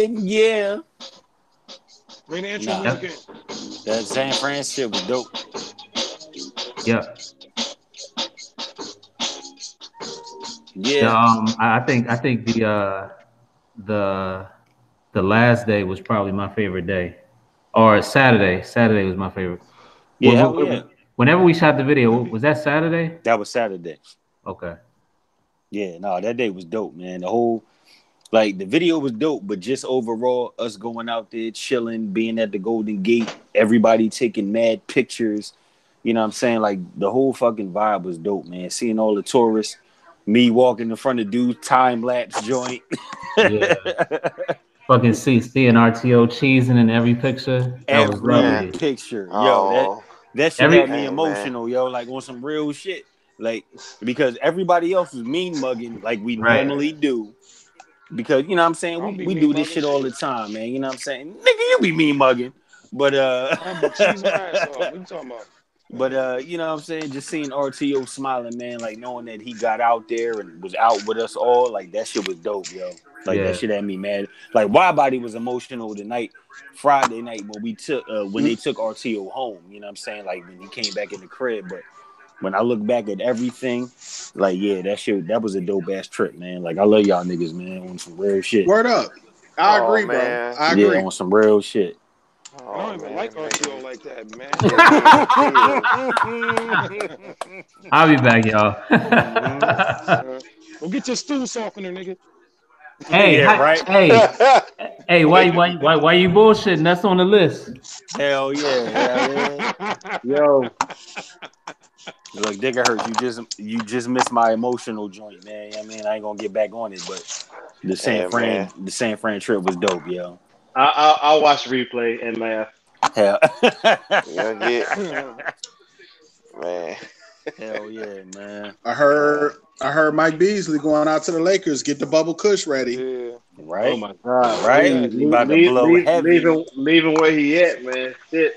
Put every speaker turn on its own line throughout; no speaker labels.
Yeah.
Bring the intro
Nah,
music
Yep.
in.
that San Fran shit was dope.
Yep.
Yeah.
I think the the last day was probably my favorite day, or Saturday. Saturday was my favorite.
Yeah, hell yeah.
Whenever we shot the video, was that Saturday?
That was Saturday.
Okay.
Yeah, no, that day was dope, man. The whole like the video was dope, but just overall, us going out there chilling, being at the Golden Gate, everybody taking mad pictures. You know what I'm saying? Like the whole fucking vibe was dope, man. Seeing all the tourists, me walking in front of dude time lapse joint.
Yeah. Fucking seeing RTO cheesing in every picture. That was
Every
Man.
lovely.
picture, yo,
Oh,
that shit
Every
had me
hey man.
emotional, yo, like on some real shit, like because everybody else was mean mugging like we
right.
normally do. Because you know what I'm
I
saying,
don't be
we
mean
do this
mugging
shit all
shit.
the time, man. You know what I'm saying, nigga, you be mean mugging, but
I be cheesing my ass off. What you talking about?
but you know what I'm saying, just seeing RTO smiling, man, like knowing that he got out there and was out with us all, like that shit was dope, yo. Like that
Yeah.
shit had me mad. Like Wide Body was emotional tonight, Friday night when we took when they took RTO home. You know what I'm saying, like when he came back in the crib. But when I look back at everything, like yeah, that was a dope ass trip, man. Like I love y'all niggas, man, on some real shit.
Word up. I
Oh
agree, bro.
man.
I
Yeah,
agree.
on some real shit.
I
Oh
don't even like
man,
RTO
nigga.
like that, man.
Yeah, me neither.
I'll be back, y'all.
Mm-hmm.
Go get your stool softener, nigga.
hey,
Yeah, right.
hey, why you bullshitting? That's on the list.
Hell yeah, yeah, man. Yo, look, Digger hurts. You just missed my emotional joint, man. I mean, I ain't gonna get back on it, but
Yeah, man.
The San Fran trip was dope, yo.
I'll watch the replay and laugh.
Hell,
You gonna get man.
hell yeah, man.
I
Uh,
heard I heard Mike Beasley going out to the Lakers. Get the bubble kush ready.
Yeah.
Oh
Right,
my God,
right.
Exactly.
He about to blow heavy.
leaving where he at, man. Shit,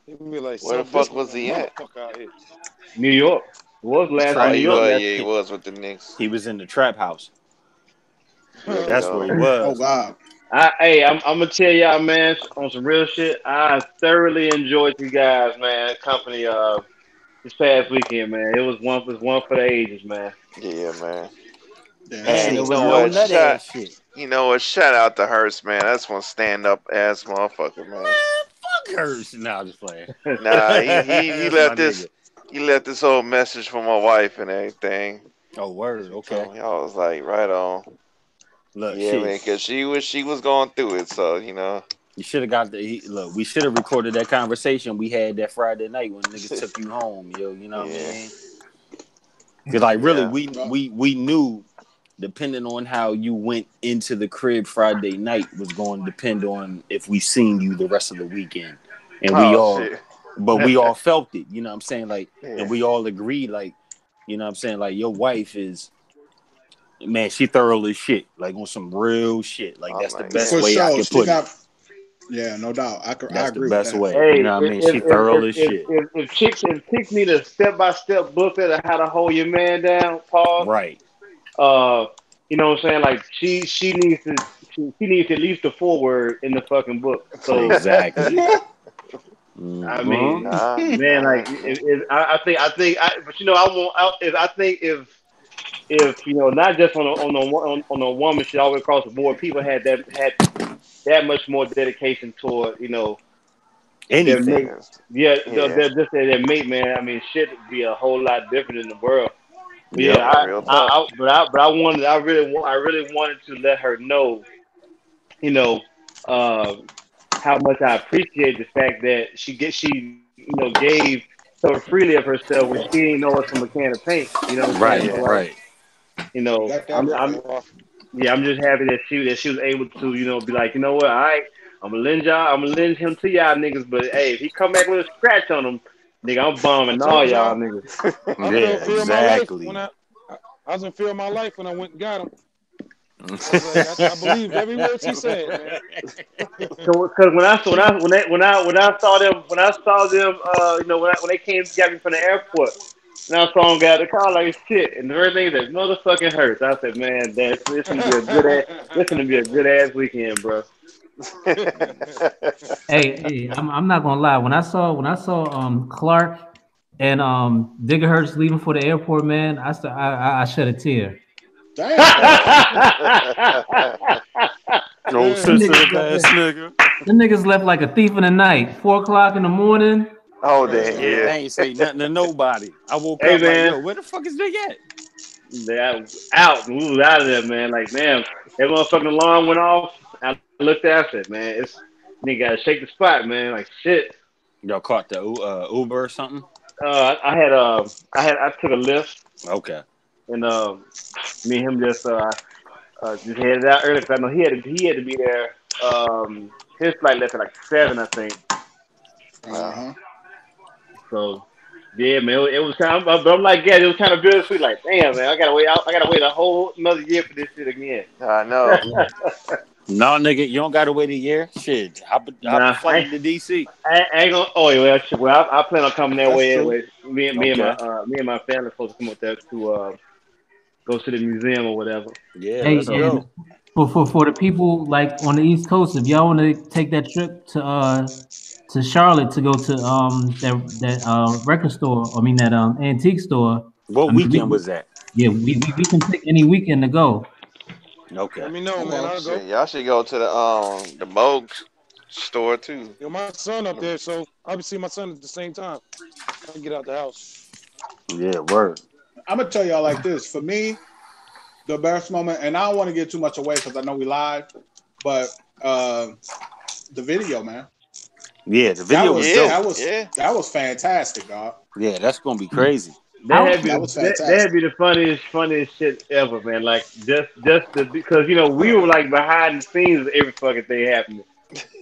He be like,
where
sell
the fuck
this
was he at?
motherfucker out here.
New York. It was last
Oh,
in
Trap.
New
he
York
was.
last.
Yeah, he
He,
was with the Knicks.
he was in the trap house.
There we
That's where
go.
he
Oh
was.
God.
I'm gonna tell y'all, man, on some real shit. I thoroughly enjoyed you guys, man. Company this past weekend, man. It was one for the ages, man.
Yeah, man.
Damn
And
Man,
it
you
sure.
was
know
no
what?
nut ass
Shut.
shit.
You know what? Shout out to Hurst, man. That's one stand up ass motherfucker, man.
Man, fuck her. Nah, I'm just playing.
Nah, he
That's my
left this
nigga.
he left this whole message for my wife and everything.
Oh, word. Okay.
So I was like, right on.
Look,
Yeah,
shit.
man, cause she was going through it, so
You should have got look. We should have recorded that conversation we had that Friday night when niggas took you home, yo. You know what I
yeah,
mean? Because like really,
yeah.
we knew depending on how you went into the crib Friday night was going to depend on if we seen you the rest of the weekend, and
Oh shit.
we all felt it. You know what I'm saying? Like, and
Yeah.
we all agreed, like, you know what I'm saying? Like, your wife is. Man, she thorough as shit. Like on some real shit. Like
I'm
that's the
like,
best
For
yeah.
way I
sure.
could
She
put it.
got yeah, no doubt. I
That's the
agree with
best
that.
way. You
Hey,
know what I mean? She thorough as shit.
if chicks need a step by step booklet of how to hold your man down, Paul.
Right.
Uh, you know what I'm saying? Like she needs at least a foreword in the fucking book. So
Exactly.
I
Mm-hmm.
mean,
Nah,
man, like
nah.
but I think if not just on a woman shit all the way across the board, people had that much more dedication toward their
Anything.
mate.
Yes.
Yeah,
Yeah.
just their mate, man. I mean, shit would be a whole lot different in the world. But yeah,
Yep.
Yeah. Real talk.
I really wanted to let her know, you know, uh, how much I appreciate the fact that gave so freely of herself when she didn't know us from a can of paint. You know what I'm saying?
Right.
So
Yeah.
like,
Right.
You got that right.
I'm just happy that she was able to, be like, you know what, all right, I'm gonna lend him to y'all niggas, but hey, if he come back with a scratch on him, nigga, I'm
I
bombing all
told
y'all
y'all,
niggas.
Yeah.
I was in fear of my life when
Exactly.
I was in fear of my life when I went and got him. I was like, I believed every word she said, man.
Cause when I saw them, when they came to get me from the airport, And I saw him got the car like shit, and the first thing that motherfucking hurts. I said, man, this gonna be a good ass, this gonna be a good ass weekend, bro.
Hey, I'm not gonna lie. When I saw Clark and Diggerhurst leaving for the airport, man, I shed a tear.
Damn.
No sensitive ass nigga.
Them niggas left like a thief in the night. 4:00 in the morning.
Oh damn,
Yeah, they
yeah.
ain't say nothing to nobody. I woke
Hey,
up like,
man.
yo, where the fuck is they at?
Yeah, out. We was out of there, man. Like, damn, that motherfucking alarm went off. I looked at it, I said, man, it's nigga gotta shake the spot, man. Like shit.
Y'all caught the Uber or something?
I took a lift,
Okay.
and me and him just headed out early because I know he had to be there. His flight left at like 7, I think.
Uh-huh.
So yeah, man, it was kind of. But I'm like, yeah, it was kind of bittersweet. Like, damn, man, I gotta wait a whole another year for this shit again.
I know.
No, nigga, you don't gotta wait a year. Shit, hop
Nah,
a flight to DC.
I ain't gonna. Oh, well, shit, well, I plan on coming that
That's
way
true.
anyway. Me and my family supposed to come up there to go to the museum or whatever.
Yeah,
Hey,
let's go.
for the people like on the East Coast, if y'all want to take that trip to Charlotte to go to that record store, I mean that antique store.
What
I mean,
weekend was that?
we can pick any weekend to go.
Okay.
Let me know, man. I'll go.
Shit, y'all should go to the Moog store too.
Yo, my son up there, so I'll be seeing my son at the same time. I can get out the house.
Yeah, word.
I'm gonna tell y'all like this. For me, the best moment, and I don't want to get too much away because I know we live, but the video, man.
Yeah, the video was dope.
That was fantastic, dog.
Yeah, that's gonna be crazy.
That was fantastic.
That'd be the funniest shit ever, man. Like because we were like behind the scenes of every fucking thing happening.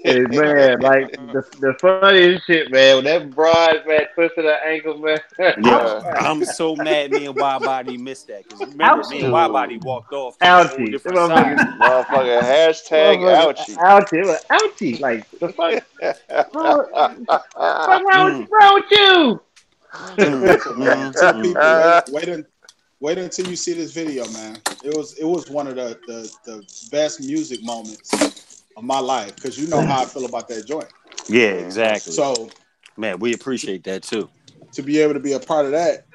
And man, like the funniest shit, man. When that broad man twisted her ankle, man.
Yeah, I'm so mad me and Wide Body missed that because remember me and Wide Body walked off to a whole
Ouchie.
different side.
Motherfucker, hashtag ouchie.
Ouchie. It was ouchie. Like the fuck. What's wrong with you?
Man, to the people, wait until you see this video, man. It was one of the best music moments of my life because you know how I feel about that joint.
Yeah, exactly.
So,
man, we appreciate that too.
To be able to be a part of that,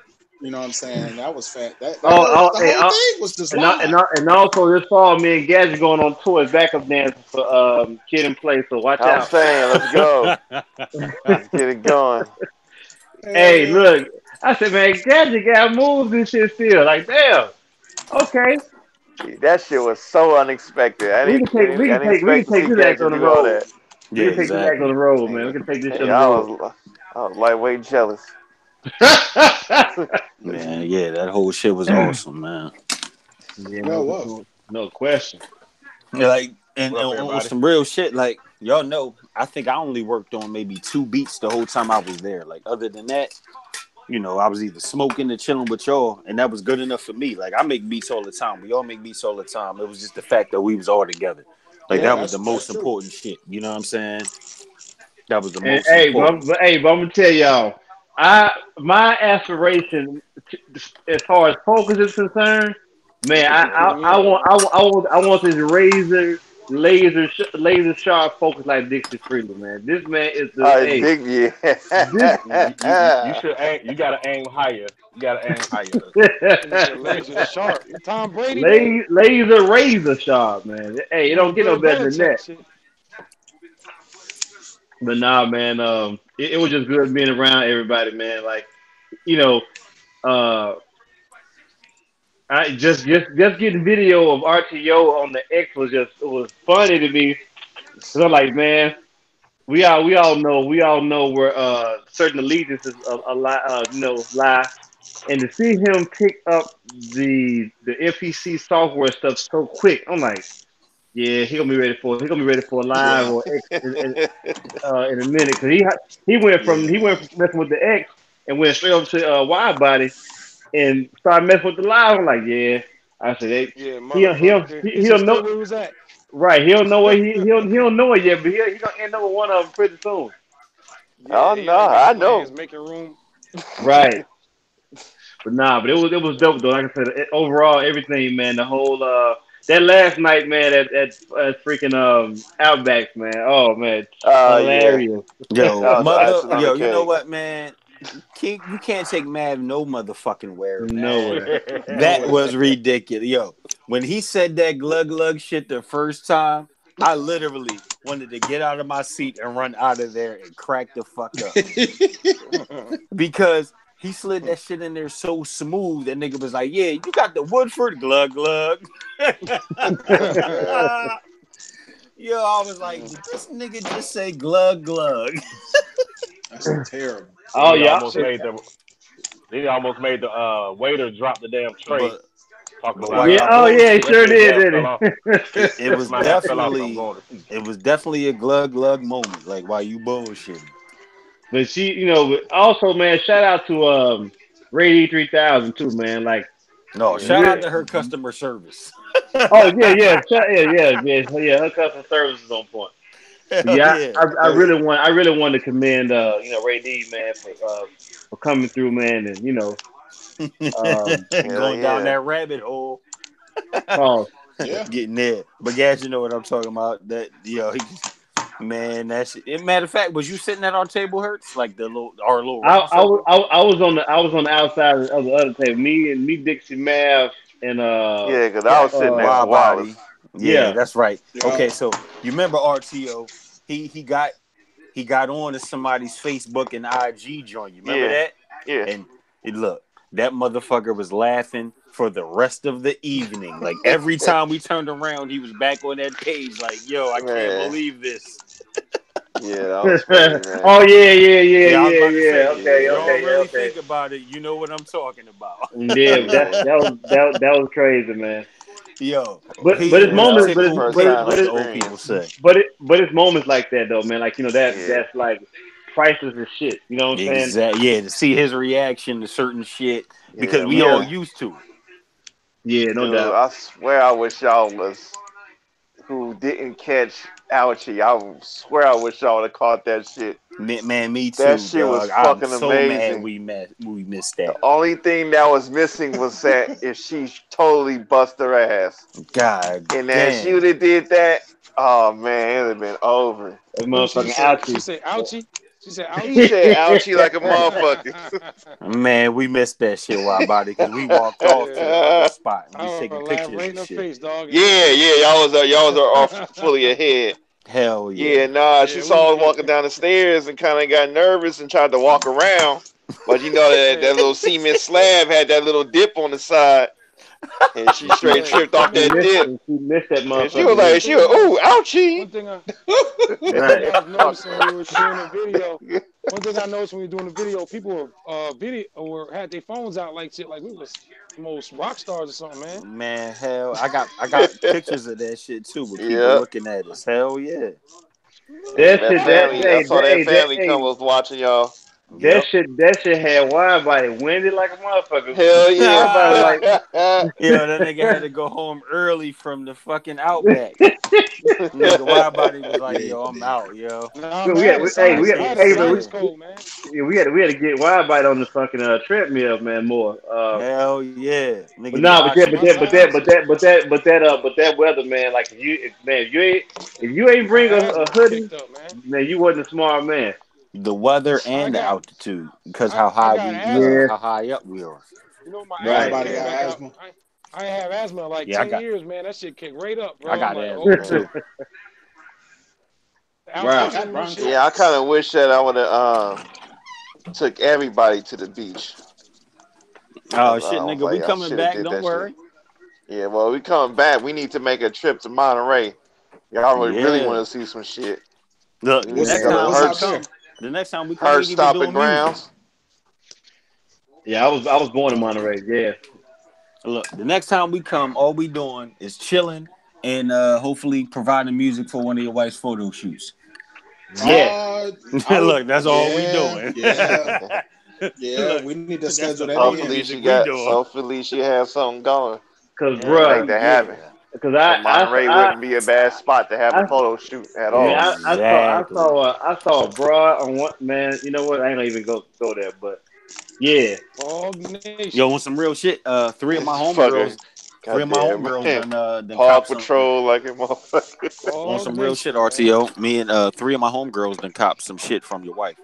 you know what I'm saying? That was fat. The whole thing was just live.
And also this fall, me and Gadget going on tour as backup dancers for Kid and Play. So watch
I'm
out.
saying, let's go. Let's get it going.
Hey, look, I said, man, Gadget got moves and shit still. Like, damn. Okay.
That shit was so unexpected. I didn't expect to see Gadget do all that.
We can take this act on the road, man. We can take this shit on the road.
I was lightweight jealous.
Man, yeah, that whole shit was awesome, man.
Yeah, no question.
Yeah, like, and on some real shit, like, y'all know, I think I only worked on maybe 2 beats the whole time I was there. Like, other than that, I was either smoking or chilling with y'all, and that was good enough for me. Like, I make beats all the time. We all make beats all the time. It was just the fact that we was all together. Like, that was the most important shit. You know what I'm saying? That was the most important.
But I'm gonna tell y'all, my aspiration as far as focus is concerned, man, I want this laser sharp focus like Dixie Freeman, man. This man is the
you should aim. You gotta aim higher.
Laser sharp. Tom Brady.
Razor sharp, man. Hey, it don't get no better than that. But nah, man. It was just good being around everybody, man. Like, I just getting video of RTO on the X was funny to me. So I'm like, man, we all know where certain allegiances lie, and to see him pick up the MPC software stuff so quick, I'm like, yeah, he gonna be ready for a live or X in a minute, because he went from messing with the X and went straight over to Wide Body and started messing with the live. I'm like, yeah. I said, he'll know
where he was at.
Right, he don't know where he don't know it yet, but he gonna end up with one of them pretty soon.
I know.
Making room.
Right. but it was dope though. Like I said, overall everything, man. The whole that last night, man, at freaking Outbacks, man. Oh man,
Yeah.
hilarious.
Yo,
That was
mother,
icing on
yo,
the
you know
cake.
what, man? You can't take Mav no motherfucking where, man.
Nowhere.
That was ridiculous. Yo, when he said that glug shit the first time, I literally wanted to get out of my seat and run out of there and crack the fuck up. Because he slid that shit in there so smooth, that nigga was like, yeah, you got the Woodford glug. Yo, I was like, did this nigga just say glug?
That's terrible.
Oh
He
yeah,
almost made the waiter drop the damn tray.
But
Talking
but
about
while
yeah.
y'all
Oh yeah, he
bullshit,
sure did,
Fell
didn't
off.
he?
it was
My hat fell off. I'm
definitely
going to sleep.
it was definitely a glug moment. Like while you bullshitting.
But she, but also, man, shout out to Ray D3000 too, man. Like,
No,
Yeah.
shout out to her customer service.
oh yeah. Her customer service is on point. But
Hell
yeah,
yeah.
I really want to commend Ray D, man, for coming through, man, and
Hell
Going down
yeah.
that rabbit hole.
oh
Yeah.
Getting there. But guys, you know what I'm talking about. That man, that shit. Matter of fact, was you sitting at our table, Hurts? Like our little round circle?
I was on the outside of the other table. Me, Dixie, Mav, and
Yeah, because I was sitting next to
Wild
Wallace.
Body. Yeah,
yeah.
that's right.
Yeah.
Okay, so you remember RTO? He got on to somebody's Facebook and IG joint. You remember
Yeah.
that?
Yeah.
And look, that motherfucker was laughing for the rest of the evening. Like every time we turned around, he was back on that page. Like, yo, I can't
Man.
believe this.
Yeah, that was funny, man.
Oh yeah.
I was about to say,
Okay,
if y'all really
okay.
think about it, you know what I'm talking about.
Yeah, that was crazy, man.
Yo,
But
he
it's
was
That
moments,
was his
tickled
first
pink,
time
like the old people
experience.
say.
but it's moments like that though, man. Like
Yeah.
that's like priceless as shit. You know what I'm saying?
Exactly. Yeah, to see his reaction to certain shit because
Yeah,
we
Yeah.
all used to it.
Yeah, no
Dude,
doubt.
I swear I wish y'all who didn't catch Ouchie. I swear I wish y'all would have caught that shit.
Man, me too,
That shit was
dog. I'm
fucking
so mad
amazing.
we missed
The
that.
only thing that was missing was that if she totally bust her ass.
God
And then she
damn.
would have did that, oh man, it would have been over.
That
What she
motherfucking
said?
ouchie.
She said, "Ouchie." She said,
He
"Ouchie."
said ouchie like a motherfucker.
Man, we missed that shit, Wild Body, because we walked off to the other spot and we
I
taking
would laugh
pictures
right in
and
her
shit.
face, dog.
Yeah, y'all was off fully ahead.
Hell
Yeah,
yeah.
nah,
Yeah,
she saw us walking down the stairs and kind of got nervous and tried to walk around. But you know that little cement slab had that little dip on the side. And she straight tripped off that dip.
She missed that
And she
motherfucker.
was like, ooh, ouchie.
One thing I
Right.
was noticing when we were doing the video. One thing I noticed when we were doing the video, people were had their phones out like shit, like we was the most rock stars or something, man.
Man, hell, I got pictures of that shit too with people
Yeah.
looking at us. Hell yeah.
That
That
shit,
family, I saw that family
hey,
come was watching y'all.
Yep.
that shit had wide body windy like a motherfucker.
Hell
yeah.
Yo, that nigga had to go home early from the fucking Outback. Nigga, Wild Body was like, yo, I'm out, yo.
Nah,
We
man,
had-
I had a
man,
sinus cold, man.
Yeah, we had to get wide bite on the fucking treadmill, man. More.
Hell yeah. Nigga,
But nah, but
that
that weather, man. Like if you ain't bring a hoodie,
Kicked up, man.
man, you wasn't a smart man.
the weather
I
and the
got-
altitude, because
I
how high
got
we
asthma.
how high up we are.
You know my
Right.
asthma
Everybody
came
got
back
asthma.
up. I ain't have asthma in like
Yeah, I
10
got-
years, man. That shit kicked right up, bro.
I got
I'm like,
asthma
oh,
too.
altitude and shit.
Yeah, I kind of wish that I would have took everybody to the beach.
Oh shit,
I was
nigga,
like,
we
I
coming
shoulda
back.
did
Don't
that
worry.
Yeah, well, we coming back. We need to make a trip to Monterey. Y'all really
Yeah.
want to see some shit.
Look,
We
the
need to
next
go to
time we
Hurts.
come, the next time we come,
Her
we need to be
stopping
doing music.
grounds.
Yeah, I was born in Monterey. Yeah.
Look, the next time we come, all we doing is chilling and hopefully providing music for one of your wife's photo shoots.
Yeah.
Look, that's all we doing.
Yeah, yeah.
Look,
We need to
that's
schedule
the
that
only
in.
Hopefully she has something going.
Cause
to
bruh,
make that happen.
because
So Monterey wouldn't be a bad spot to have a photo shoot at all.
Man,
Exactly.
I saw a broad on one man. You know what? I ain't gonna even go there, but Yeah.
All Nation.
Yo, on some real shit. Three of my homegirls done
Paw
cop some.
Patrol like a motherfucker.
On
All
some real
Nation,
shit,
man.
RTO. Me and three of my homegirls done cop some shit from your wife.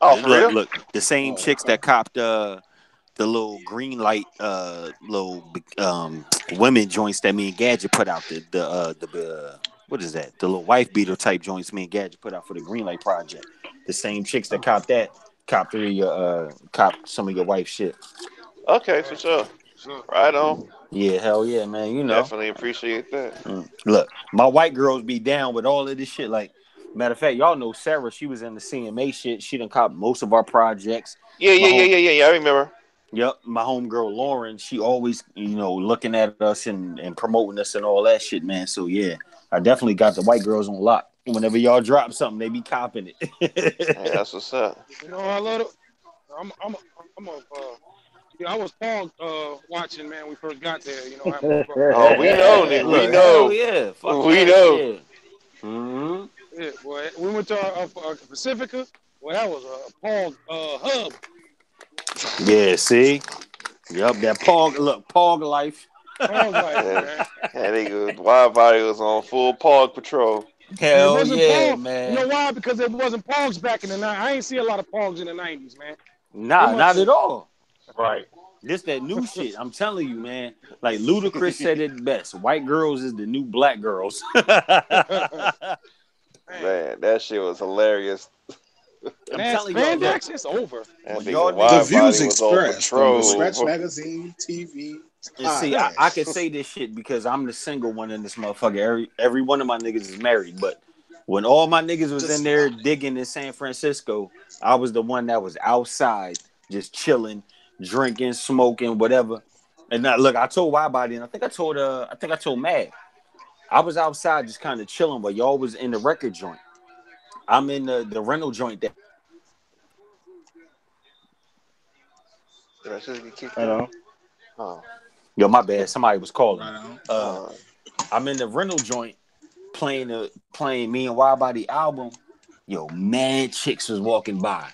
Oh, for real?
Look, the same chicks that copped the little green light little women joints that me and Gadget put out, the what is that, the little wife beater type joints me and Gadget put out for the green light project. The same chicks that copped some of your wife's shit.
Okay, for sure. Right on.
Yeah, hell yeah, man. You know,
Definitely appreciate that.
Look, my white girls be down with all of this shit. Like, matter of fact, y'all know Sarah. She was in the CMA shit. She done cop most of our projects.
Yeah. I remember.
Yep, my homegirl Lauren, she always, looking at us and promoting us and all that shit, man. So yeah, I definitely got the white girls on lock. Whenever y'all drop something, they be copping it.
Hey, that's what's up.
You know, I love it. I was Paul watching, man. When we first got there, you know.
Oh, we know, nigga. We know.
Yeah, fuck
we
that,
know.
Yeah. Mm-hmm.
Yeah, boy. We went to Pacifica. Well, that was a Paul hub.
Yeah, see? Yup, that Pog life.
Pog life, man.
That nigga Wide Body was on full Pog patrol.
Hell yeah,
Pog.
man.
You know why? Because it wasn't Pogs back in the 90s. I ain't see a lot of Pogs in the 90s, man.
Nah, not at all.
Right.
This that new shit. I'm telling you, man. Like Ludacris said it best. White girls is the new black girls.
Man, that shit was hilarious.
I'm telling y'all,
spandex, it's over.
The Views Express from the Scratch Magazine TV.
And see, I can say this shit because I'm the single one in this motherfucker. Every one of my niggas is married, but when all my niggas was in there digging in San Francisco, I was the one that was outside, just chilling, drinking, smoking, whatever. And now, look, I told Widebody, and I think I told Mad, I was outside just kind of chilling, but y'all was in the record joint. I'm in the rental joint.
Did I just get kicked
out?
Oh.
Yo, my bad. Somebody was calling. I'm in the rental joint playing me and Widebody album. Yo, mad chicks was walking by.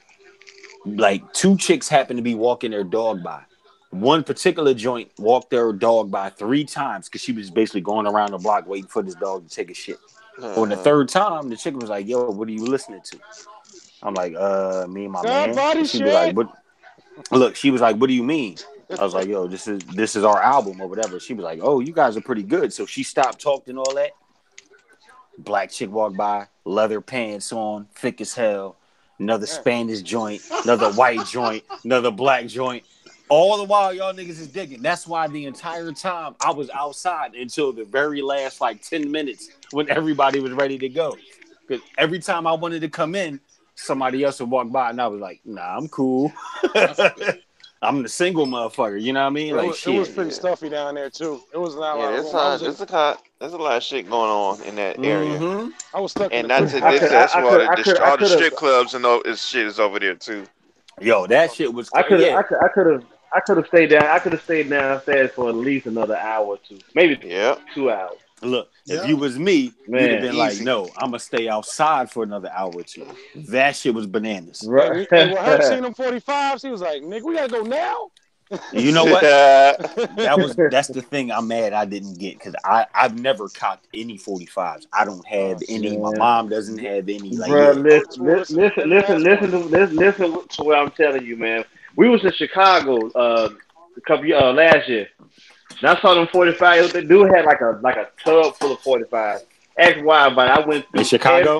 Like 2 chicks happened to be walking their dog by. One particular joint walked their dog by 3 times because she was basically going around the block waiting for this dog to take a shit. On the 3rd time, the chick was like, "Yo, what are you listening to?" I'm like, me and my man." She was like, "What?" Look, she was like, "What do you mean?" I was like, "Yo, this is our album or whatever." She was like, "Oh, you guys are pretty good." So she stopped talking all that. Black chick walked by, leather pants on, thick as hell. Another Spanish joint, another white joint, another black joint. All the while, y'all niggas is digging. That's why the entire time I was outside until the very last 10 minutes when everybody was ready to go. Because every time I wanted to come in, somebody else would walk by, and I was like, "Nah, I'm cool." I'm the single motherfucker. You know what I mean?
It was pretty stuffy down there too. It was not
there's a lot of shit going on in that area.
I was stuck.
And not to this, all the strip clubs and all this shit is over there too.
Yo, that shit was.
I could have stayed down. I could have stayed downstairs for at least another hour or 2, maybe 2 hours.
Look, if you was me, you'd have been like, "No, I'm gonna stay outside for another hour or 2." That shit was bananas.
Right. And when I seen them 45s, he was like, "Nigga, we gotta go now."
You know what? That's the thing I'm mad I didn't get because I've never copped any 45s. I don't have any. My mom doesn't have any.
Bro, listen to what I'm telling you, man. We was in Chicago a couple last year. And I saw them 45s. They do have like a tub full of 45s. Ask why, but I went through
in Chicago.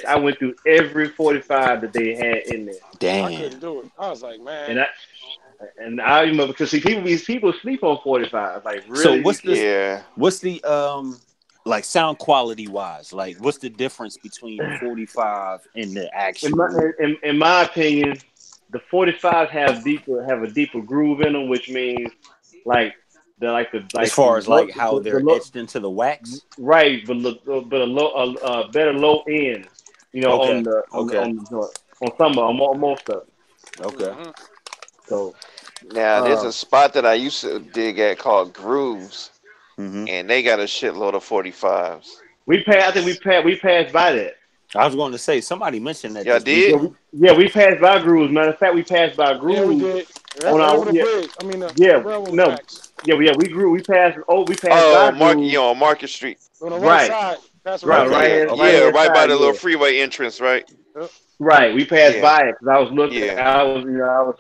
I went through every 45 that they had in there.
Damn,
I couldn't do it. I was like, man.
And I remember because people sleep on 45. Like really.
So what's the sound quality wise? Like what's the difference between the 45 and the actual?
In my opinion, the 45s have a deeper groove in them, which means as
far as how they're etched into the wax,
right? But a better low end, on most of it.
Okay.
So
now there's a spot that I used to dig at called Grooves, and they got a shitload of 45s.
I think we passed by that.
I was going to say somebody mentioned that
Y'all
this
did?
weekend.
We passed by Grooves. Matter of fact, we passed by Grooves
Yeah, we did. That's
on
right
our
over the bridge. I mean, the
yeah
railroad
no
tracks.
we grew. We passed
Oh,
by Grooves.
On Market Street.
On the right
Right,
side. That's the right
right,
side.
Okay,
right
okay.
Yeah,
hand
right by
side.
the little
Yeah,
freeway entrance, right?
Yep.
right. We passed
Yeah,
by it because I was looking.
yeah.
I was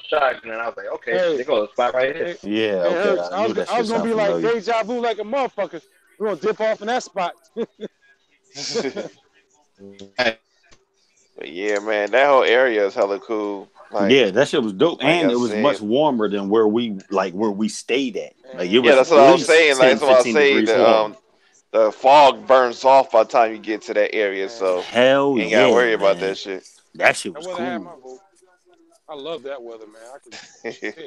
shocked, and I was like, okay,
Hey,
they go a spot right here.
hey,
Yeah,
hey,
okay.
Hurts.
I knew that
I
shit
was gonna
sound
be like
familiar.
deja vu like a motherfucker. We're gonna dip off in that spot.
But yeah, man, that whole area is hella cool.
Yeah, that shit was dope,
Like
and
I
it was much
said,
warmer than where we stayed at. Like it
yeah,
was
that's
at
what I was
least
saying. Like
10,
that's what I was
15
saying.
degrees warmer.
The fog burns off by the time you get to that area, so
Hell
you ain't gotta
yeah,
worry about
man.
that shit.
That shit
That
was
weather had my
cool.
vote. I love that weather, man.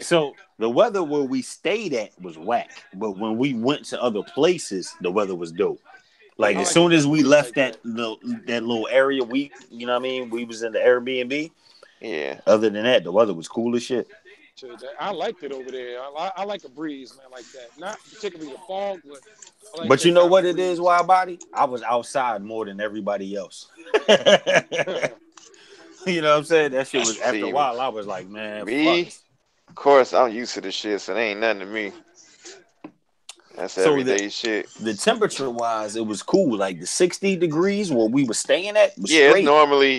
So the weather where we stayed at was whack, but when we went to other places, the weather was dope. Like
I
as
like
soon
the
as we
breeze
left
like
that little area, you know what I mean, we was in the Airbnb.
Yeah.
Other than that, the weather was cool as shit.
I liked it over there. I like the breeze, man, like that. Not particularly the fog, but I like
But you
that
know
kind
what
of
it is,
breeze.
Wild Body? I was outside more than everybody else. You know what I'm saying? That shit was after a
See,
while. I was like, man, fuck.
me, of course, I'm used to this shit, so it ain't nothing to me. That's
So
everyday shit.
the temperature wise, it was cool. Like the 60 degrees where we were staying at was
Yeah,
straight.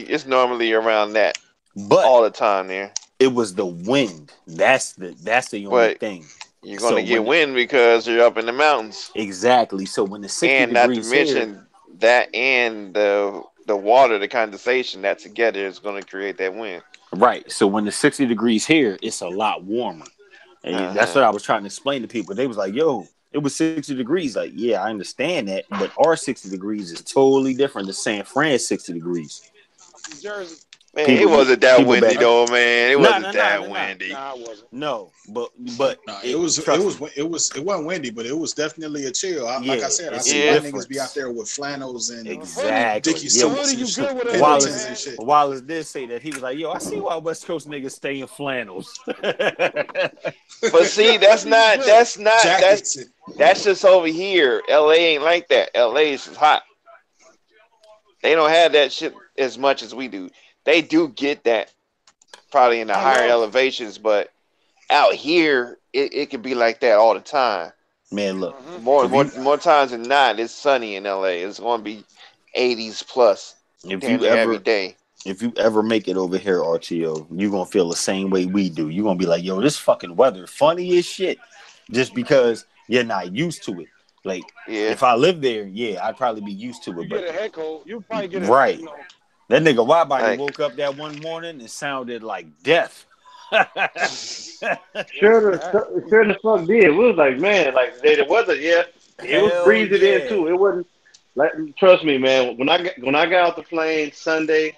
it's normally around that
But
all the time there.
it was the wind. That's the only
But
thing.
you're
So
gonna get
when
wind because you're up in the mountains,
exactly. So when the 60
and not to
degrees here,
mention that and the water, the condensation that together is gonna create that wind.
right. So when the 60 degrees here, it's a lot warmer. And that's what I was trying to explain to people. They was like, yo, it was 60 degrees. Like, yeah, I understand that, but our 60 degrees is totally different than San Fran's 60 degrees.
New Jersey.
Man, it wasn't that windy
back
though, man. It wasn't that
nah.
windy.
Nah, it wasn't.
No, but
No,
it
wasn't windy, but it was definitely a chill. Like I said, I see
Yeah.
my niggas be out there with flannels and
exactly.
Dicky
Yeah,
suits
you
and
good with
shit,
a hoodie,
Pendletons
man.
and shit.
Wallace did say that. He was like, yo, I see why West Coast niggas stay in flannels.
But see, that's just over here. LA ain't like that. LA is just hot. They don't have that shit as much as we do. They do get that probably in the higher elevations, but out here it can be like that all the time.
Man, look,
more times than not, it's sunny in LA. It's going to be 80s plus every day.
If you ever make it over here, RTO, you're gonna feel the same way we do. You're gonna be like, yo, this fucking weather funny as shit. Just because you're not used to it. Like, if I lived there, yeah, I'd probably be used to it.
You
but
get a head cold. You probably get a
right.
You know.
That nigga Wide-Body woke up that one morning and sounded like death.
Sure the fuck did. We was like, man, like the weather, it was breezy there too. It wasn't like, trust me, man. When I got off the plane Sunday,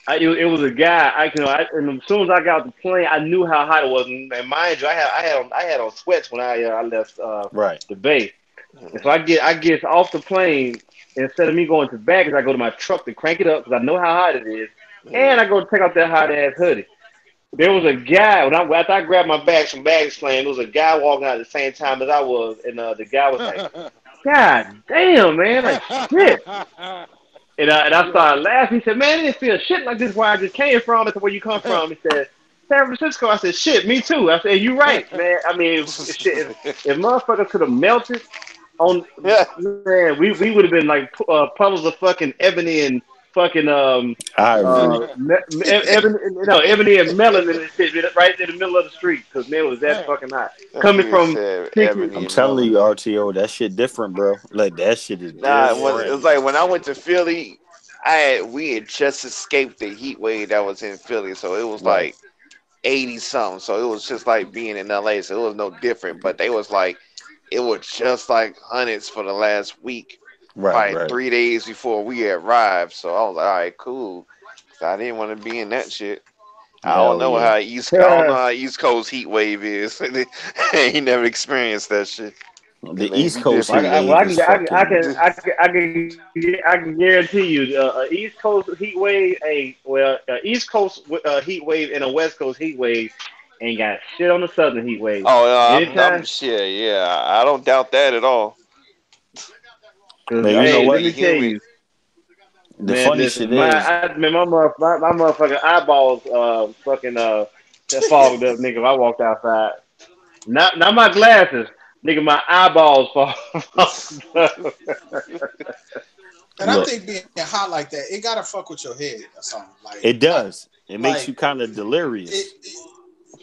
it was a guy. And as soon as I got off the plane, I knew how hot it was. And mind you, I had on sweats when I left the bay. And so I get off the plane. Instead of me going to baggage, I go to my truck to crank it up because I know how hot it is, and I go to take out that hot ass hoodie. There was a guy after I grabbed my bags from baggage claim. There was a guy walking out at the same time as I was, and the guy was like, "God damn, man, like shit." And I started laughing. He said, "Man, it didn't feel shit like this where I just came from. That's where you come from." He said, "San Francisco." I said, "Shit, me too." I said, "You right, man. I mean, if motherfuckers could have melted on, man, we would have been like puddles of fucking ebony and fucking ebony and melanin and shit right in the middle of the street because man, it was that fucking hot. Coming from,
I'm telling you, RTO, that shit different, bro. Like that shit is different.
It was like when I went to Philly, we had just escaped the heat wave that was in Philly, so it was like 80 something. So it was just like being in LA, so it was no different. But they was like, it was just like hundreds for the last week, probably 3 days before we arrived. So I was like, all right, cool. I didn't want to be in that shit. I don't know how East Coast heat wave is. I ain't never experienced that shit.
The East Coast
heat wave I can guarantee you, East Coast heat wave, East Coast heat wave and a West Coast heat wave ain't got shit on the Southern heat wave.
I'm shit. Yeah, I don't doubt that at all.
Man, you know what?
Let me tell you.
The
Man,
funny
listen,
shit
my
is,
my motherfucking eyeballs that fogged up, nigga. If I walked outside, not my glasses, nigga. My eyeballs fogged up.
And I
look,
think being hot like that, it gotta fuck with your head or something.
it does. It makes
Like
you kind of delirious.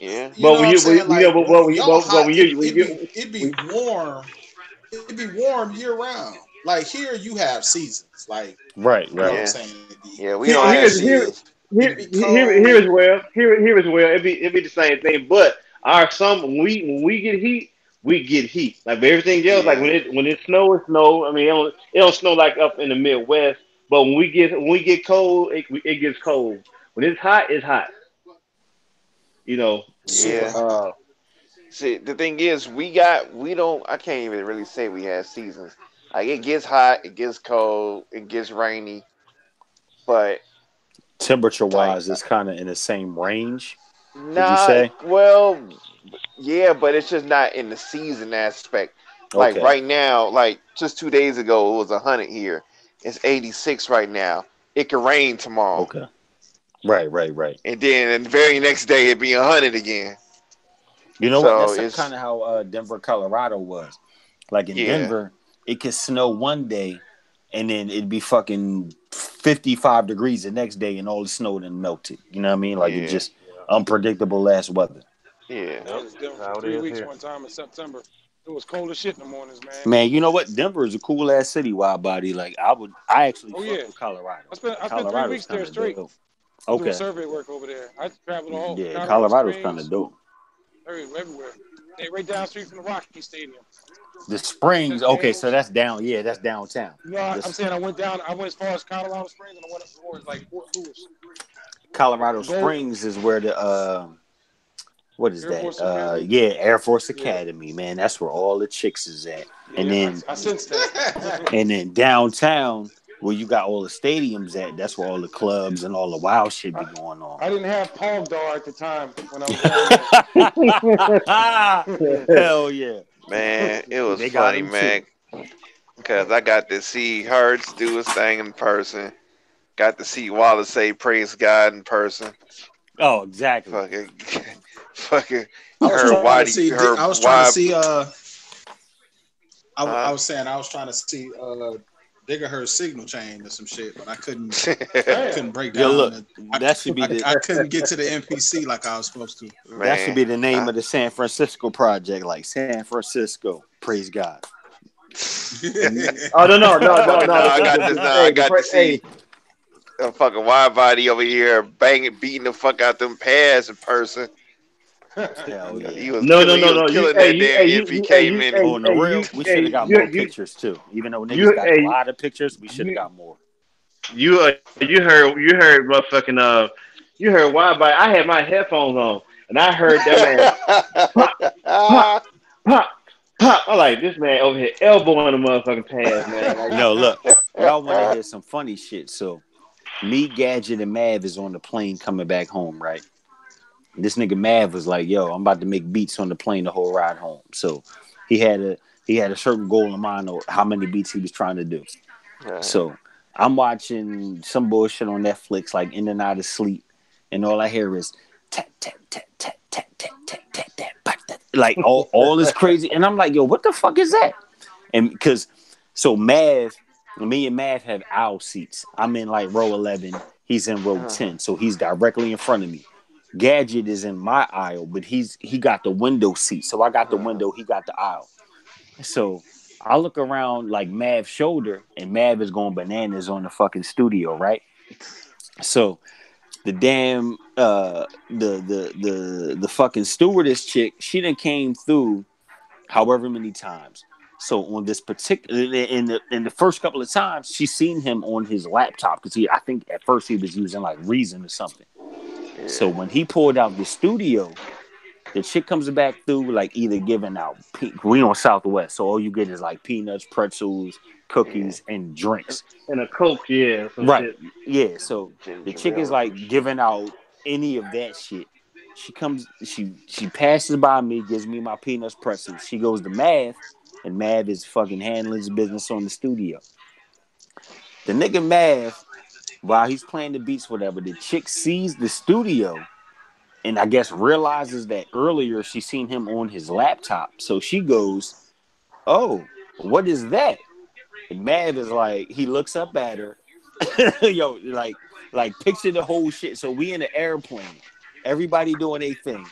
Yeah.
you
But
know what I'm saying?
when you
Like
know,
when y'all
but
hot,
when you
it'd be
when,
warm. It'd be warm year round. Like here, you have seasons. Like
Right,
you know what
right.
I'm
Yeah.
saying? It'd be
Yeah. We
here
don't
hot
have
as
here's
shit.
here
seasons.
here
It'd be
here
cold.
as well. Here as well. It be the same thing. But our some when we get heat, we get heat. Like everything else, like
Yeah.
when it snow, it snow. I mean, it don't snow like up in the Midwest. But when we get cold, it gets cold. When it's hot, it's hot. You know.
Super
Yeah.
hot.
See, the thing is, we don't. I can't even really say we have seasons. Like it gets hot, it gets cold, it gets rainy, but
Temperature
like
wise, it's kind of in the same range. Would you
not
say?
well. Yeah, but it's just not in the season aspect. Like
Okay,
right now, like just 2 days ago, it was 100 here. It's 86 right now. It could rain tomorrow,
okay. Right, right, right.
and then the very next day it'd be 100 again.
You know what?
So
That's
it's
kind of how Denver, Colorado was. Like in
yeah,
Denver, it could snow one day, and then it'd be fucking 55 degrees the next day, and all the snow then melted. You know what I mean? Like it
yeah,
just unpredictable ass weather.
yeah.
I
Yep.
was down
That's
for
how it
3 weeks
is
one time in September. It was cold as shit in the mornings, man.
Man, you know what? Denver is a cool ass city, wide body. Like I actually
Oh
fuck
yeah,
with Colorado.
I spent three
Colorado's
weeks there
kind of
straight
dope.
doing
Okay,
survey work over there. I traveled all
yeah,
Colorado
Colorado's kind of
Springs,
dope.
everywhere. They right down the street from the Rocky Stadium.
The Springs,
Just
okay, so
games.
that's down. Yeah, that's downtown.
You know, I'm
This
saying I went as far as Colorado Springs, and I went up towards like Fort Lewis.
Colorado
Go
Springs is where the what is
Air
that?
Force Academy.
Yeah, Air Force
Yeah,
Academy, man. That's where all the chicks is at. And
yeah.
then
I sensed that.
and then downtown where you got all the stadiums at, that's where all the clubs and all the wild shit be going on.
I didn't have Pog Dog at the time when I was down there.
Hell yeah.
Man, it was
They got
funny,
them too.
man, because I got to see Hurts do his thing in person. Got to see Wallace say praise God in person.
Oh, exactly.
Fucking, fucking
I was
her
trying to
wide,
see.
her
I was trying to
wide.
see. I
Uh,
was saying I was trying to see Digger her signal chain or some shit, but I couldn't
Damn.
break
Yo,
down.
look, that should be
I couldn't get to the NPC like I was supposed to.
that should
man,
be the name of the San Francisco project, like San Francisco. Praise God.
Oh no.
fucking no, I got this. I
Hey,
got to see
hey,
a fucking wide body over here banging, beating the fuck out them pads in person.
Hell yeah.
He was
no.
killing. He was
You,
killing
hey,
that
you,
damn
hey,
if he
you, hey,
came
you,
in.
hey,
Oh, on the
hey,
real, we should have got more pictures too. Even though niggas got a
hey,
lot of pictures, we should have got more.
you heard motherfucking you heard why by I had my headphones on and I heard that man pop pop pop pop. I'm like this man over here elbowing the motherfucking pads, man. Like
No, look, y'all want to hear some funny shit. So, me, Gadget, and Mav is on the plane coming back home, right? This nigga Mav was like, "Yo, I'm about to make beats on the plane the whole ride home." So, he had a certain goal in mind of how many beats he was trying to do. So, I'm watching some bullshit on Netflix, like In and Out of Sleep, and all I hear is tap tap tap tap tap tap tap tap tap, like all this crazy, and I'm like, "Yo, what the fuck is that?" And because me and Mav have aisle seats. I'm in like row 11. He's in row 10. So he's directly in front of me. Gadget is in my aisle, but he got the window seat. So I got the window, he got the aisle. So I look around like Mav's shoulder, and Mav is going bananas on the fucking studio, right? So the damn the fucking stewardess chick, she done came through however many times. So on this particular in the first couple of times, she seen him on his laptop because I think at first he was using like Reason or something. So when he pulled out the studio, the chick comes back through like either giving out we on Southwest, so all you get is like peanuts, pretzels, cookies, and drinks.
and a coke, yeah, some
Right.
shit.
Yeah. So the chick is like giving out any of that shit. She comes, she passes by me, gives me my peanuts pretzels. She goes to Mav, and Mav is fucking handling his business on the studio. The nigga Mav while he's playing the beats, whatever, the chick sees the studio and I guess realizes that earlier she seen him on his laptop. So she goes, "Oh, what is that?" And Mav is like, he looks up at her. Yo, like picture the whole shit. So we in an airplane. Everybody doing their thing.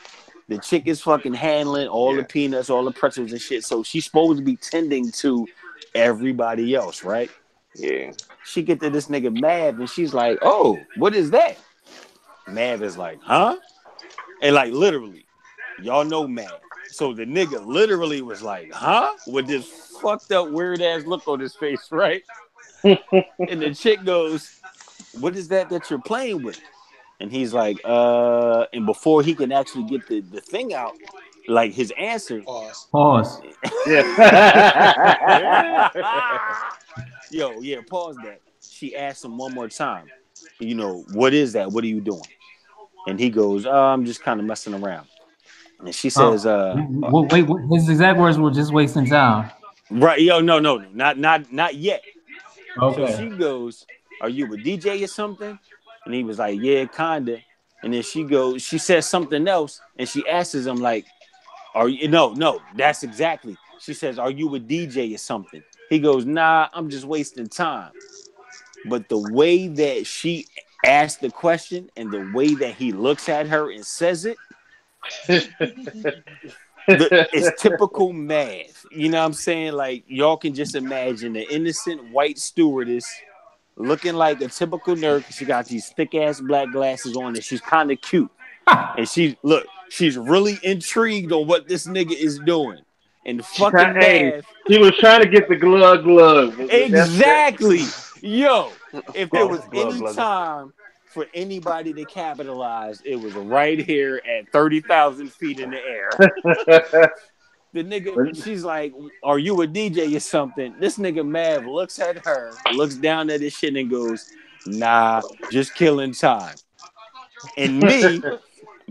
The chick is fucking handling all the peanuts, all the pretzels and shit. So she's supposed to be tending to everybody else, right?
Yeah.
She get to this nigga Mav and she's like, "Oh, what is that?" Mav is like, "Huh?" And like literally, y'all know Mav. So the nigga literally was like, "Huh?" With this fucked up weird ass look on his face, right? And the chick goes, "What is that you're playing with?" And he's like, and before he can actually get the thing out, like his answer.
Pause.
Yo, yeah, pause that. She asked him one more time, you know, "What is that? What are you doing?" And he goes, "I'm just kind of messing around." And she says,
Wait, his exact words were just wasting time.
Right, yo, no, not yet.
Okay.
So she goes, "Are you a DJ or something?" And he was like, "Yeah, kinda." And then she says something else, and she asks him like, "Are you?" No, that's exactly. She says, "Are you a DJ or something?" He goes, "Nah, I'm just wasting time." But the way that she asked the question and the way that he looks at her and says it, it's typical Mav. You know what I'm saying? Like, y'all can just imagine the innocent white stewardess looking like a typical nerd because she got these thick ass black glasses on and she's kind of cute. And she's really intrigued on what this nigga is doing. And fucking Mav.
He was trying to get the glove.
Exactly. Yo, if there was
Glove,
any
glove.
time for anybody to capitalize, it was right here at 30,000 feet in the air. The nigga, she's like, "Are you a DJ or something?" This nigga Mav looks at her, looks down at his shit and goes, "Nah, just killing time." And me,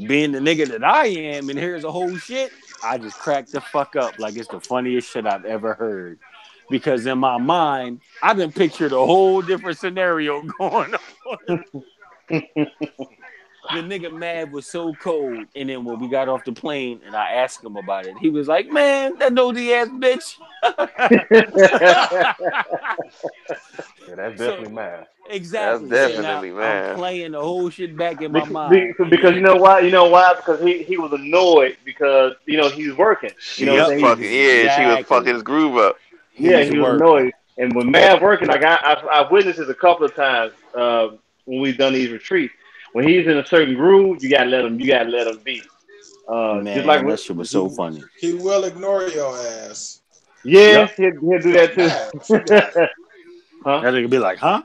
being the nigga that I am, and here's a whole shit, I just cracked the fuck up like it's the funniest shit I've ever heard. Because in my mind, I've been pictured a whole different scenario going on. The nigga Mav was so cold. And then when we got off the plane and I asked him about it, he was like, "Man, that nosy ass bitch."
Yeah, that's definitely mad.
Exactly.
That's
So now
definitely mad.
I'm playing the whole shit back in my mind.
Because you know why? Because he was annoyed because he was working.
She
What
was
I'm saying?
fucking, she was fucking his groove up.
Yeah,
He's
he was
working.
annoyed. And when Mav working, like I've witnessed this a couple of times when we've done these retreats. When he's in a certain groove, you gotta let him be.
Man,
Just like
that shit was so funny.
He will ignore your ass.
yeah,
Yep.
he'll do that too. Huh?
That nigga be like, "Huh?"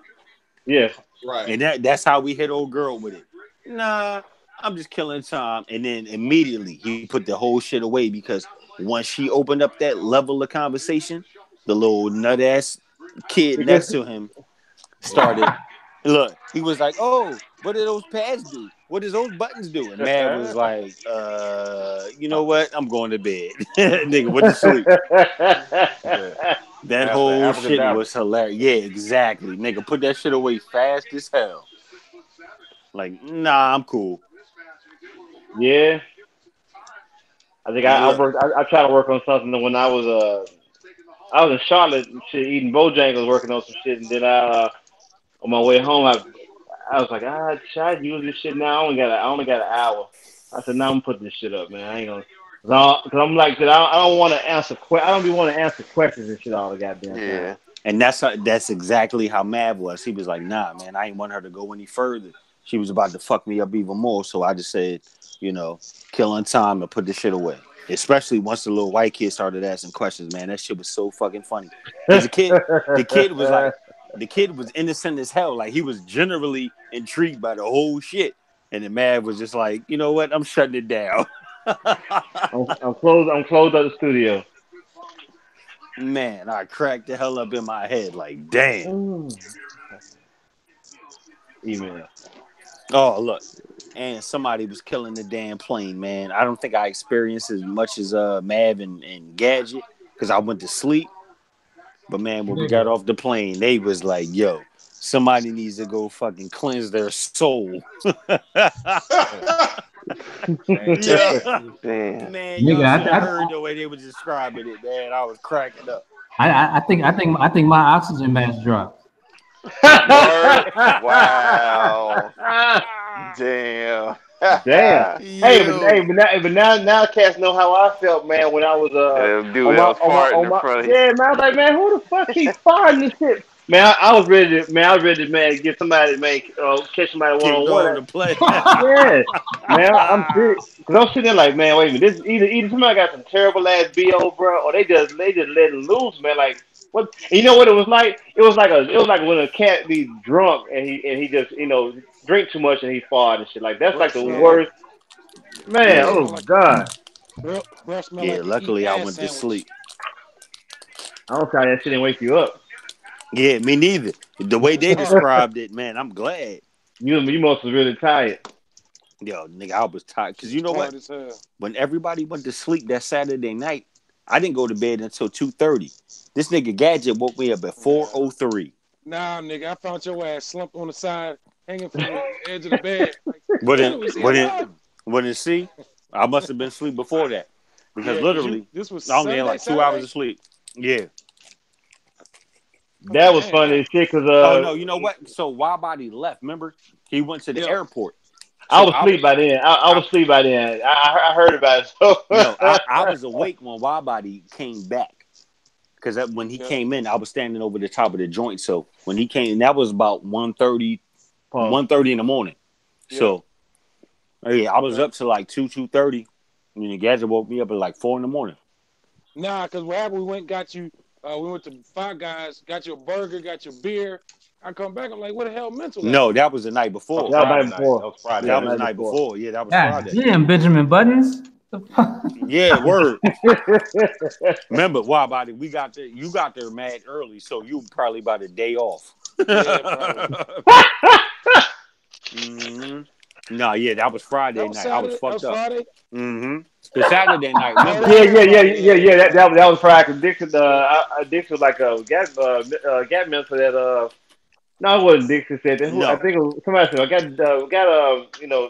Yeah.
Right.
And that's how we hit old girl with it. "Nah, I'm just killing time." And then immediately he put the whole shit away because once she opened up that level of conversation, the little nut ass kid next to him started. Look, he was like, "Oh, what do those pads do? What does those buttons do?" And Mav was like, "You know what? I'm going to bed." Nigga went to sleep.
Yeah.
That
That's
whole
the
shit
abracadabra.
was hilarious. Yeah, exactly. Nigga, put that shit away fast as hell. Like, nah, I'm cool.
Yeah. I think
Man,
I
look.
worked. I tried to work on something when I was in Charlotte and shit, eating Bojangles, working on some shit, and then on my way home I was like, should I use this shit now? I only got an hour. I said, "No, I'm gonna put this shit up, man. I ain't gonna." Cause I'm like, I don't want to answer. I don't be want to answer questions and shit all the goddamn time.
Yeah.
And that's exactly how Mav was. He was like, "Nah, man, I ain't want her to go any further. She was about to fuck me up even more." So I just said, killing time and put this shit away. Especially once the little white kid started asking questions, man. That shit was so fucking funny. Because the kid was innocent as hell. Like, he was generally intrigued by the whole shit. And then Mav was just like, "You know what? I'm shutting it down."
I'm closed out the studio.
Man, I cracked the hell up in my head. Like, damn.
Email.
Oh, look. And somebody was killing the damn plane, man. I don't think I experienced as much as Mav and Gadget because I went to sleep. But, man, when we got off the plane, they was like, "Yo, somebody needs to go fucking cleanse their soul. Yeah.
Damn.
Man, y'all
Nigga,
should have heard the way they were describing it, man. I was cracking up.
I think my oxygen mask dropped.
Word? Wow. Damn.
Damn.
Yo.
But now cats know how I felt, man, when I was
Dude, that was farting in front of you.
yeah, man. I was like, man, who the fuck keep farting this shit? Man, I was ready to get somebody, man, catch somebody
Kicked over
one-on-one.
the play.
Yeah, man, I'm serious. Cause I'm sitting there like, man, wait a minute. This either somebody got some terrible ass BO, bro, or they just letting loose, man. Like, what? And you know what it was like? It was like when a cat be drunk and he just drink too much and he fart and shit. Like that's like the worst. Man,
Yeah.
oh god,
Bro, smell
Yeah,
like
luckily I
ass
went to
sandwich.
sleep.
I don't try that shit and wake you up.
Yeah, me neither. The way they described it, man, I'm glad.
You must was really tired.
Yo, nigga, I was tired. Because you know what?
Tired as hell.
When everybody went to sleep that Saturday night, I didn't go to bed until 2:30. This nigga Gadget woke me up at 4:03.
Nah, nigga, I found your ass slumped on the side, hanging from the edge of the bed. Like,
Wouldn't see? I must have been asleep before that. Because
yeah,
literally,
this was
I only had like 2 hours
Saturday?
of sleep. Yeah.
That was funny as shit. Cause
Oh, no, you know what? So, Wildbody left, remember? He went to the
Yeah.
airport.
I was asleep by then. I was asleep by then. I heard about it. So.
No, I was awake when Wildbody came back. Because when he came in, I was standing over the top of the joint. So when he came, that was about 1:30 in the morning.
Yeah.
So yeah, I was up to like 2:30. And the Gadget woke me up at like 4 in the morning.
Nah, because what happened, we went to Five Guys, got you a burger, got your beer. I come back, I'm like, what the hell mental?
No, that was the night before.
That was
Friday
night
night.
before.
That was Friday.
That was the night before. Yeah, that was
God
Friday.
damn, Benjamin Buttons. The fuck?
Yeah, word. Remember, Wildbody, we got there. You got there mad early, so you probably about a day off.
Yeah, probably.
Mm-hmm. No, yeah, that was Friday night. I was fucked up.
Friday?
Mm-hmm. The Saturday night. Remember?
Yeah. That was Friday. Dixon was like a Gat man for that. No, it wasn't Dixon said that.
No.
I think it was, somebody said I got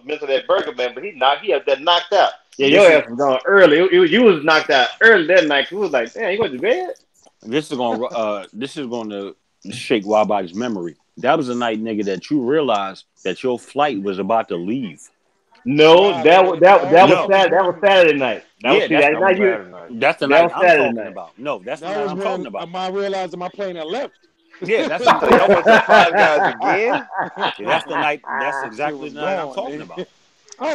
mental that burger man, but he had that knocked out. Yeah, your ass was gone early. You was knocked out early that night. You was like, damn, you went to bed.
This is going to shake Wildbody's memory. That was the night, nigga, that you realized that your flight was about to leave.
No, that was
No.
Saturday night.
That's the night I'm talking about. No, that's the night I'm talking about.
I realized that my plane had left.
Yeah, that's
So y'all went to Five Guys again?
that's the night. That's exactly the night I'm talking about.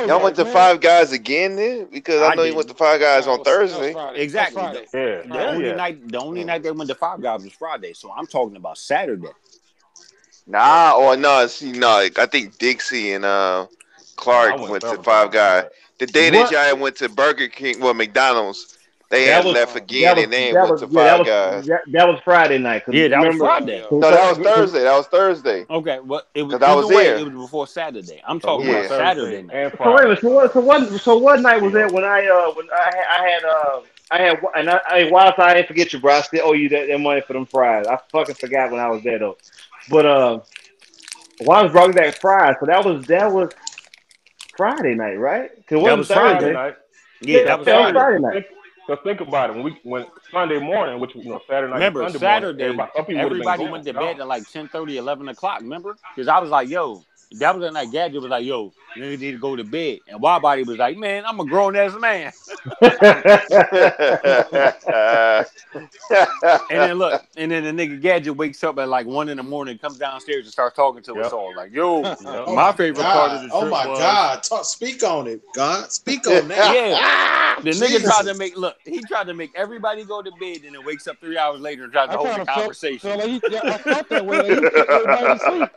Y'all went to Five Guys again then? Because I know you went to Five Guys on Thursday.
Exactly.
Yeah.
The only night they went to Five Guys was Friday, so I'm talking about Saturday.
I think Dixie and Clark went to Five Guys. The day that y'all went to Burger King, McDonald's, they had left again and then went to Five Guys.
That was Friday night.
Yeah, that was Friday.
No, that was Thursday.
Okay, well, it was
I was there.
It was before Saturday. I'm talking about Saturday night.
And
So wait a
Friday.
minute. So what night was that when I whilst I didn't forget you, bro, I still owe you that money for them fries. I fucking forgot when I was there though. But why was brought back fries? So that was Friday night, right? It wasn't
was
Thursday.
Friday
night.
Yeah, that was Friday.
night.
So think about it. When Sunday morning, which Saturday night,
Remember,
and Sunday
Saturday,
morning, some people would've been
everybody
gone.
went to bed at like 10:30, 11 o'clock, remember? Because I was like, yo, that was the night Gadget was like, yo, you need to go to bed. And Wildbody was like, man, I'm a grown-ass man. And then look, and then the nigga Gadget wakes up at like 1 in the morning, comes downstairs and starts talking to us all. Like, yo, my favorite part of the trip
Oh my
was,
God! Speak on it, God. Speak on that.
Yeah. The nigga
Jesus.
Ah,
tried to make everybody go to bed and then wakes up 3 hours later and tries to hold a
kinda
conversation.
felt like I felt that way. Like he put everybody to sleep.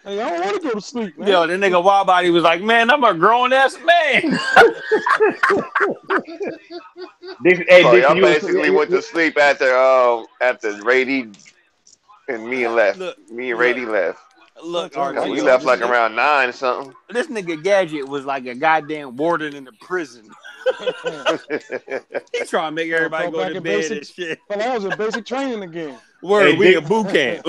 Like, I don't want to go to sleep, man.
Yo, the nigga Wildbody was like, man, I'm a grown-ass man.
Y'all basically went to sleep after Ray D and me left. Me and Ray D left.
Look,
We left like around 9 or something.
This nigga Gadget was like a goddamn warden in the prison. He trying to make everybody go to bed and shit.
Well, that was a basic training again.
Word,
Hey,
we
Dick-
a boot camp.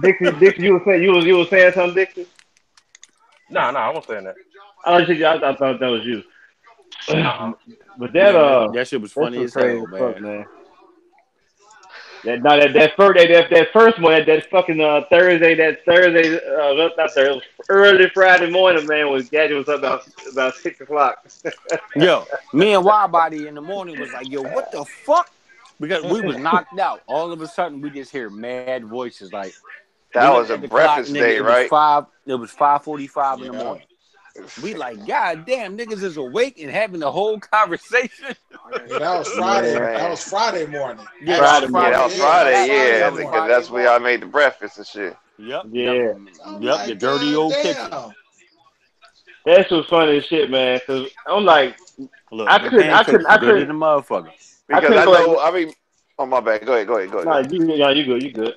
Dixie, you were saying something, Dixie?
Nah, I wasn't saying that.
I thought that was you.
Uh-uh.
But
Yeah, that shit was
that
funny
was
as
crazy
hell,
as fuck,
man.
man. That first one, that fucking Thursday, not Thursday, it was early Friday morning, man. Was Gadget was up about 6 o'clock.
Yo, me and Widebody in the morning was like, yo, what the fuck? Because we was knocked out. All of a sudden, we just hear mad voices. Like we
That was
looked
a
at the clock,
breakfast
nigga.
day,
It was
right?
5. It was 5:45 in the
Yeah.
morning. We like, God damn, niggas is awake and having the whole conversation.
Yeah, that was Friday.
Man.
That was Friday morning.
Yeah,
Friday
that was
morning.
Yeah, that was
Yeah,
Friday.
that was
Yeah,
Friday
because
morning.
that's where y'all made the breakfast and shit.
Yep.
Yeah.
I'm
Yep.
like,
The dirty
God
old
damn.
kitchen.
That shit was funny as shit, man. Cause I'm like,
Look,
I
them
couldn't,
pancakes good as the motherfucker.
Because
couldn't
I
go
know,
like,
I mean, oh my bad. Go ahead.
nah, you good, you good.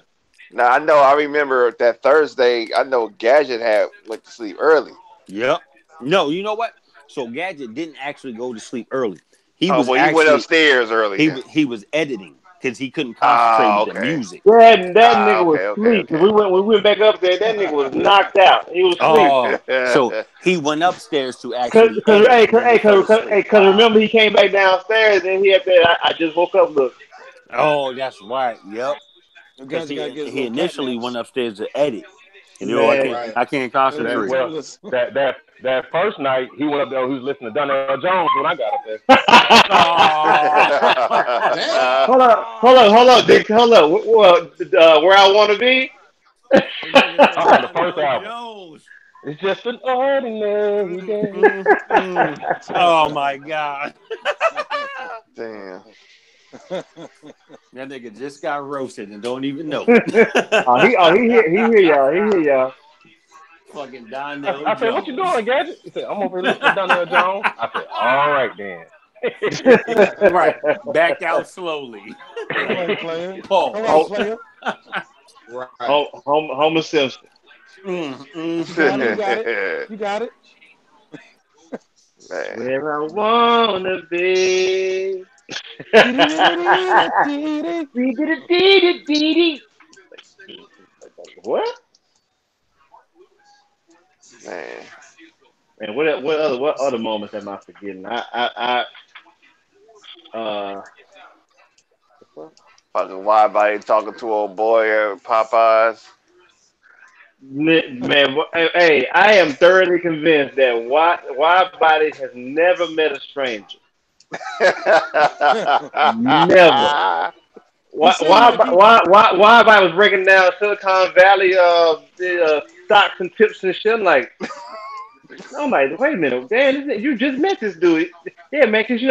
Now I know. I remember that Thursday. I know Gadget had went to sleep early.
Yep. No, you know what? So Gadget didn't actually go to sleep early. He
Oh,
was
well, he went
actually
upstairs early.
he was editing because he couldn't concentrate
Oh,
with the
okay.
music.
Yeah, and that nigga was
Okay.
asleep. We went back up there. That nigga was knocked out. He was asleep.
Oh, so he went upstairs to actually edit, and then he fell asleep.
Cause remember he came back downstairs and he up there. I just woke up. Look,
Oh, that's right. Yep.
The
Because
guys gotta get his
he
little cat
initially
naps.
went upstairs to edit, and
man.
Right.
I can't
Little
concentrate.
Well,
Tingles.
that first night he went up there. He was listening to Donnell Jones when I got up there.
Damn.
hold on, Dick. Hold on. Where I want to be?
The first album.
Jones.
It's just an ordinary day.
Oh my god.
Damn.
That nigga just got roasted and don't even know.
He hear y'all.
Fucking Donnell
I said,
Jones.
"What you doing, Gadget?" He said, "I'm over here listening to Donnell Jones." I said, "All right then."
Right. Back out slowly.
All right, player.
Paul.
All right, player.
Right.
Homer Simpson.
You got it.
Man.
Where I wanna be. What?
Man.
Man, what other moments am I forgetting?
Fucking wide body talking to old boy at Popeyes.
Man, hey, I am thoroughly convinced that wide body has never met a stranger. Never. Why I was breaking down Silicon Valley stocks and tips and shit. I'm like, wait a minute, man, you just met this dude. Yeah, man, because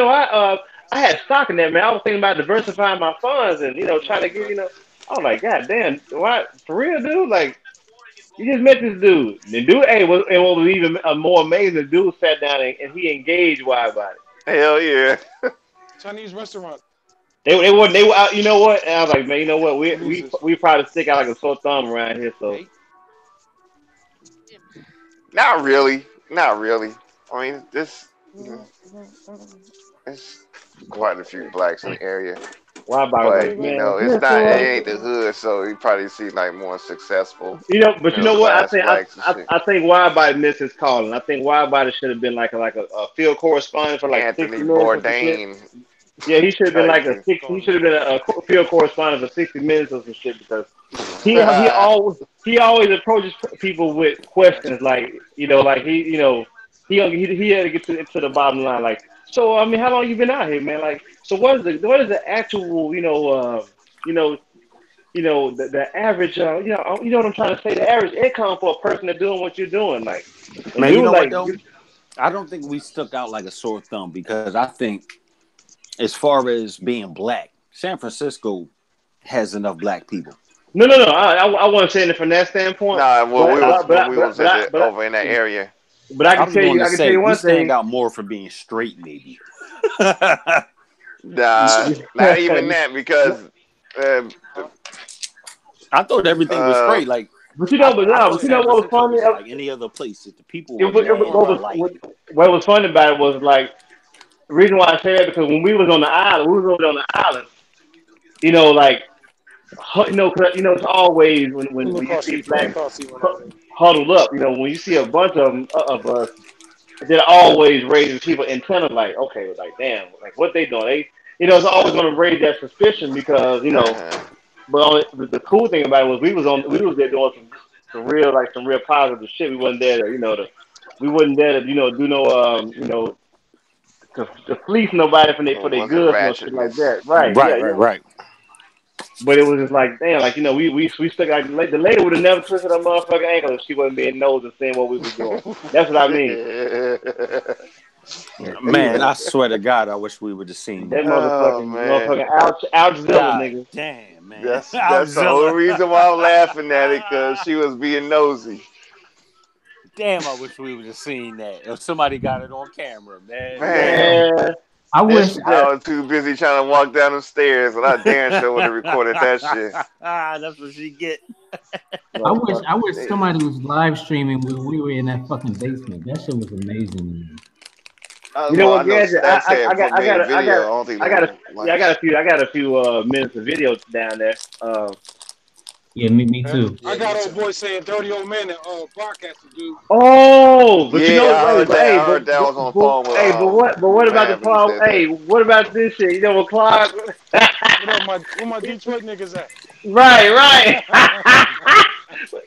I had stock in that, man. I was thinking about diversifying my funds and trying to get I was like, God damn, what, for real, dude? Like, you just met this dude. The dude, hey, what was even more amazing, the dude sat down and he engaged wide body.
Hell yeah.
Chinese restaurant.
They were out, you know what? And I was like, man, you know what? We probably stick out like a sore thumb around here. So
Not really. I mean, it's quite a few blacks in the area.
why
But
like,
you know, it's not. It ain't the hood, so you probably see like more successful.
But you know what? I
class blacks and shit.
think wide body missed his calling. I think wide body should have been like a field correspondent for like
Anthony
60 minutes.
Bourdain.
Yeah, he should have been like
Type
he should have been a field correspondent for 60 minutes or some shit because he always approaches people with questions like he had to get to the bottom line. Like, so I mean, how long you been out here, man? Like, so what is the actual the average you know what I'm trying to say, the average income for a person that's doing what you're doing, like,
Man, you know what though? I don't think we stuck out like a sore thumb because I think as far as being black, San Francisco has enough black people.
No. I wasn't saying it from that standpoint.
Nah, well, we was over in that area.
But I can tell you one thing.
Stand out more for being straight, maybe.
Nah, not even that because
I thought everything was straight. Like,
but you know what was funny?
Like any other place, the people were
what was funny about it was like the reason why I say that because when we was on the island, like it's always when you see black huddled up. When you see a bunch of us, they're always raising people antenna like, okay, like damn, like what they doing? It's always going to raise that suspicion because But the cool thing about it was we was there doing some real positive shit. We wasn't there we wasn't there to do no to fleece nobody for their goods and shit like that. Right? Yeah.
Right.
But it was just like damn, like we stuck like the lady would have never twisted her motherfucking ankle if she wasn't being nosed and seeing what we was doing. That's what I mean.
Man, I swear to God, I wish we would have seen
that
that.
motherfucking ouchzilla nigga.
Damn, man.
That's the only reason why I'm laughing at it, because she was being nosy.
Damn, I wish we would have seen that. If somebody got it on camera, man.
I wish
I was too busy trying to walk down the stairs, and I damn sure would have recorded that shit.
That's what she get.
I wish somebody was live streaming when we were in that fucking basement. That shit was amazing.
You know what, guys? I got a few minutes of video down there.
Yeah, me too.
I got old boy saying dirty old man and podcaster dude.
Oh, but
I heard that was on the phone with,
but what about the phone? Hey, what about this shit? You know what, Clark?
Where my Detroit niggas at?
Right.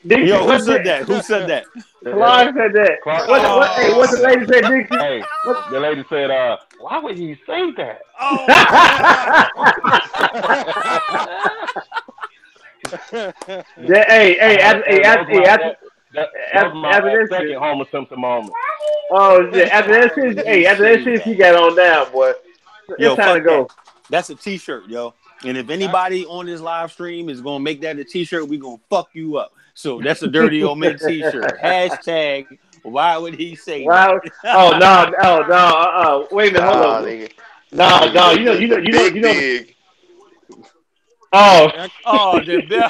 Yo, who said that?
Clark said that. What the lady said, Dixie?
Hey, the lady said, why would he say that? That's my second Homer Simpson moment.
Oh shit! After that shit, she got on down, boy. It's time to go.
That's a T-shirt, yo. And if anybody on this live stream is gonna make that a T-shirt, we gonna fuck you up. So that's a dirty old man T-shirt. Hashtag. Why would he say that?
Oh no! Wait a minute, hold on. No, you know.
Oh, the bell.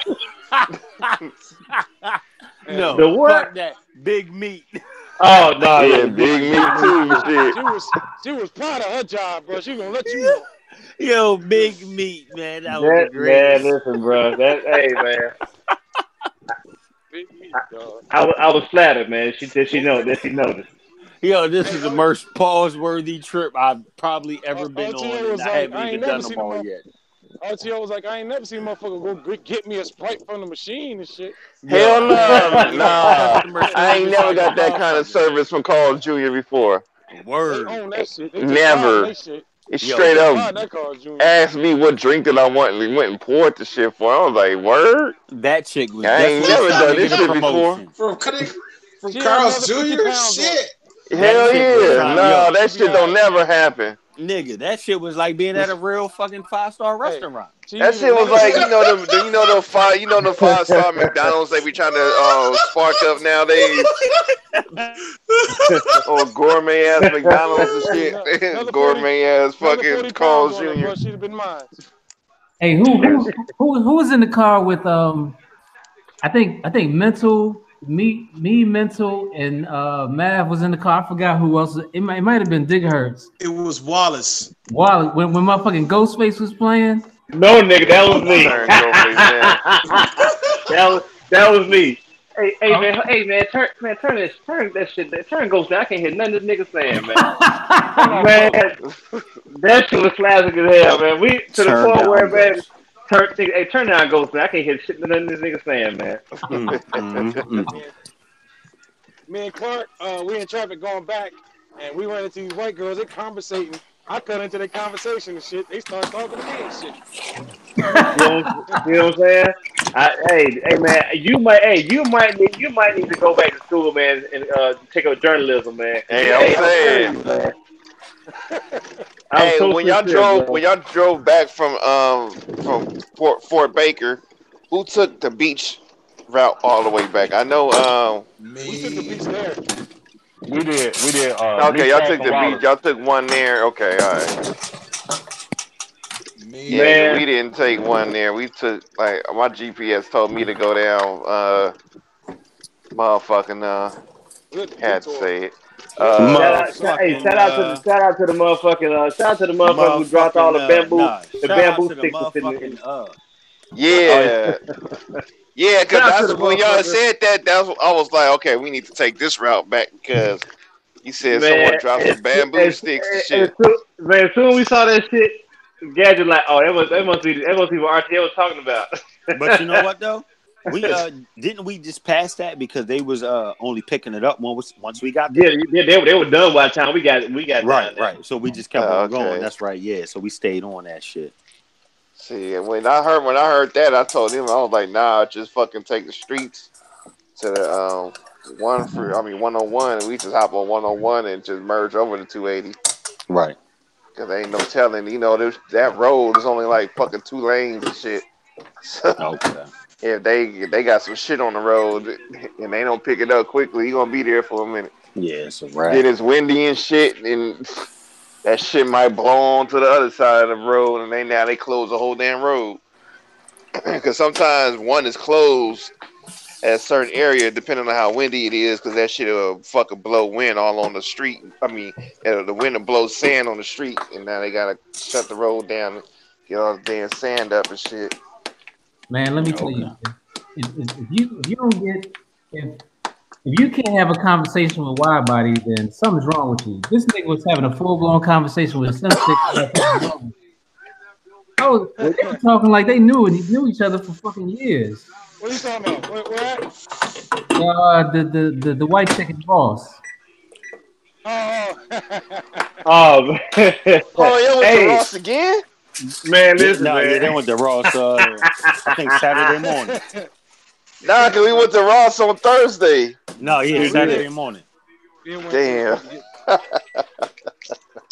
No,
the what?
Fuck that big meat.
Oh no,
yeah, big meat too.
She was proud of her job, bro. She gonna let you know.
Yo, big meat, man. That was great.
Man, listen, bro. Hey, man.
Big meat, dog.
I was flattered, man. She noticed.
Yo, this is the most pause-worthy trip I've probably ever been on, and I haven't even done them all yet.
RTO was like, I ain't never seen a motherfucker go get me a Sprite from the machine and shit.
Hell no. I ain't never got that kind of service from Carl Jr. before.
Word.
They own that shit.
Never. It's straight up asked me what drink that I want and went and poured the shit for. I was like, word?
That chick was
I ain't never done this shit before.
From Carl's Jr.? Shit.
Hell yeah. No, that shit don't never happen.
Nigga, that shit was like being at a real fucking 5-star restaurant.
That shit was like, the 5-star McDonald's they be trying to spark up nowadays. Or gourmet ass McDonald's and shit. Gourmet ass fucking Carl's Jr.
She'd have been mine.
Hey, who was in the car with I think Mental and Mav was in the car. I forgot who else. It might have been Diggerhertz.
It was Wallace.
When motherfucking Ghostface was playing.
No, nigga, that was me. that was me. Hey man, turn that shit. Turn Ghost down. I can't hear nothing this nigga saying, man. Man, that shit was classic as hell, man. We to the point where, man. Turn down Ghost, man. I can't hear shit none of this nigga saying, man.
Me and Clark, we in traffic going back, and we ran into these white girls. They conversating. I cut into their conversation and shit. They start talking to me and shit.
You know what I'm saying? Hey man, you might need to go back to school, man, and take up journalism, man.
Hey, I'm saying, man. Hey, when y'all drove back from Fort Baker, who took the beach route all the way back? I know
me. We took the beach there.
We did.
Okay, y'all took the beach. Y'all took one there. Okay, all right. Yeah, we didn't take one there. We took my GPS told me to go down. Had to say it.
Shout out to the motherfucker who dropped all the bamboo sticks
Yeah. Yeah, because
Shout out to
that's
the
when y'all
motherfucker.
said that. That's what I was like, okay, we need to take this route back because you said
Man,
someone dropped some bamboo sticks and shit.
as soon as we saw that shit, Gadget like, oh, that must be what RTL was talking about.
But you know what though? We didn't we just pass that because they was only picking it up once we got there.
Yeah, they were done by the time we got down there.
Right. So we just kept on going.
Okay.
That's right. Yeah. So we stayed on that shit.
See, when I heard that, I told him I was like, nah, just fucking take the streets to the 101, and we just hop on 101 and just merge over to 280.
Right.
Cause there ain't no telling, that road is only like fucking 2 lanes and shit. So
Okay.
if they got some shit on the road and they don't pick it up quickly, you gonna be there for a minute.
Yeah, it's a
Then
wrap.
it's windy and shit, and that shit might blow on to the other side of the road, and they close the whole damn road. Because sometimes one is closed at a certain area, depending on how windy it is, because that shit will fucking blow wind all on the street. I mean, the wind will blow sand on the street, and now they gotta shut the road down and get all the damn sand up and shit.
Man, let me tell you, if you don't get if you can't have a conversation with Wide Body, then something's wrong with you. This nigga was having a full blown conversation with some chick. They were talking like they knew each other for fucking years.
What are you talking about? Where at?
The white chicken boss.
Oh.
Oh, man.
Oh, yeah, with
Hey.
the Ross again?
Man, listen, man.
Yeah, they went to Ross. I think Saturday morning.
Nah, because we went to Ross on Thursday.
No, yeah, Saturday morning.
Damn.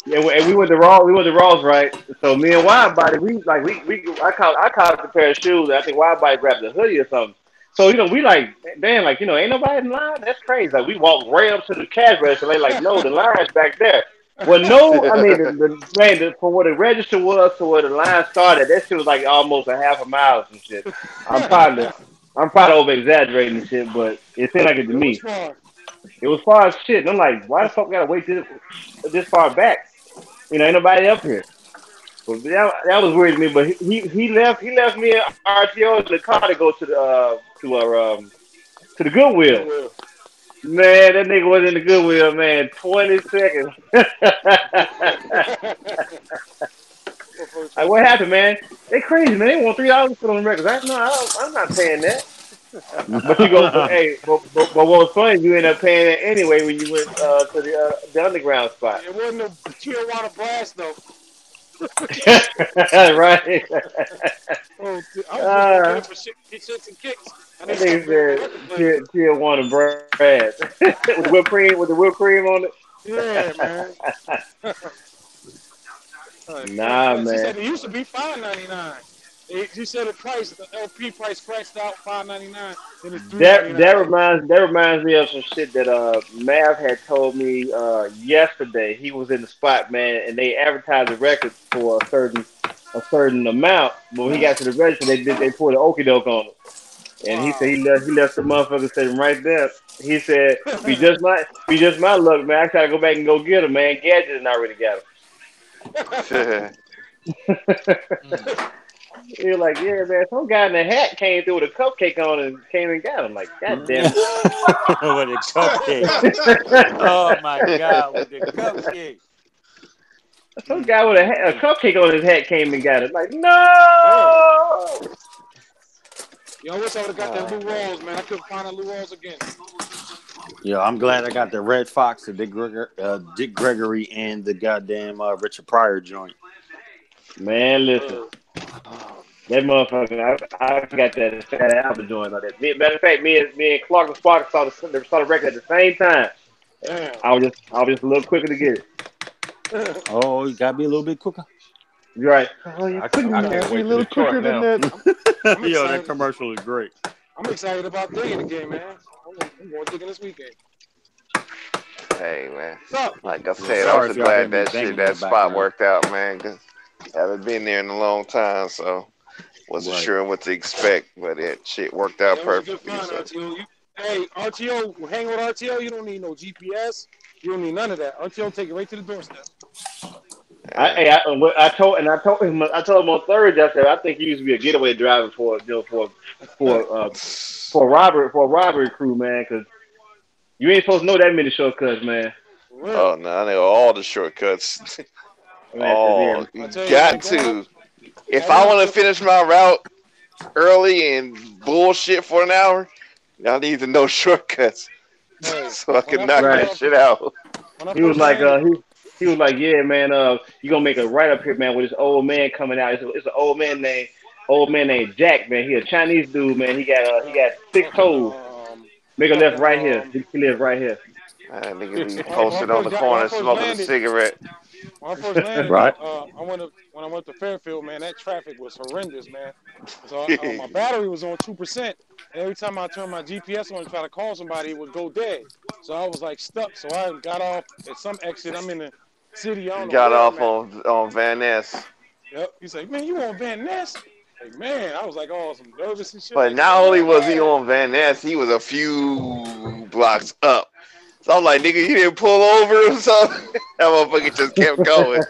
Yeah, and we went to Raw's, right? So me and Wide Body, I caught a pair of shoes. And I think Wide Body grabbed a hoodie or something. So we like, damn, like ain't nobody in line. That's crazy. Like we walked right up to the cash register. They like, no, the line's back there. Well, no, I mean from where the register was to where the line started, that shit was like almost a half a mile or some shit. I'm probably over exaggerating and shit, but it seemed like it to me. It was far as shit. And I'm like, why the fuck gotta wait this far back? Ain't nobody up here. But that was weird to me. But he left me and RTO in the car to go to the Goodwill. Man, that nigga was in the Goodwill, man. 20 seconds. Like, what happened, man? They crazy, man. They want $3 to put on the records. I'm not paying that. But you go, but what was funny, you end up paying it anyway when you went to the underground spot.
It wasn't a Tijuana blast though.
Right.
Oh, I was for shits and kicks.
I think it's Tijuana Brad with the whipped cream on it.
Yeah, man.
Nah, man.
She said it used to be $5.99. She said the LP price crashed out $5.99. Then it's $3.99.
That reminds me of some shit that Mav had told me yesterday. He was in the spot, man, and they advertised the records for a certain amount. But when he got to the register, they poured the okie doke on it. And he said he left the motherfucker sitting right there. He said, be just my luck, man. I gotta go back and go get him, man. Gadget and already got him. He was like, yeah, man, some guy in a hat came through with a cupcake on and came and got him. Like, God damn it.
With a cupcake. Oh my God, with the cupcake.
Some guy with a cupcake on his hat came and got it. Like, no!
Yo, I wish I would have got that Lou Rawls, man. I couldn't find that Lou Rawls again.
Yo, I'm glad I got the Red Fox, the Dick Gregory, and the goddamn Richard Pryor joint.
Man, listen. That motherfucker, I got that Fat Albert joint on that. Matter of fact, me and Clark and Spark saw the record at the same time.
Damn.
I was just a little quicker to get it.
Oh, you gotta be a little bit quicker.
You're right.
Oh, I can't wait to quicker than that.
Yo, that commercial is great.
I'm excited about digging the game, man. I'm going digging this weekend.
Hey, man.
What's up?
Like I said, I
Sorry
was
if y'all hear
glad
me banging
that
in the
spot
background.
worked out, man. Cause I haven't been there in a long time, so wasn't sure what to expect. But that shit worked out
That was a good
perfectly.
find, RTO. Hey, RTO, hang with RTO. You don't need no GPS. You don't need none of that. RTO take it right to the doorstep.
I told him on Thursday. I said I think he used to be a getaway driver for for a robbery crew, man. Because you ain't supposed to know that many shortcuts, man.
Oh no, I know all the shortcuts.
Man,
Oh,
I
you
tell you,
got
man,
to. If I want to finish my route early and bullshit for an hour, I need to know shortcuts
hey,
so I
when
can
I
knock
first
right.
that
got
shit out.
when I
He was
first
like,
landed,
he was like, yeah, man, you gonna make a right up here, man, with this old man coming out. It's an old man named Jack, man. He a Chinese dude, man. He got six
fucking
toes. Make a left
fucking
right here. He lives right here.
Nigga be
when I
posted on
first
the
got when I
corner
first
smoking a
landed.
cigarette.
When I first landed,
Right.
when I went to Fairfield, man, that traffic was horrendous, man. So my battery was on 2%, and every time I turned my GPS on to try to call somebody, it would go dead. So I was like stuck. So I got off at some exit. I'm in the city. I don't know
Got
where I'm
off
at.
on Van Ness.
Yep. He's like, man, you on Van Ness? Like, man, I was like, oh, some nervous and shit.
But
Like,
not only
man,
was he
man.
on Van Ness, he was a few blocks up. So I'm like, nigga, you didn't pull over or something? That motherfucker just kept going.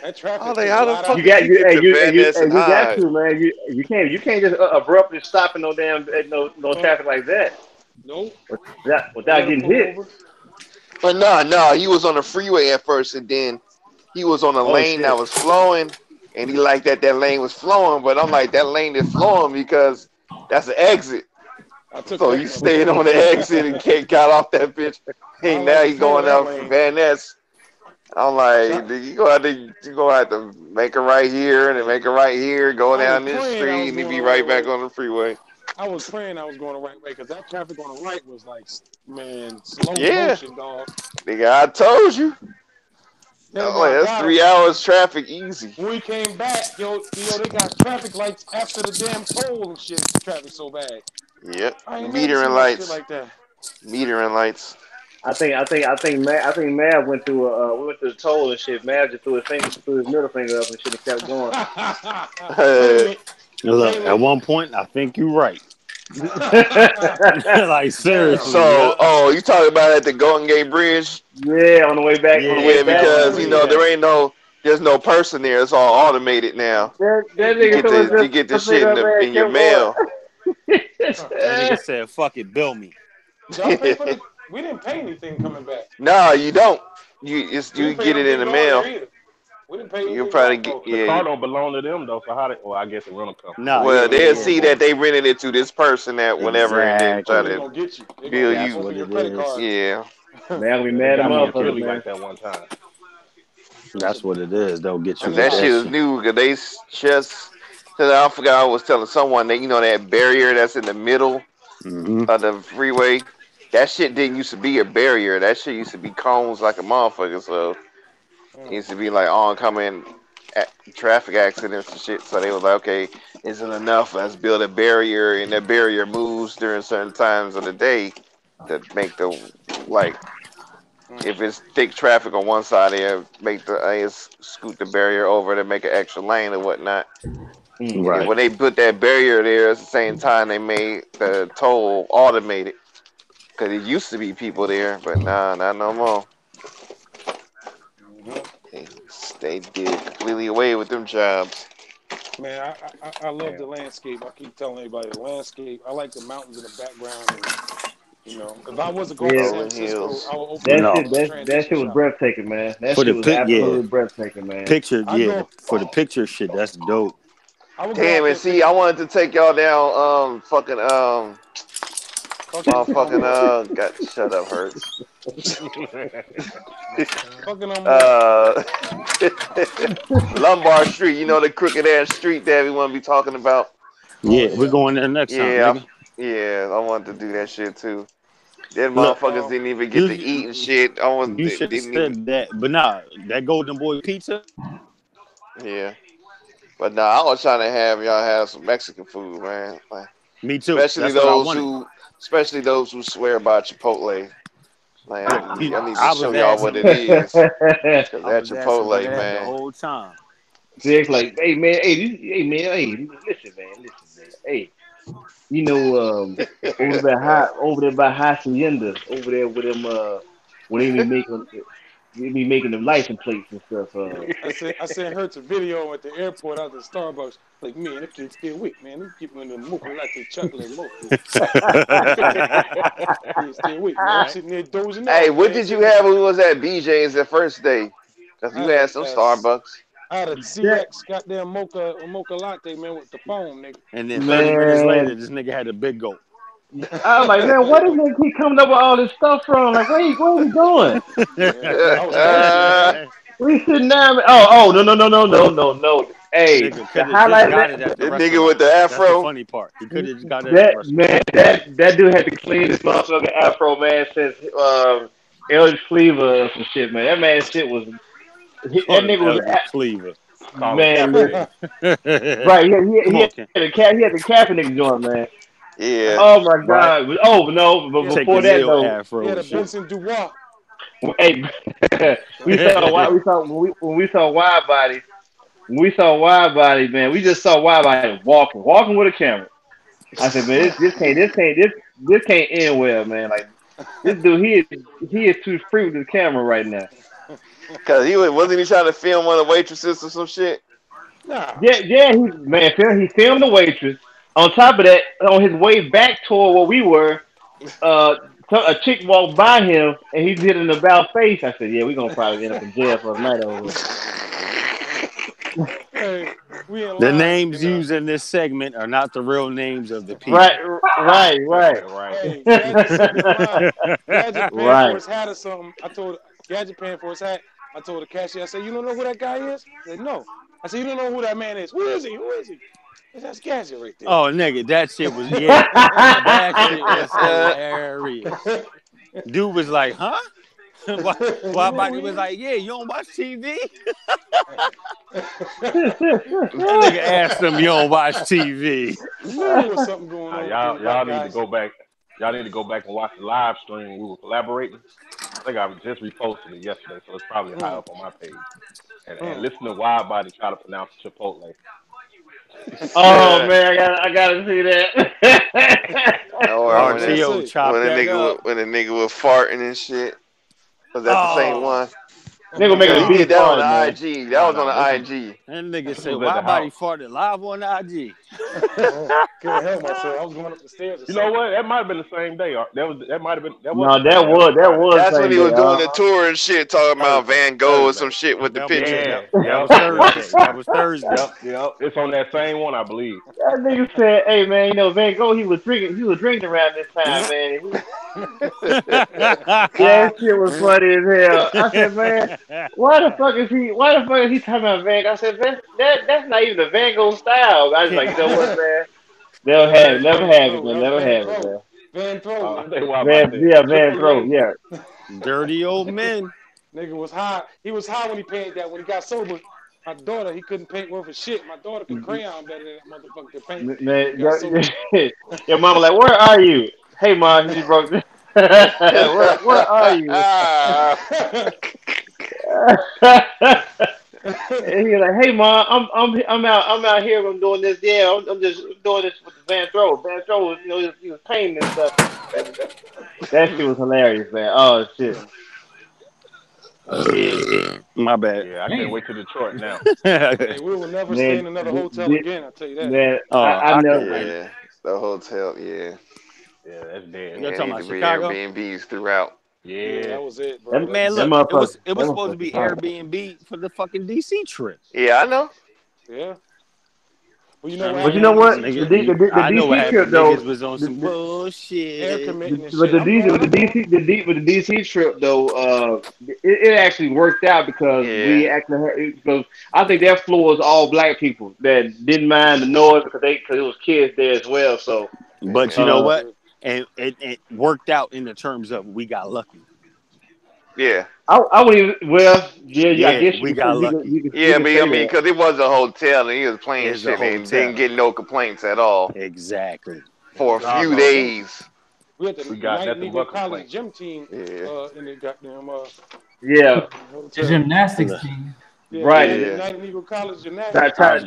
That
I was
traffic
like,
took a
how the
lot out
fuck
You
of
did
me.
got
you get to Van Ness and
you got
hide?
to, man. You can't just abruptly stop in no damn no traffic like that
Nope. Don't
without
let him
getting
pull
hit.
over.
But no, he was on the freeway at first, and then he was on a
Oh
lane that
shit.
was flowing, and he liked that lane was flowing. But I'm like, that lane is flowing because that's an exit.
I took
So
that
you
one.
stayed on the exit and got off that bitch.
I
Hey,
don't
now
like to
he
play on
going
that
out
lane.
Van Ness. I'm like,
So
you gonna have to make a right here and then make a right here, go
I was
down this
praying I
street,
was
and then
going
be
the right
right back
way.
on the freeway.
I was praying I was going the right way because that traffic on the right was like, man, slow
Yeah,
motion, dog.
nigga, I told you.
Then
I'm
when
like,
I
that's
got him,
3 hours traffic easy.
when we came back, they got traffic lights after the damn toll and shit. Traffic so bad.
Yep,
I ain't never
metering
seen no shit
lights,
like that.
metering lights.
I think Mav went through we went through the toll and shit. Mav just threw his middle finger up and shit and kept going.
Blame it.
Look,
Blame
at
it.
one point, I think you're right. Like
Damn.
seriously,
So,
yeah,
you talking about at the Golden Gate Bridge?
Yeah, on the way back,
Yeah,
I
on the
because
remember
way
seeing that.
there's no person there. It's all automated now.
That
You
nigga
get
threw
the
his
you get the
middle
shit
finger
in
up, man,
in your
kept
mail.
that nigga said, "Fuck it, bill me."
Y'all pay for the? We didn't pay anything coming back.
No, you don't.
We
You
didn't pay
get
no
it in
thing
the
going there
mail.
either. We didn't pay
You
anything
probably
going.
get
The
yeah.
car don't belong to them though. So how? Well, I guess the rental company.
Nah, yeah,
Well,
yeah,
they'll
yeah.
see that they rented it to this person at whatever, and then
Oh,
try
they're
Exactly.
to
gonna get you. They're gonna
bill
get you
That's
you.
both of
what
your
it
credit
is.
cards.
Yeah.
Man, we
Yeah, they
mad at
got me in
motherfuckers,
Philly
man.
like that one time.
That's what it is. They'll get you
Cause
with
that
that
shit is
shit.
new. Cause they just. Cause I forgot I was telling someone that that barrier that's in the middle
Hmm.
of the freeway. That shit didn't used to be a barrier. That shit used to be cones like a motherfucker. So it used to be like oncoming traffic accidents and shit. So they was like, okay, isn't enough. Let's build a barrier, and that barrier moves during certain times of the day to make the like. If it's thick traffic on one side, they make scoot the barrier over to make an extra lane or whatnot. And then
Right.
when they put that barrier there, at the same time they made the toll automated. Cause it used to be people there, but nah, not no more. They, they did completely away with them jobs.
Man, I love
Damn.
the landscape. I keep telling everybody the landscape. I like the mountains in the background, and if I was to go out to
Yeah,
San
Rolling
Francisco,
hills.
I would open up
that
No,
shit
a
that
transition
shit was
shop.
breathtaking, man. That
for the
shit was
pic, yeah,
absolutely breathtaking, man.
picture,
I
yeah,
go.
for the picture shit. That's dope.
I would go
Damn,
out
and
there
see,
pick
I wanted to take y'all down, fucking,
fucking
motherfucking,
what?
got shut up, Hurts.
Fucking what?
uh, Lombard Street, the crooked ass street that we want to be talking about.
Oh
Yeah, we're
yeah.
going there next time,
Yeah,
nigga.
yeah, I wanted to do that shit too. Them
Look,
motherfuckers didn't even get to eat and
you
shit. I was
you should have
didn't even.
said that, but nah, that Golden Boy Pizza.
Yeah, but nah, I was trying to have y'all have some Mexican food, man. Like,
Me too.
especially
That's what I
those
wanted.
who, especially those who swear by Chipotle. Like,
Look,
I need to
I
show
was
y'all what
asking.
it is. Cause
I
that
was asking for
Chipotle,
that the
man.
whole time.
Jake's like, hey man, listen, man. Hey, over there by high Hacienda, over there with them when they be making we be making them license plates and stuff.
I sent her to video at the airport out the Starbucks. Like, man, that kid's still weak, man. Them keep in the mocha latte chocolate mocha. Kid's still weak, man. I'm sitting there dozing off.
Hey, what
man.
did you have when we was at BJ's the first day? Cause you had some Starbucks.
I had a CX goddamn mocha latte, man, with the foam, nigga.
And then 30 minutes later, this nigga had a big gulp.
I was like, man, where does he keep coming up with all this stuff from? Like, where he going? We sitting down. Oh, no. Hey, the highlight
that nigga with the afro.
That's the funny part. He could have just got
that dude had to clean his motherfucking afro, man, since Eldridge Cleaver or some shit, man. That man shit was. That nigga was
Cleaver.
Man, right? He had the Kaepernick joint, man.
Yeah.
Oh my God. Right. Oh no, but before that though,
yeah, the Benson Dubois.
Hey, when we saw Wide Body. When we saw Wide Body, man, we just saw Wide Body walking with a camera. I said, man, this can't end well, man. Like this dude, he is too free with the camera right now.
Cause wasn't he trying to film one of the waitresses or some shit?
Nah.
Yeah, he filmed the waitress. On top of that, on his way back toward where we were, a chick walked by him and he did an about face. I said, yeah, we're gonna probably end up in jail for a night over.
Hey,
the names used in this segment are not the real names of the people.
Right.
Hey, Gadget paying for his hat or something. I told Gadget paying for his hat. I told the cashier, I said, you don't know who that guy is? He said, no. I said, you don't know who that man is. Who is he? That's Gadget right there.
Oh, nigga, that shit was, that shit was hilarious. Dude was like, huh? Why Body was like, yeah, you don't watch TV? That nigga asked him, you don't watch TV.
There was something going on.
Y'all need to go back. Y'all need to go back and watch the live stream. We were collaborating. I think I just reposted it yesterday, so it's probably high up on my page. And listen to Wide Body try to pronounce Chipotle.
Oh man, I gotta see that.
When a nigga was farting and shit. Was that the same one?
Nigga making a beat
that on the IG. That was on the IG.
That nigga said, Wide Body farted live on the IG.
Couldn't help myself. I was going up the stairs.
You know what? That might have been the same day. That might have been. That
was.
That's when he was doing the tour and shit, talking about Van Gogh or some shit with the picture.
That was Thursday.
Yep. It's on that same one, I believe.
That nigga said, "Hey man, you know Van Gogh, he was drinking around this time, man." That shit was funny as hell. I said, man, why the fuck is he talking about Van Gogh? I said, that's not even the Van Gogh style. I was like, you know what, man? Never have it, man.
Van Throw.
Van Throw, yeah.
Dirty old men.
Nigga was high. He was high when he painted that. When he got sober, my daughter, he couldn't paint worth a shit. My daughter could crayon better than that motherfucker could paint.
Man, your mama like, where are you? Hey, mom, he broke this. where are you? And he was like, "Hey, mom, I'm out here. I'm doing this. Yeah, I'm just doing this with the Van Throw. Van Throw was, he was painting and stuff. That shit was hilarious, man. Oh shit.
My bad.
Yeah, I can't wait to Detroit now.
Hey, we will never stay in another hotel again. I'll tell you that.
Man, I know.
Yeah, the hotel. Yeah.
Yeah, that's dead.
You're talking about Chicago?
Airbnbs throughout.
Yeah, that was it, bro.
Man, look, it was supposed to be Airbnb for the fucking DC trip.
Yeah, I know.
Yeah. Well,
you know what?
The
DC trip though
was on some bullshit.
With the DC trip though, it actually worked out because because I think that floor was all black people that didn't mind the noise because it was kids there as well. So,
but you know what? And it worked out in the terms of we got lucky.
Yeah.
I would even, I guess
we got lucky.
But I mean, because it was a hotel and he was playing shit and didn't get no complaints at all.
Exactly.
For a few days.
We had the Negro College gym team in the goddamn
the gymnastics team.
Yeah,
right.
United Negro College gymnastics.
Try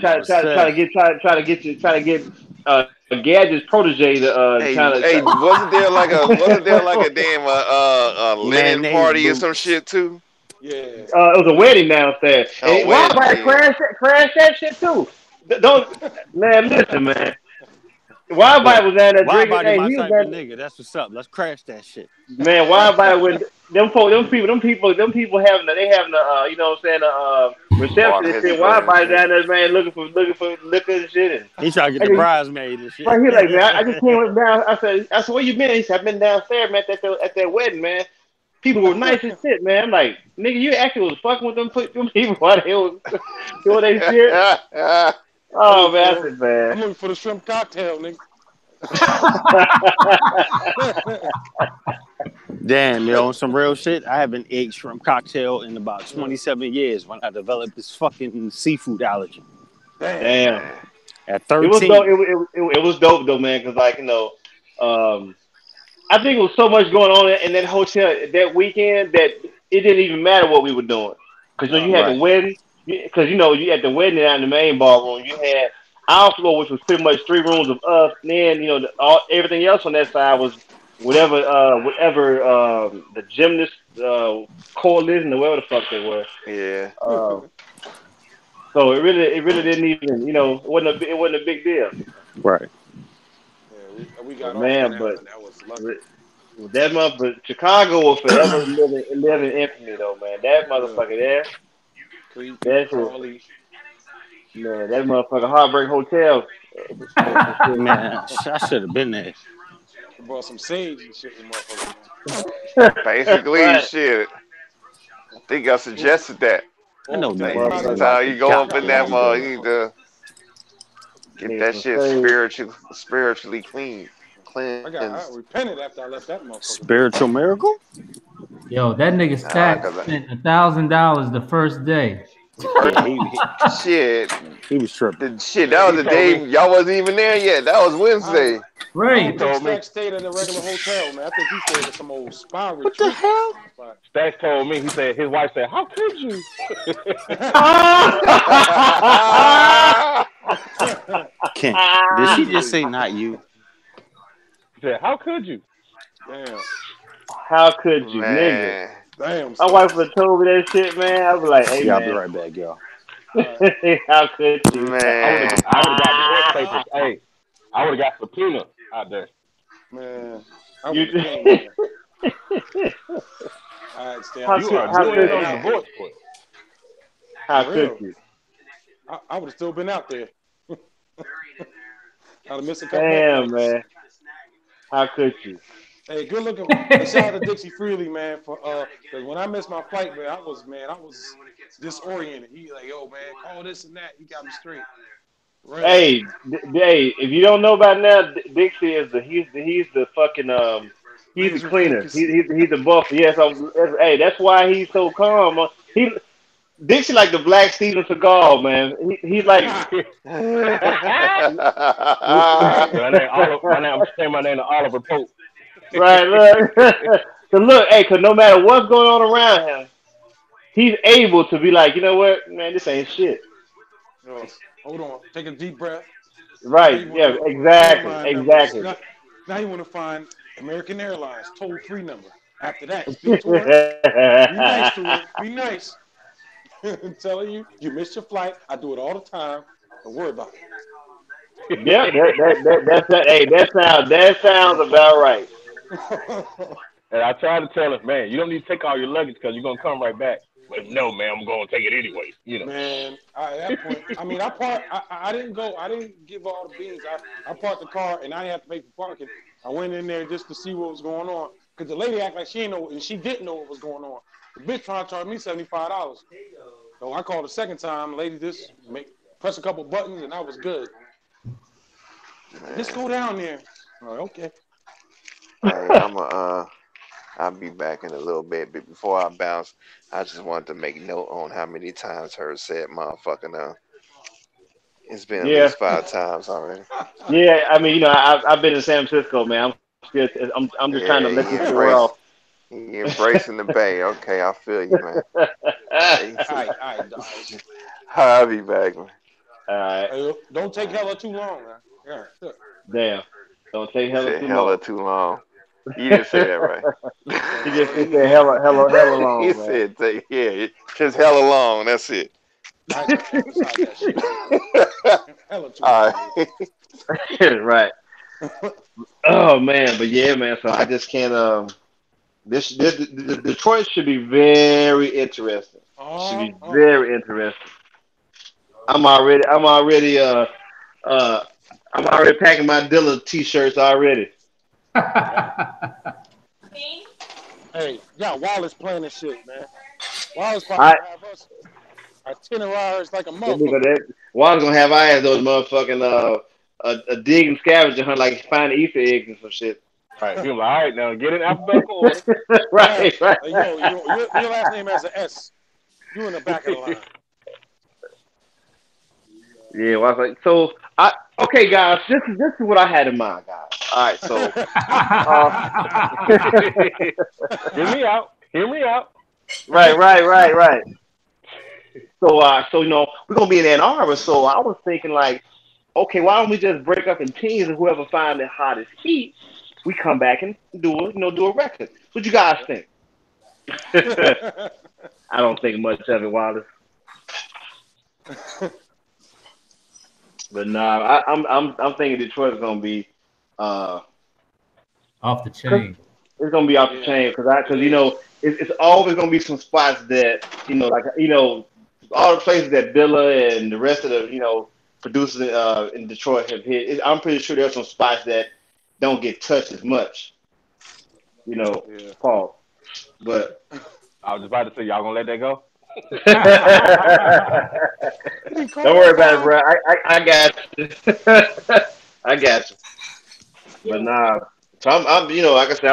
to get Gadget's protege to
wasn't there like a damn linen party or some shit too?
Yeah.
It was a wedding downstairs. And
wedding,
Wildbite crashed that shit too. Don't man, listen, man. Wildbite
Look,
was down there
wide
drinking.
body
Hey,
my
he was
type of
down.
nigga. That's what's up. Let's crash that shit.
Man, Wildbite with them people having you know what I'm saying,
Bar
reception and shit.
mitzvah and
Wildbite
shit.
down there, man, looking for liquor and shit.
He trying to get
And
the bridesmaid and shit.
right here, like, man, I just came down. I said, where you been? He said, I've been downstairs, man, at that wedding, man. People were nice as shit, man. I'm like, nigga, you actually was fucking with them people while they was doing their shit. Oh, man, I said,
I'm
man.
looking for the shrimp cocktail, nigga.
Damn, yo, on some real shit. I haven't ate shrimp cocktail in about 27 years when I developed this fucking seafood allergy.
Damn.
At 13.
It was dope. It was dope though, man. Cause like I think it was so much going on in that hotel that weekend that it didn't even matter what we were doing. Cause you had the wedding. Cause you had the wedding out in the main ballroom. You had our floor, which was pretty much 3 rooms of us. And then everything else on that side was whatever the gymnast coalition or whatever the fuck they were.
Yeah.
So it really didn't even it wasn't a big deal.
Right.
Yeah, we got
man,
off
but
that was lucky.
that motherfucker, Chicago will forever live in infamy though, man. That motherfucker there. That's it. Man, that motherfucker Heartbreak Hotel.
Man, I should have been there.
Brought some sage and shit in motherfucker.
Basically,
Right.
shit. I think I suggested that.
I know
Next
nothing.
time you go up in that mall, you need to get that
some
shit spiritually clean.
I repented after I left that motherfucker.
Spiritual miracle?
Yo, that nigga Stack spent $1,000 the first day.
Shit.
He was tripping.
Shit, that was the day y'all wasn't even there yet. That was Wednesday.
Right.
I don't think Stack stayed at a regular hotel, man. I think he stayed at some old spa retreat.
What the hell?
Stack told me, he said, his wife said, how could you?
Ken, did she just say not you?
He said, how could you?
Damn.
How could you,
Man.
nigga?
Damn.
My wife would have told me that shit, man. I was like, hey,
Yeah, I'll
man.
be right back, y'all.
How could you?
Man.
I would have got the papers. Hey, I would have got subpoena out there.
Man.
You
All right, Stan.
How
You
could-
are
how
doing
could
it on
you?
the divorce court.
How
For
could
real.
you?
I would have still been out there. I'd have missed a couple
Damn,
more flights.
man. How could you?
Hey, good looking. Shout out to Dixie Freely, man, for because when I missed my flight, man, I was disoriented. He like, yo, man, call this and that. He got me straight. Right.
Hey, if you don't know about now, Dixie is he's the fucking he's
Laser
the cleaner.
focus.
He's the buff. Yes, hey, that's why he's so calm. Dixie like the Black Steven Seagal, man. He's like
My name, I'm saying my name is Oliver Pope.
right. Look, cause no matter what's going on around him, he's able to be like, you know what, man, this ain't shit.
Oh, hold on. Take a deep breath.
Right? Yeah, exactly.
Now you want to find American Airlines toll-free number. After that, speak to her. Be nice to her. Be nice. I'm telling you, you missed your flight. I do it all the time. Don't worry about it.
Yeah, that sounds about right.
And I tried to tell him, man, you don't need to take all your luggage because you're going to come right back. But no, man, I'm going to take it anyway. You know.
Man, at that point, I mean, I didn't give all the beans. I parked the car and I didn't have to pay for parking. I went in there just to see what was going on. Because the lady acted like she didn't know, and she didn't know what was going on. The bitch trying to charge me $75. So I called the second time. Lady, just press a couple buttons, and I was good. Just go down there. I'm like, okay.
Hey, I'll be back in a little bit, but before I bounce, I just wanted to make note on how many times her said motherfucker now. It's been at least 5 times already.
Yeah, I mean, I've been in San Francisco, man. I'm just trying to let this wear off.
You embracing the Bay. Okay, I feel you, man.
All right, dog.
I'll be back, man.
All right.
Hey, don't take hella too long, man. Yeah.
Damn. Don't take hella too long.
Too long. You didn't say that right.
He just said hella long,
He
man.
said, just hella long. That's it.
I just emphasize that shit. Hella too
All
long.
right.
Right. Oh man, but yeah, man. So I just can't. The Detroit should be very interesting. Should be very interesting. I'm already I'm already packing my Dilla t-shirts already.
Hey, yeah, Wallace playing this shit, man. Wallace
All
probably
right,
have us itineraries like a
that nigga,
motherfucker.
that Walla's gonna have our ass those motherfucking a dig and scavenger hunt, like finding Easter eggs and some shit.
Right. He was like, all right, now get in alphabetical order.
Yeah.
Right, right.
Like, your last name has an S. You in the back of the line.
Yeah, well, I was like, so okay, guys, this is what I had in mind, guys. All right, so
Hear me out. Hear me out.
right. So we're gonna be in Ann Arbor. So I was thinking like, okay, why don't we just break up in teams and whoever find the hottest heat, we come back and do a record. What you guys think? I don't think much of it, Wallace. But nah, I'm thinking Detroit's gonna be uh
Off the chain.
it's gonna be off the chain because it's always gonna be some spots that all the places that Billa and the rest of the producers in Detroit have hit. I'm pretty sure there's some spots that don't get touched as much. Paul. But
I was just about to say, y'all gonna let that go?
don't worry about it, bro. I got you. I got you. But nah, so I'm like I said,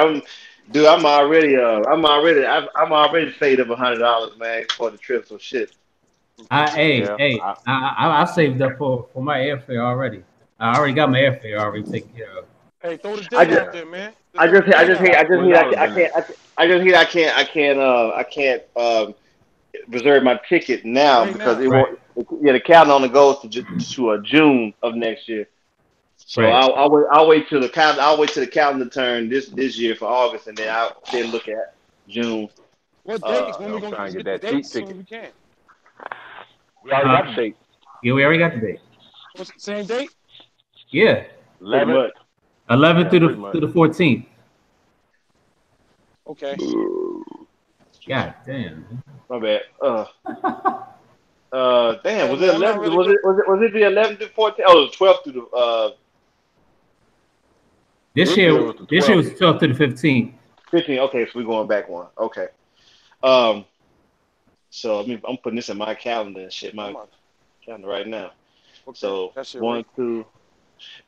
I'm already saved up $100, man, for the trip. So shit.
I saved up for my airfare already. I already got my airfare already taken care of.
Hey, throw the date out there, man.
I can't reserve my ticket now because it won't. Yeah, the calendar only goes to June of next year. So I'll wait till the calendar turn this year for August, and then I'll look at June.
What dates? When we
try
gonna
and
get
get
the
that
dates
seat
soon as we can?
We already got the date.
Yeah, we already got the date.
What's the same date?
Yeah,
11th.
11th through the 14th.
Okay.
God damn.
My bad. Damn. Was it 11? Was it the 11th to 14th? Oh, the 12th to the
This year was 12th to the 15th.
15. Okay, so we're going back one. Okay. So I'm putting this in my calendar and shit. My calendar right now.
Okay.
So
That's
1, 2.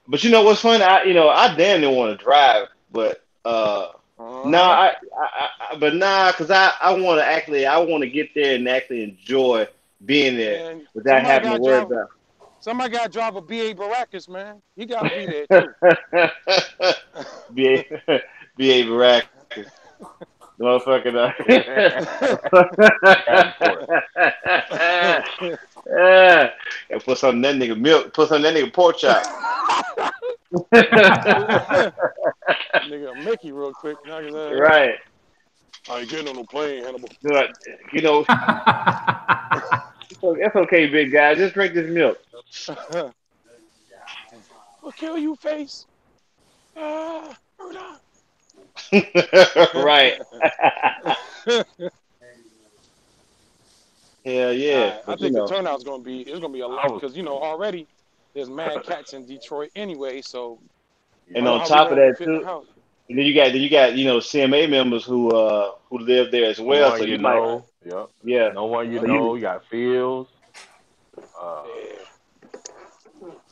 But you know what's funny? I damn near want to drive, but because I want to get there and actually enjoy being there without having to worry about.
Somebody got to drive a BA Baracus, man. He got to be there too.
BA Baracus. Motherfucker. And put some in that nigga milk. Put some in that nigga pork chop.
Nigga, Mickey real quick.
Right.
I ain't getting on no plane, Hannibal.
That's okay, big guy. Just drink this milk.
We'll kill you, face.
Right. Hell yeah.
I think the turnout's gonna be a lot because already there's mad cats in Detroit anyway. So
and on top of that too, and then you got CMA members who live there as well. So you might
no one you got Fields,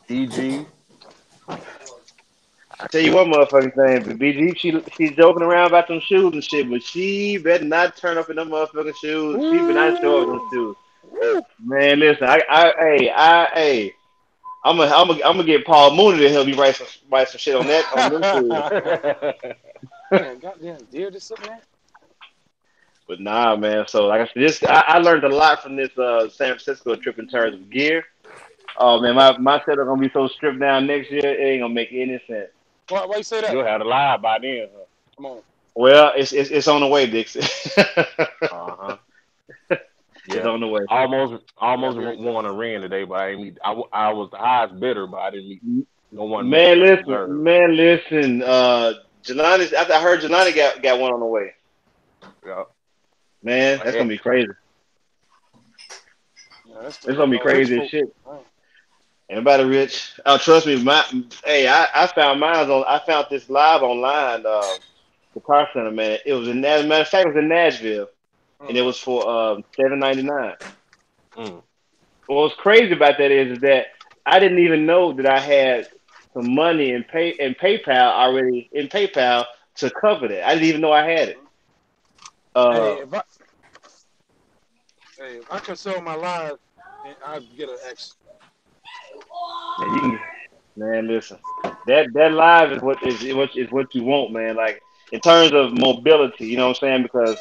DG.
I tell you what, motherfucking thing, but BG, she's joking around about them shoes and shit, but she better not turn up in them motherfucking shoes. She better not show up in them shoes. Man, listen, I'm gonna get Paul Mooney to help me write some shit on them shoes.
Man, goddamn deer to sit there.
But nah, man. So like I said, I learned a lot from this San Francisco trip in terms of gear. Oh man, my setup gonna be so stripped down next year, it ain't gonna make any sense.
Why you say that?
You'll have to lie by then.
Come on.
Well, it's on the way, Dixie.
Uh-huh.
It's
Yeah.
on the way.
Almost
Yeah,
won a ring today, but I ain't meet. I was the highest bidder, but I didn't meet no one that
Man,
I
listen,
deserved.
man, listen. Jelani, I heard Jelani got one on the way.
Yeah.
Man, that's gonna be crazy.
that's
It's
the
gonna be
rich
crazy as
folk.
shit.
Right.
Anybody rich? Oh, trust me, I found mine on. I found this live online. The car center, man. It was as a matter of fact, it was in Nashville, and it was for $7.99.
Mm.
What's crazy about that is that I didn't even know that I had some money in PayPal already in PayPal to cover that. I didn't even know I had it.
Hey, if I could sell my live, I'd get an X.
And you can, man, listen, that live is what you want, man. Like in terms of mobility, you know what I'm saying? Because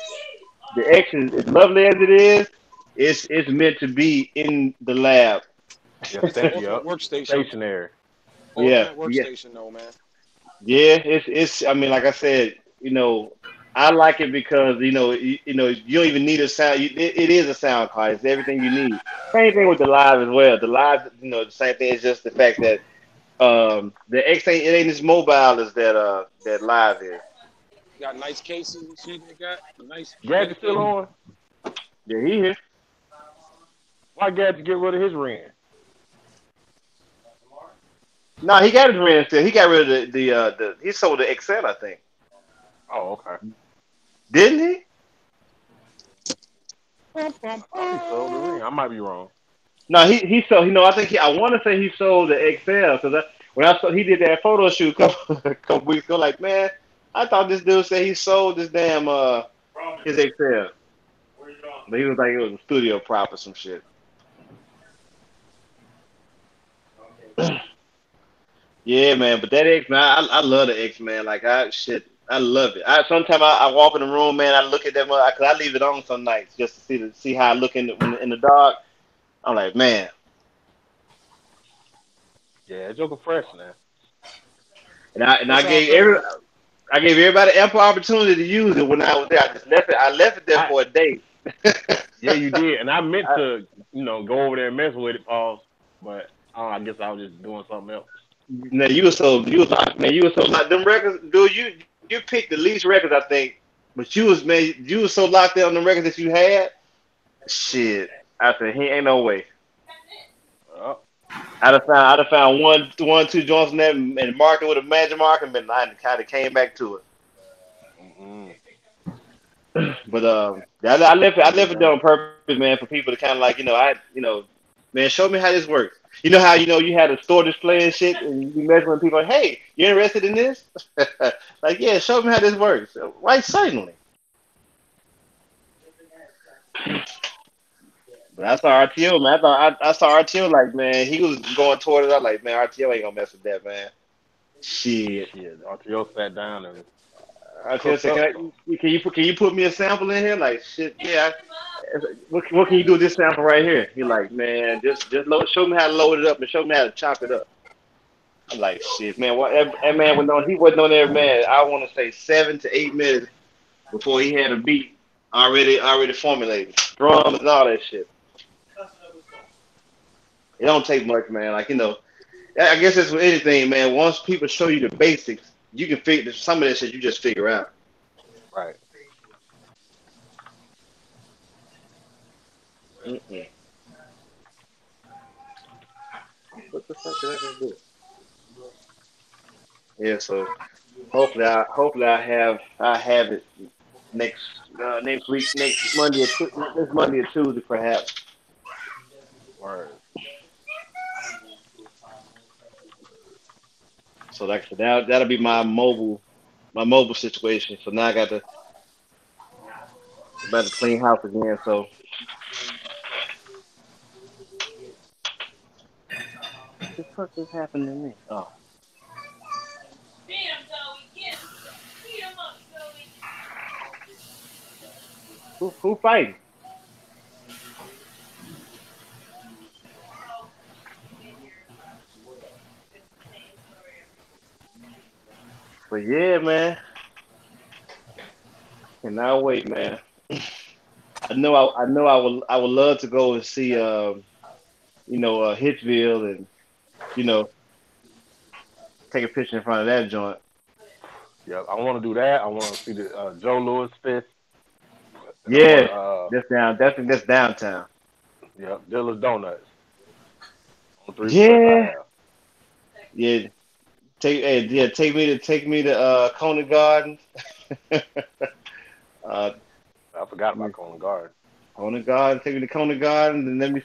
the X is as lovely as it is, it's meant to be in the lab.
Yeah.
It's the ultimate
Yep.
workstation.
Stationary.
Yeah,
Ultimate
yeah.
workstation, though, man.
Yeah, it's. I mean, like I said, I like it because you don't even need a sound. It is a sound card. It's everything you need. Same thing with the live as well. The live, the same thing. It's just the fact that the X ain't as mobile as that live is.
Got nice cases and shit. They got nice
Gadget still
dedicated.
on?
Yeah, he here.
Why Gadget get rid of his ring?
No, he got his ring still. He got rid of the he sold the XL, I think.
Oh, okay.
Didn't he?
I thought he sold the ring. I might be wrong.
No, he sold. I think I want to say he sold the XL because when I saw he did that photo shoot couple weeks ago, like man, I thought this dude said he sold this damn his XL, but he was like it was a studio prop or some shit. Yeah, man, but that X man, I love the X man. Like I love it. Sometimes I walk in the room, man, I look at that cause I leave it on some nights just to see how I look in the dark. I'm like, man,
Yeah, Joker fresh now.
and
That's how I feel, man.
I gave everybody ample opportunity to use it when I was there. I just left it. I left it there
I
for a day.
Yeah, you did, and I meant to go over there and mess with it, pause. But I guess I was just doing something else.
Now you were so like them records, dude. You picked the least records, I think, but you was so locked in on the records that you had. Shit, I said he ain't no way.
Oh,
I'd have found two joints in there and marked it with a magic marker, and then I kind of came back to it.
mm-mm.
But I left it there on purpose, man, for people to kind of like man, show me how this works. You know how you had a store display and shit, and you be messing with people like, hey, you interested in this? Like, yeah, show me how this works. Right, certainly. But I saw RTO, man. I saw RTO like, man, he was going toward it. I was like, man, RTO ain't gonna mess with that, man. Shit.
Shit, RTO sat down and
RTO
cooked
said,
up some.
can you put me a sample in here? Like, shit, yeah. What can you do with this sample right here? He like, man, just show me how to load it up and show me how to chop it up. I'm like, shit, man. What that man he wasn't on there, man. I want to say 7 to 8 minutes before he had a beat already formulated, drums and all that shit. It don't take much, man. Like I guess that's with anything, man. Once people show you the basics, you can figure some of that shit. You just figure out.
Right.
Mm-mm. What the fuck did I just do? Yeah, so hopefully I have it next week, next Monday or Tuesday perhaps.
Word.
So like I said, that'll be my mobile situation. So now I got to about to clean house again. So what the fuck is happening to me? Oh, who fighting? But yeah, man. Cannot wait, man. I know I would love to go and see Hitchville and take a picture in front of that joint.
Yeah, I want to do that. I want to see the Joe Louis fist.
Yeah, that's downtown.
Yeah, Dilla's Donuts. On 3
Yeah. Yeah. Take me to Conant Gardens.
I forgot about Conant Gardens.
Conant Gardens, take me to Conant Gardens, and let me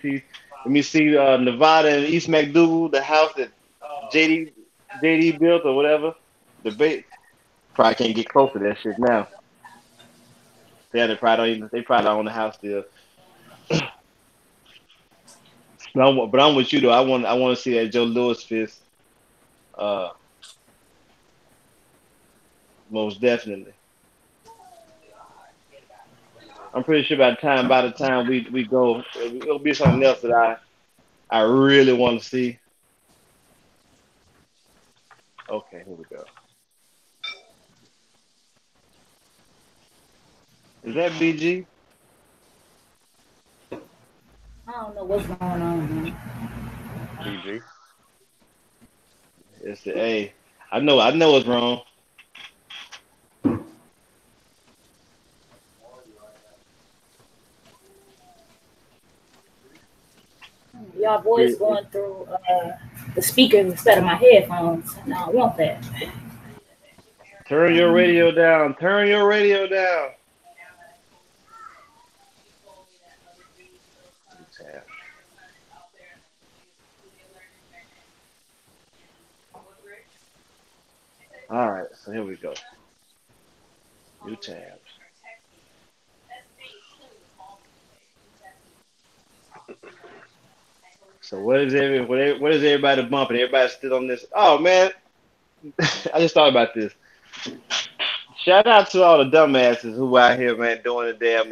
see Nevada and East McDougal, the house that JD built or whatever. Probably can't get close to that shit now. Yeah, they probably don't own the house still. But I'm with you though. I want to see that Joe Louis fist. Most definitely. I'm pretty sure by the time we go, it'll be something else that I really want to see. Okay, here we go. Is that BG?
I don't know what's going on, man.
BG.
It's the A. I know what's wrong.
Y'all voice going through the speakers instead of my headphones. No, I want that.
Turn your radio down. Turn your radio down. All right, so here we go. New tabs. So what is everybody bumping? Everybody still on this? Oh man, I just thought about this. Shout out to all the dumbasses who out here, man, doing the damn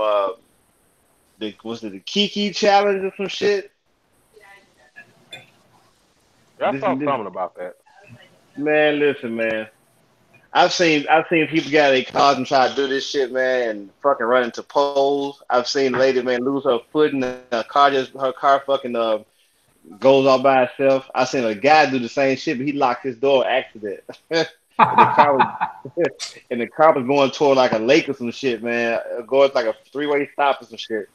the Kiki challenge or some shit.
I saw something about that.
Man, listen, man. I've seen people get out of their cars and try to do this shit, man, and fucking run into poles. I've seen a lady, man, lose her foot and her car fucking goes all by itself. I've seen a guy do the same shit, but he locked his door accident. and the car was going toward like a lake or some shit, man. Going like a 3-way stop or some shit.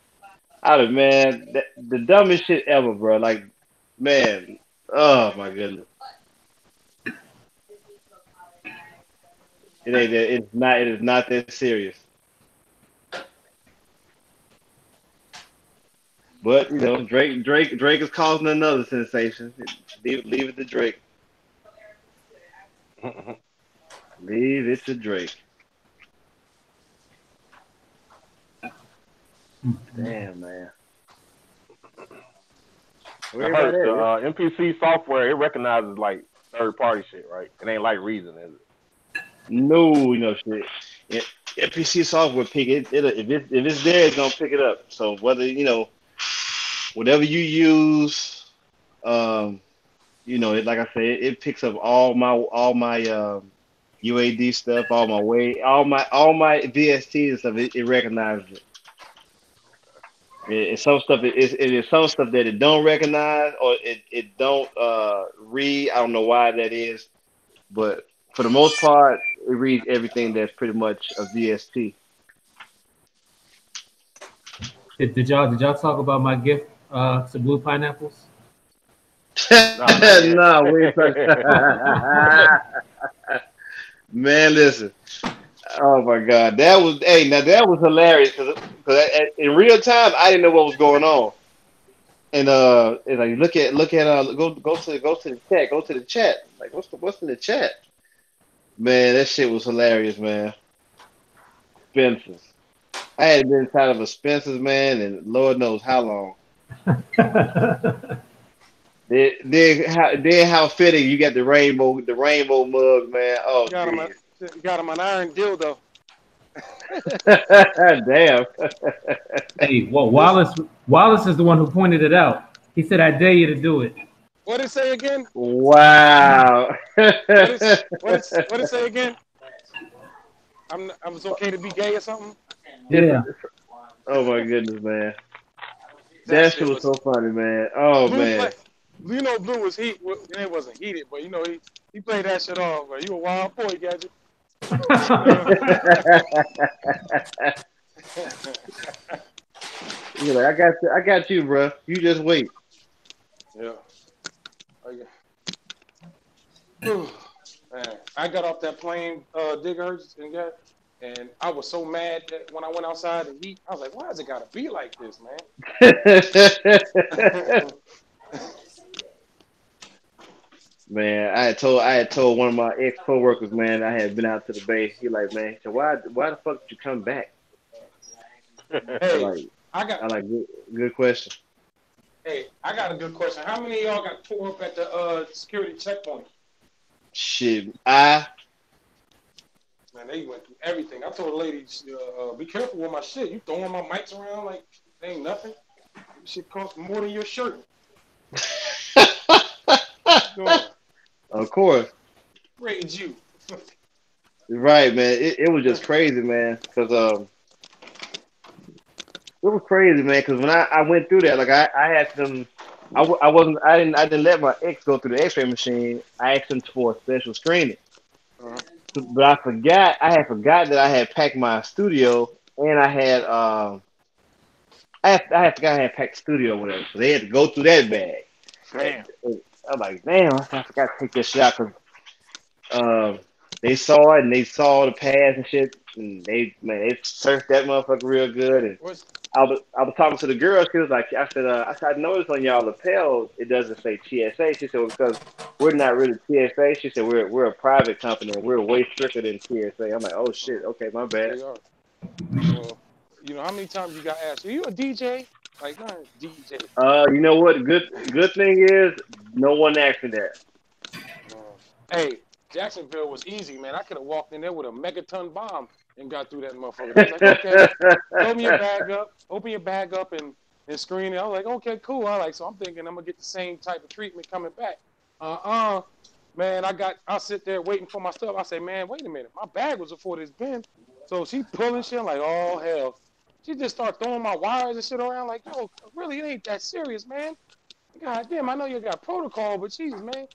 Man, the dumbest shit ever, bro. Like, man, oh my goodness. It is not that serious. But you know, Drake is causing another sensation. Leave it to Drake. Leave it to Drake. Damn, man.
I heard MPC software, it recognizes like third-party shit, right? It ain't like Reason, is it?
No shit. MPC software pick it. If it's there, it's gonna pick it up. So whether whatever you use, like I said, it picks up all my UAD stuff, all my VST and stuff. It recognizes it. It's some stuff. It is some stuff that it don't recognize or it don't read. I don't know why that is, but for the most part, it reads everything that's pretty much a VST.
Did y'all talk about my gift to Blue Pineapples?
No, we man, listen. Oh my God, that was hilarious because in real time I didn't know what was going on, and like look at go to the chat. Like what's in the chat? Man, that shit was hilarious, man. Spencer's. I had been inside of a Spencer's, man, and Lord knows how long. Then how fitting you got the rainbow mug, man. Oh,
you got him an iron dildo.
Damn.
Hey, well, Wallace is the one who pointed it out. He said, "I dare you to do it."
What did it say again?
Wow.
What did it say again? I was okay to be gay or something.
Yeah.
Oh my goodness, man.
That
That
shit
shit was
was
so funny, man. Oh
Blue
man.
play. You know, Blue was heat. Well, it wasn't heated, but you know he played that shit off. But you a wild boy, Gadget.
You're like, I got you, bro. You just wait.
Yeah. Man, I got off that plane, Digger's, and I was so mad that when I went outside the heat, I was like, why does it gotta be like this, man?
Man, I had told one of my ex coworkers, man, I had been out to the bay. He like, man, so why the fuck did you come back? I
Hey,
like good question.
hey, I got a good question. How many of y'all got tore up at the security checkpoint?
Shit,
Man, they went through everything. I told the lady, be careful with my shit. You throwing my mics around like they ain't nothing. This shit costs more than your shirt.
Of course.
Rated you.
Right, man. It was just crazy, man. Cause it was crazy, man. Cause when I went through that, like I had them. I didn't let my ex go through the X-ray machine. I asked them for a special screening.
Uh-huh.
But I had forgot that I had packed my studio, and I forgot I had packed the studio with whatever. So they had to go through that bag.
Damn.
I'm like, damn, I forgot to take this shit out because they saw it and they saw the pads and shit, and they searched that motherfucker real good. And I was talking to the girl. She was like, I said, I noticed on y'all lapels it doesn't say TSA. She said, well, because we're not really TSA. She said we're a private company and we're way stricter than TSA. I'm like, oh shit, okay, my bad.
They are. Well, you know how many times you got asked, are you a DJ? Like, not a DJ.
You know what? Good thing is no one asked me that.
Hey, Jacksonville was easy, man. I could have walked in there with a megaton bomb and got through that motherfucker. They was like, okay, open your bag up and screen it. I was like, okay, cool. So I'm thinking I'm gonna get the same type of treatment coming back. Man, I sit there waiting for my stuff. I say, man, wait a minute, my bag was before this bin. So she pulling shit. I'm like, oh hell. She just start throwing my wires and shit around. Like, yo, really, it ain't that serious, man. God damn, I know you got protocol, but Jesus, man.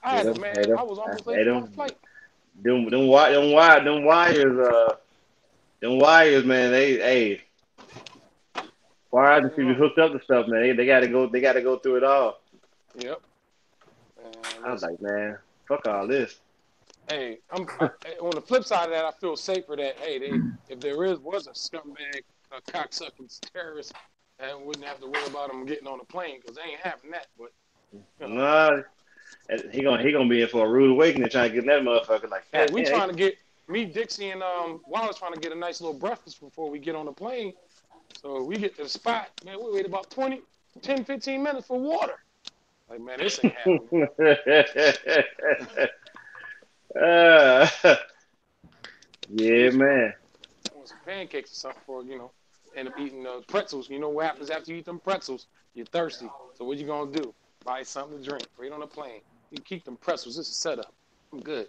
I was almost late for my flight.
Them wires, man. Wires if you hooked up to stuff, man. They gotta go through it all.
Yep.
I was like, man, fuck all this.
Hey, on the flip side of that, I feel safer that if there was a scumbag, a cocksucking terrorist, I wouldn't have to worry about them getting on the plane because they ain't having that. But
nah, he gonna be in for a rude awakening trying to get that motherfucker. Like,
hey, we trying to get me, Dixie, and Wallace trying to get a nice little breakfast before we get on the plane. So we get to the spot, man. We wait about 10, 15 minutes for water. Like, man, this ain't happening.
Yeah, man.
I want some pancakes or something for, end up eating pretzels. You know what happens after you eat them pretzels? You're thirsty. So what you gonna do? Buy something to drink. Right on the plane. You keep them pretzels. This is setup. I'm good.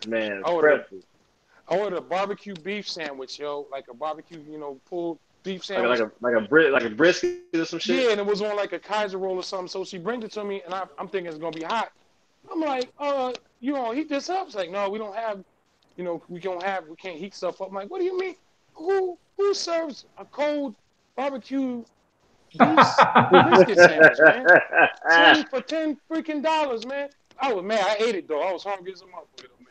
Man, pretzels.
I ordered a barbecue beef sandwich, yo. Like a barbecue, pulled beef sandwich.
Like a brisket or some shit?
Yeah, and it was on like a Kaiser roll or something. So she brings it to me, and I'm thinking it's gonna be hot. I'm like, you gonna heat this up? It's like, no, we don't have, we can't heat stuff up. I'm like, what do you mean? Who serves a cold barbecue brisket sandwich, man? Selling for $10 freaking, man. I was mad. I ate it though. I was hungry as a motherfucker, man.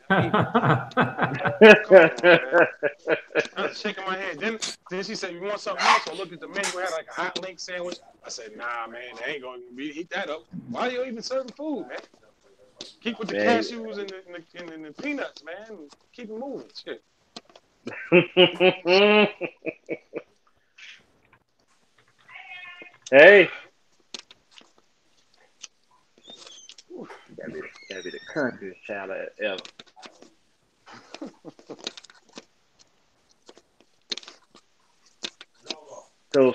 I was shaking my head. Then she said, "You want something else?" So I looked at the menu. It had like a hot link sandwich. I said, "Nah, man, they ain't gonna heat that up. Why are you even serving food, man? Keep with the cashews and the peanuts, man. Keep it moving, shit."
Hey. Gotta be the countryest child ever. So,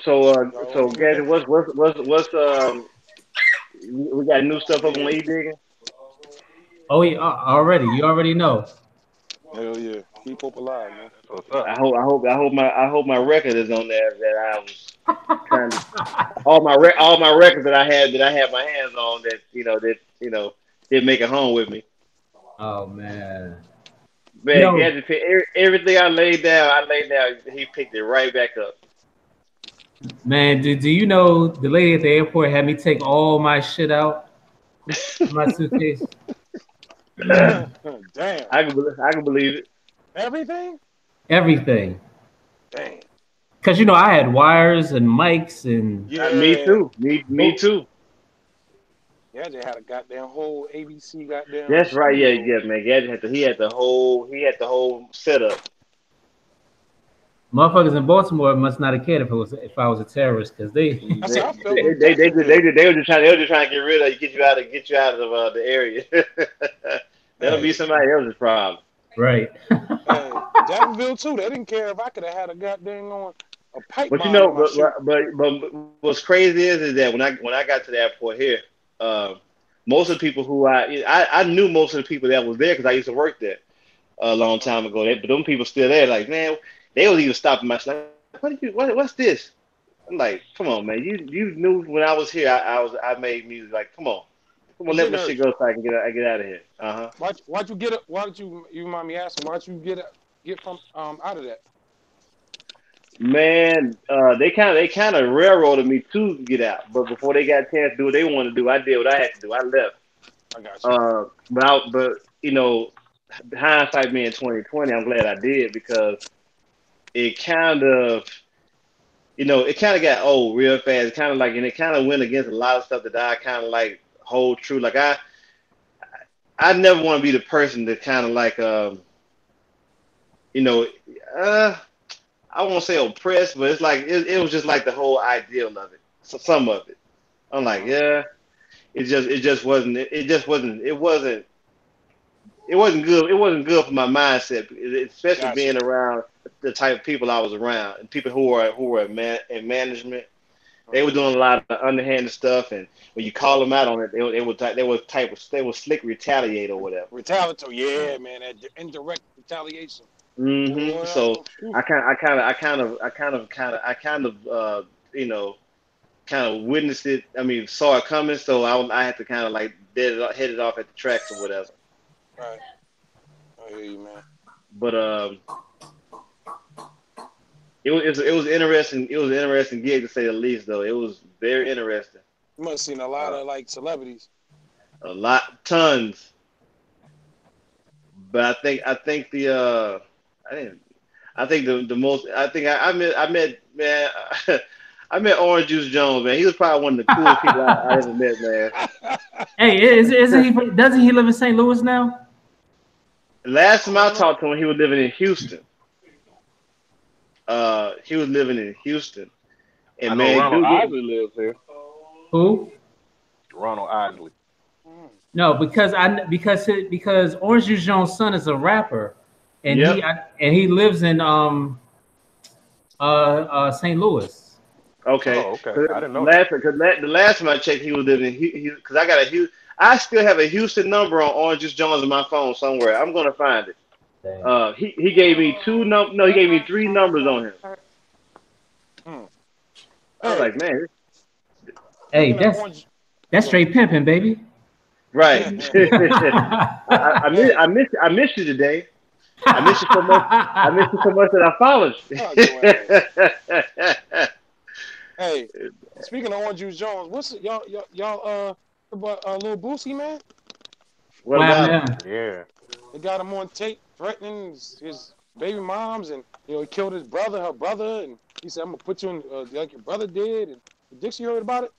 Gadget, what's we got new stuff up on E-Digging?
Oh, yeah, already. You already know.
Hell yeah. Keep hope alive, man.
That's what's up.
I hope my record is on there that I was trying to all my records that I had my hands on that didn't make it home with me.
Oh man.
Man,
Yo,
Gadget picked everything I laid down. He picked it right back up.
man, do you know the lady at the airport had me take all my shit out of my suitcase?
Damn.
I can believe it.
Everything?
Everything.
Damn.
Cause I had wires and mics and
Yeah.
Me too. Me too.
Yeah, they had a goddamn whole ABC goddamn.
That's right. Yeah,
studio.
man. Gadget had the whole setup.
motherfuckers in Baltimore must not have cared if I was a terrorist, because they
I said, I feel
They
them
they
Jacksonville.
were just trying to get rid of you, get you out of the area. That'll be somebody else's problem.
right.
Hey, Jacksonville too. They didn't care if I could have had a goddamn on a pipe
But
bomb in my shoe.
but what's crazy is that when I got to the airport here, most of the people who I knew most of the people that was there because I used to work there a long time ago. But them people still there, like man, they was even stopping my like, what's this? I'm like, come on, man, you knew when I was here, I made music. Like, come on, let my shit go so I can get out of here.
Why'd you get it? Why did you mind me asking? Why'd you get from out of that?
Man, they kind of railroaded me to get out, but before they got a chance to do what they wanted to do, I did what I had to do. I left.
I got you.
But hindsight being 2020, I'm glad I did because it kind of got old real fast. Kind of like, and it kind of went against a lot of stuff that I kind of like hold true. Like I never want to be the person that kind of like I won't say oppressed, but it's like it was just like the whole ideal of it. So some of it, I'm like, yeah, it just wasn't good. It wasn't good for my mindset, especially being around the type of people I was around and people who were in management. They were doing a lot of underhanded stuff, and when you call them out on it, they would slick retaliate or whatever.
Retaliatory, yeah, man, that indirect retaliation.
Mm-hmm.
Boy,
So I kind of witnessed it. I mean, saw it coming, so I had to kind of like head it off at the tracks or whatever.
Right. I hear you, man.
But it was interesting. It was an interesting gig to say the least, though. It was very interesting.
You must have seen a lot of like celebrities.
Tons. But I met I met Orange Juice Jones, man. He was probably one of the coolest people I ever met, man.
Hey, doesn't he live in St. Louis now?
Last time I talked to him, he was living in Houston. He was living in Houston. And
I know Ronald Isley lives here.
Who?
Ronald Isley.
No, because Orange Juice Jones' son is a rapper, and he lives in St. Louis.
Okay.
Oh, okay. I didn't know.
The last time I checked, he was living in because I still have a Houston number on Orange Juice Jones on my phone somewhere. I'm gonna find it. He gave me he gave me 3 numbers on him. I was like, man.
Hey, that's straight pimping, baby.
Right. I miss you today. I miss you so much. I miss you so much that I followed you.
Hey, speaking of Orange Juice Jones, what's it, y'all about Lil Boosie, man?
What about him?
Yeah.
They got him on tape threatening his baby moms, and he killed her brother, and he said, "I'm gonna put you in like your brother did." And Dixie heard about it.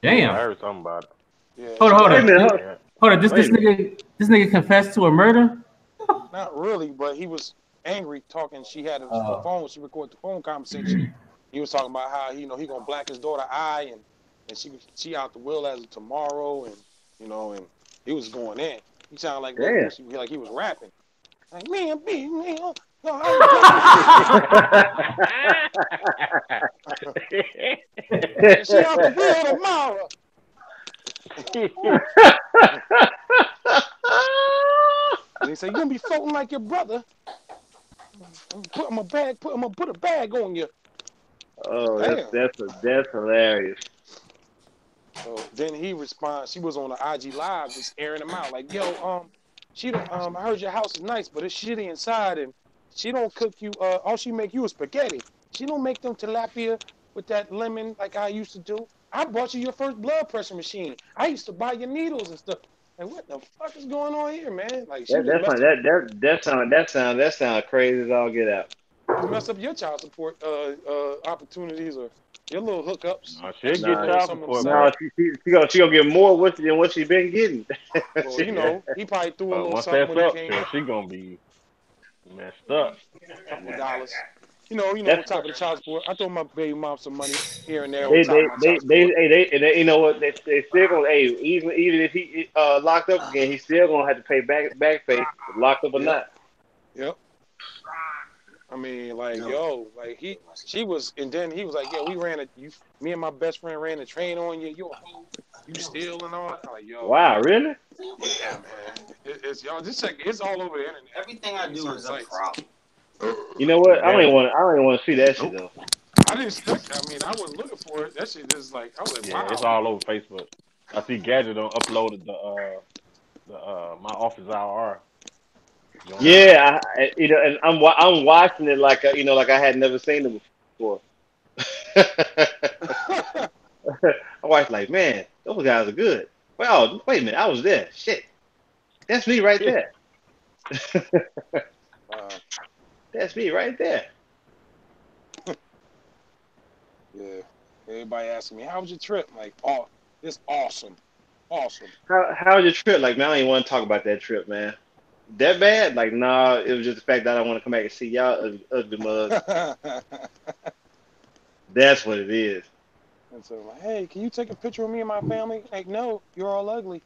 Damn.
I heard something about it.
Yeah.
Hold on. This nigga confessed to a murder?
Not really, but he was angry talking. She had the phone. She recorded the phone conversation. He was talking about how he gonna black his daughter eye, and she out the will as of tomorrow, and and he was going in. He sounded like he was rapping. Like me. She out the will tomorrow. And he said, "You gonna be floating like your brother." I'm gonna put a bag on you.
Oh,
Damn.
that's hilarious.
So then he responds. She was on the IG live, just airing him out, like, "Yo, she don't. I heard your house is nice, but it's shitty inside, and she don't cook you. All she make you is spaghetti. She don't make them tilapia with that lemon like I used to do. I bought you your first blood pressure machine. I used to buy your needles and stuff. Like, what the fuck is going on here, man? Like, she just messed up.
That sound crazy as all get out.
Just messed up your child support opportunities or your little hookups.
No, she'll
Extra
get
Nah,
little
child
something on the
support,
side.
no,
but
she gonna get more than what she been getting.
Well, you know, he probably threw a little
once
something
that's
when he
up,
came.
then she gonna be messed up.
A couple of dollars. You know,
That's
on top of the child support. I throw my baby mom some money here and there on
they
top of
they
my
they
child
they
support.
they you know what they still gonna even if he locked up again, he's still gonna have to pay back pay, locked up or
Yep,
not.
yep. I mean, like,
No.
yo, like she was, and then he was like, yo, me and my best friend ran a train on you. You a hoe, you steal and all. I'm like, yo,
Wow, really?
yeah, man. It's y'all. Just check. It's all over the internet.
Everything I
On
do
certain
is a
sites.
problem.
You know what?
Yeah,
I don't even want to see that shit
Nope.
though.
I didn't expect that. I mean, I wasn't looking for it. That shit just like, I was like,
yeah, it's
wow.
all over Facebook. I see Gadget on uploaded the my office IR joint.
Yeah, you know, and I'm watching it like like I had never seen it before. My wife's like, man, those guys are good. Well, wait a minute, I was there. Shit, that's me right there.
Wow.
That's me right there.
Yeah. Everybody asking me, how was your trip? I'm like, oh, it's awesome. Awesome.
How was your trip? Like, man, I don't even want to talk about that trip, man. That bad? Like, nah, it was just the fact that I don't want to come back and see y'all ugly mugs. That's what it is.
And so I'm like, hey, can you take a picture of me and my family? Like, no, you're all ugly.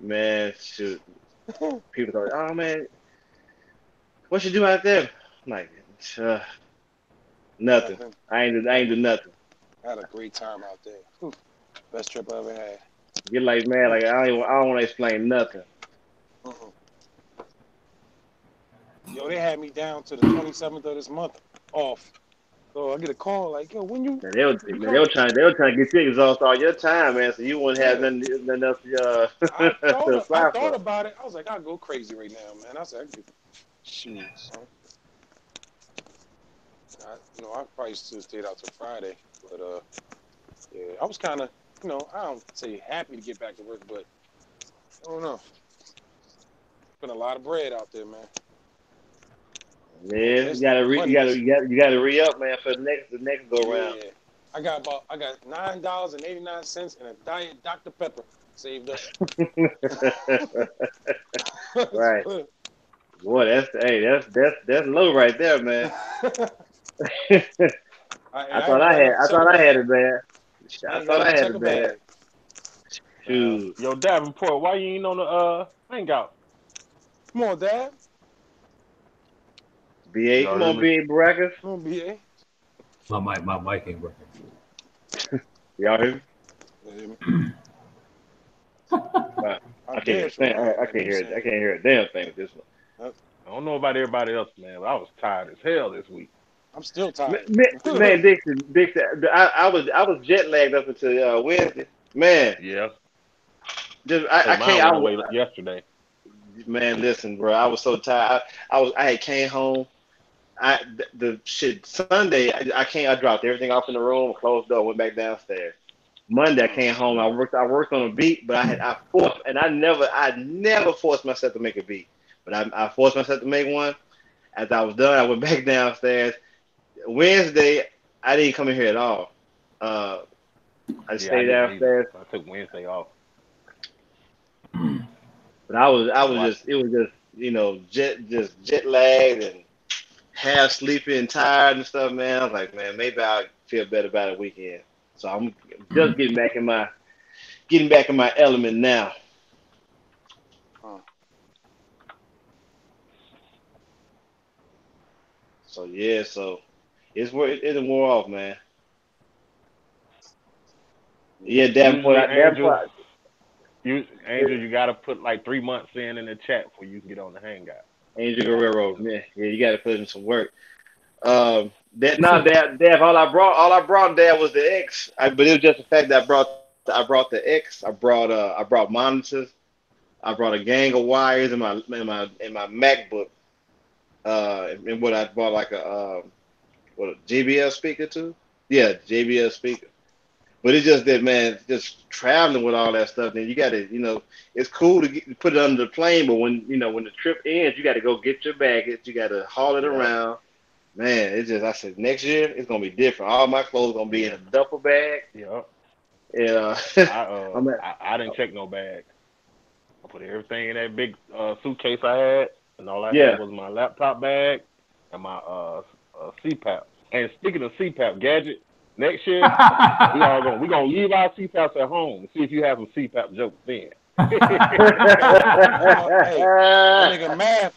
Man, shoot. People thought, oh man, what you do out there? I'm like, uh, nothing.
Nothing.
I ain't do nothing.
I had a great time out there. Whew. Best trip I ever had.
You're like, man, like I don't want to explain nothing.
Uh-uh. Yo, they had me down to the 27th of this month off. So I get a call like, yo, when you
Man,
you
they
come?
were trying to get you to exhaust all your time, man, so you wouldn't have
Yeah.
nothing else
I
to apply
thought
for.
about it. I was like, I'll go crazy right now, man. I said, shoot, son. I probably still stayed out till Friday, but yeah, I was kind of, I don't say happy to get back to work, but I don't know. Been a lot of bread out there, man.
Yeah,
This money is,
you gotta re up, man, for the next go round.
yeah. I got $9.89 and a diet Dr. Pepper saved up.
Right. Boy, that's low right there, man.
I ain't even got enough to
I
check a
thought I had
bag.
it bad.
I
I
ain't got
thought
enough
I
to
had
check
it
a
bad.
bag.
Shoot.
Yo, Davenport, why you ain't on the hangout?
Come on, Dad.
BA,
Y'all
come
hear
on,
me?
BA Brackers.
Come on, BA.
My mic ain't working.
Y'all hear me?
Yeah,
I can't hear a thing. I can't hear it. I can't hear a damn thing with this one.
I don't know about everybody else, man, but I was tired as hell this week.
I'm still tired.
Man, Dixon, I was jet lagged up until Wednesday. Man,
Yeah. Hey,
I
mine
can't.
went away yesterday.
Man, listen, bro. I was so tired. I had came home. The shit Sunday. I can't. I dropped everything off in the room, closed the door, went back downstairs. Monday I came home. I worked on a beat, but I forced, and I never forced myself to make a beat, but I forced myself to make one. As I was done, I went back downstairs. Wednesday I didn't come in here at all. Uh, I
Yeah, I
stayed
didn't either.
downstairs,
I took Wednesday off.
but I was
Watch.
just it was just jet lagged and half sleepy and tired and stuff, man. I was like, man, maybe I'll feel better about a weekend. So I'm just getting back in my element now. So yeah, so it's wore off, man. Yeah,
Usually, Angel, Angel, you gotta put like 3 months in the chat before you can get on the hangout.
Angel Guerrero, man, yeah, you got to put in some work. Dad, all I brought, Dad, was the X. But it was just the fact that I brought the X. I brought monitors. I brought a gang of wires in my MacBook. And what I bought like a JBL speaker too. Yeah, JBL speaker. But it's just that, man, just traveling with all that stuff. Then you got to, it's cool to put it under the plane, but when the trip ends, you got to go get your baggage. You got to haul it around. Man, it's just, I said, next year it's gonna be different. All my clothes gonna be in a duffel bag.
Yeah.
Yeah.
I didn't check no bag. I put everything in that big suitcase I had, and all I had was my laptop bag and my CPAP. And speaking of CPAP gadget, next year we gonna leave our CPAPs at home and see if you have some CPAP jokes then.
Hey,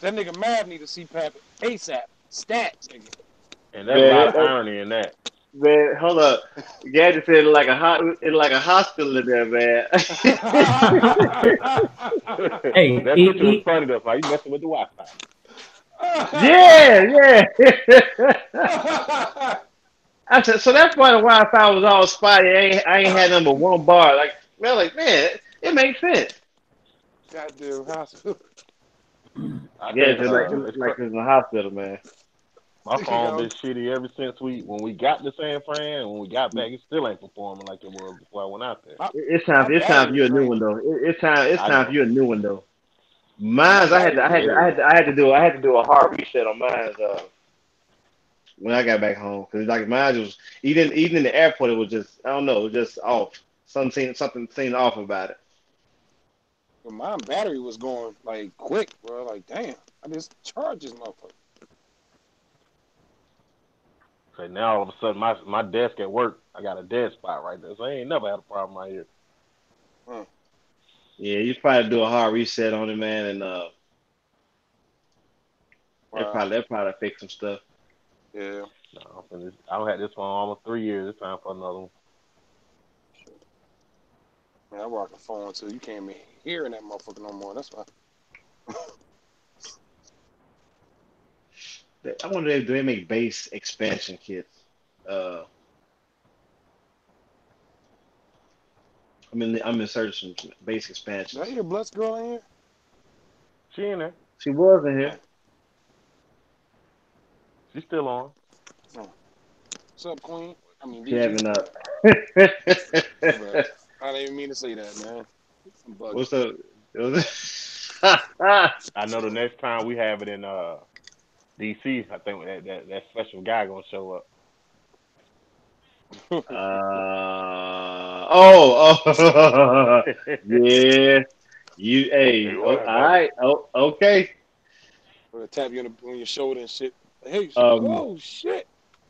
that nigga Mav need a CPAP ASAP. Stats, nigga.
And there's a lot of irony in that.
Man, hold up. Gadget said it's like a hospital in there, man.
Hey,
that picture was funny though. Are you messing with the Wi-Fi?
Yeah. I said, so that's why the Wi-Fi was all spotty. I ain't had number one bar. Man, it makes sense.
Goddamn hospital.
It's like it's in the hospital, man.
My phone been shitty ever since when we got to San Fran, and when we got back, it still ain't performing like it was before I went out there.
It's time for you a new one though. It's time for you a new one though. Mine's I had to do a hard reset on mine when I got back home, because like mine was even in the airport, it was just, I don't know, it was just off. Something seemed off about it.
But my battery was going like quick, bro. Like, damn, I just charged this motherfucker.
So now all of a sudden my desk at work, I got a dead spot right there. So I ain't never had a problem right here.
Yeah, you probably do a hard reset on it, man, and they'll probably fix some stuff.
Yeah.
No, I've had this phone almost 3 years. It's time for another one.
Man, I rock the phone too. You can't be hearing that motherfucker no more. That's why.
I wonder if they make bass expansion kits. I'm in search of some bass expansions.
Did I hear Bloods girl in here?
She in there.
She was in here.
She's still on.
What's up, Queen? I mean,
she having up.
I didn't even mean to say that, man.
What's up?
I know the next time we have it in DC, I think that special guy gonna show up.
Yeah. All right. Oh, okay.
Or tap you on your shoulder and shit. Hey, oh shit.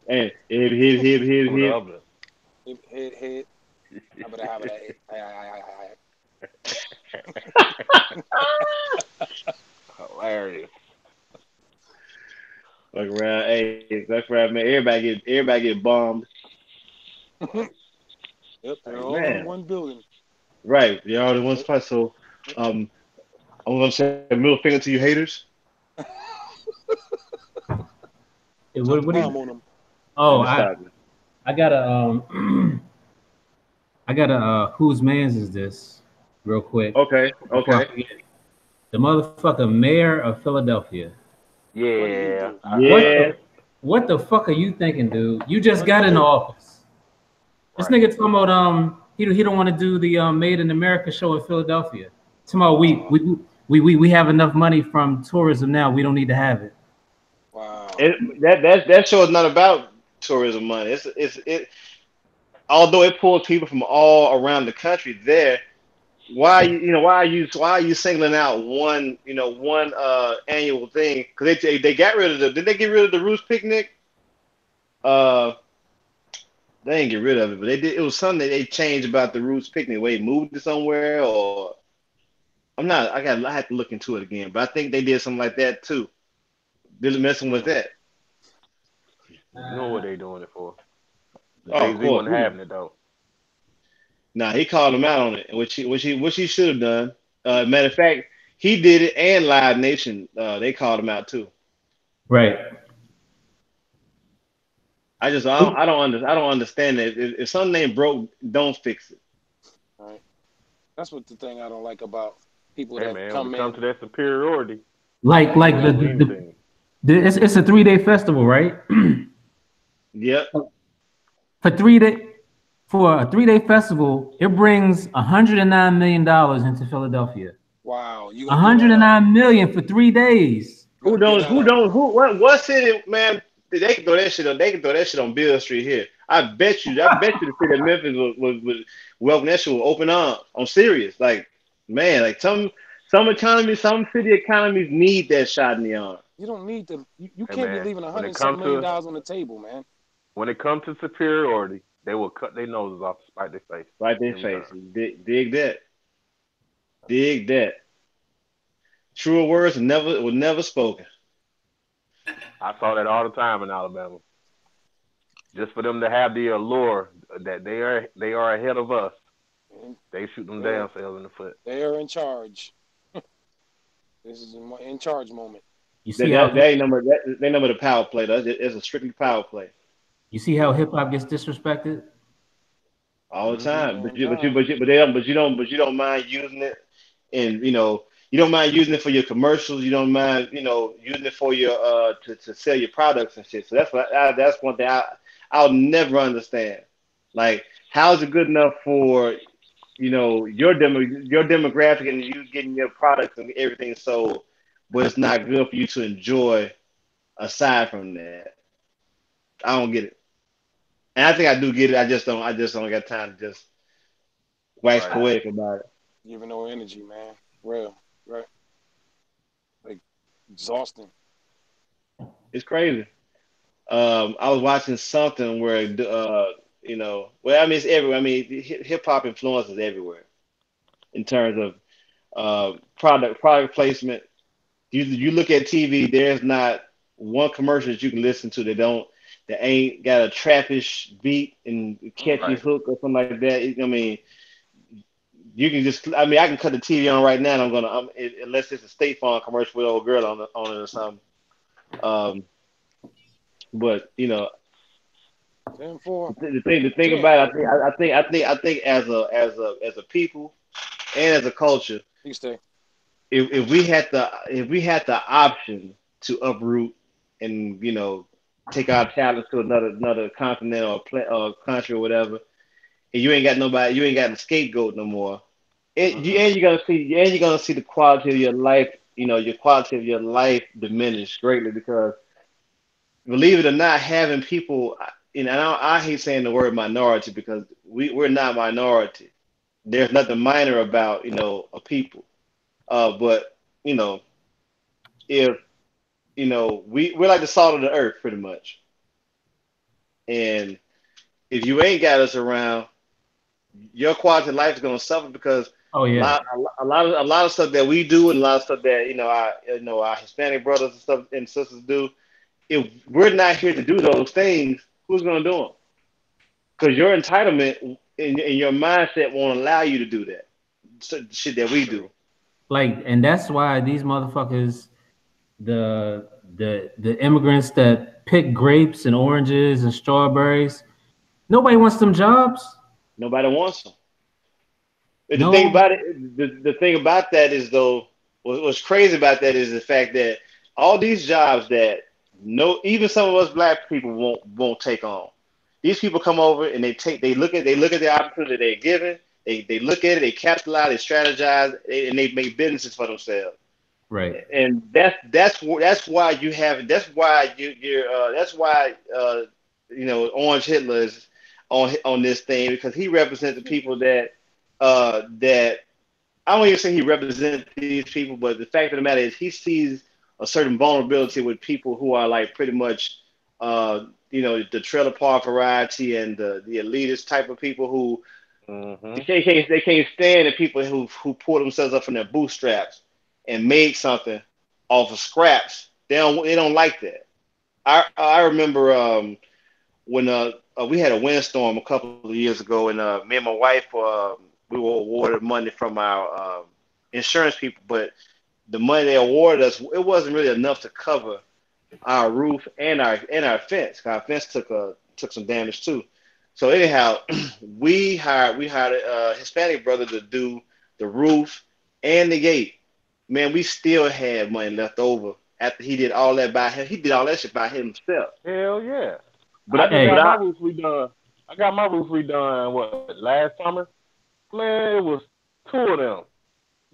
Hey, hit.
Hit.
Hilarious.
Look around, man. Everybody get bombed.
Yep, they're all in one building.
Right, they're all in one spot. So, I'm gonna say a middle finger to you haters.
What do you? Oh, I got a whose man's is this? Real quick.
Okay.
The motherfucker mayor of Philadelphia.
Yeah.
What the fuck are you thinking, dude? You just got in the office. This nigga talking about he don't want to do the Made in America show in Philadelphia. Talking about we have enough money from tourism now. We don't need to have it.
Wow.
That show is not about tourism money. Although it pulls people from all around the country there. Why are you singling out one annual thing? Because they got rid of did they get rid of the Roots Picnic? They didn't get rid of it, but they did. It was something that they changed about the Roots Picnic. Where they moved it somewhere, or I have to look into it again. But I think they did something like that too. They're messing with that.
You know what they doing it for?
Jay-Z
wasn't having it though.
Nah, he called him out on it, which he should have done. Matter of fact, he did it, and Live Nation they called him out too.
Right.
I don't understand that. If something ain't broke, don't fix it.
Right. That's what the thing I don't like about people
Hey
that
man, when
come
it comes
in.
to that superiority,
Like it's a 3-day festival, right?
Yep.
For 3 day for a 3-day festival, it brings $109 million into Philadelphia.
Wow, you gotta get that up.
$109 million for 3 days.
You gotta get that up.
What city, man? They can throw that shit on. They can throw that shit on Bill Street here. I bet you the city of Memphis would welcome that shit with open arms. I'm serious. Like, man, like some economies, some city economies need that shot in the arm.
You don't need to. You
hey
can't be
man,
leaving
when it
$107
comes
million
to
on the table, man.
when it comes to superiority, they will cut their noses off to spite their face.
Right their face. Dig that. Dig that. Truer words were never spoken.
I saw that all the time in Alabama. Just for them to have the allure that they are ahead of us, they shoot them damn selves in the foot.
They are in charge. This is an in charge moment.
You see
they number the power play. It's a strictly power play.
You see how hip hop gets disrespected
all the time. But you don't mind using it, and you don't mind using it for your commercials. You don't mind using it for your to sell your products and shit. So that's one thing I'll never understand. Like, how is it good enough for your demographic and you getting your products and everything sold, but it's not good for you to enjoy aside from that? I don't get it. And I think I do get it. I just don't got time to just wax poetic about it.
Giving no energy, man. Real, right? Like exhausting.
It's crazy. I was watching something where it's everywhere. I mean, hip hop influence is everywhere in terms of product placement. You look at TV, there's not one commercial that you can listen to that ain't got a trappish beat and catchy hook or something like that. I mean, you can just. I mean, I can cut the TV on right now, and unless it's a State Farm commercial with an old girl on it or something. But the thing about it, I think as a people and as a culture, if we had the option to uproot and take our talents to another continent or country or whatever, and you ain't got a scapegoat no more. You're gonna see the quality of your life, your quality of your life diminish greatly because, believe it or not, having people, I hate saying the word minority because we're not minority. There's nothing minor about a people, but if we're like the salt of the earth pretty much, and if you ain't got us around, your quality of life is gonna suffer because a lot of stuff that we do and a lot of stuff that our Hispanic brothers and stuff and sisters do. If we're not here to do those things, who's going to do them? Because your entitlement and your mindset won't allow you to do that shit that we do.
Like, and that's why these motherfuckers, the immigrants that pick grapes and oranges and strawberries, nobody wants them jobs.
Nobody wants them. The thing about it, the thing about that is though, what's crazy about that is the fact that all these jobs that even some of us black people won't take on. These people come over and they look at the opportunity they're given. They look at it, they capitalize, they strategize, and they make businesses for themselves.
Right.
And that's why Orange Hitler is on this thing, because he represents the people that I don't even say he represents these people, but the fact of the matter is he sees a certain vulnerability with people who are like pretty much, the trailer park variety and the elitist type of people who they can't stand the people who pull themselves up from their bootstraps and made something off of scraps. They don't like that. I remember when we had a windstorm a couple of years ago, and me and my wife we were awarded money from our insurance people, but the money they awarded us, it wasn't really enough to cover our roof and our fence. Our fence took some damage too. So anyhow, we hired a Hispanic brother to do the roof and the gate. Man, we still had money left over after he did all that by him. He did all that shit by himself.
Hell yeah.
But
I got my roof redone. I got my roof redone last summer? Man, it was 2 of them.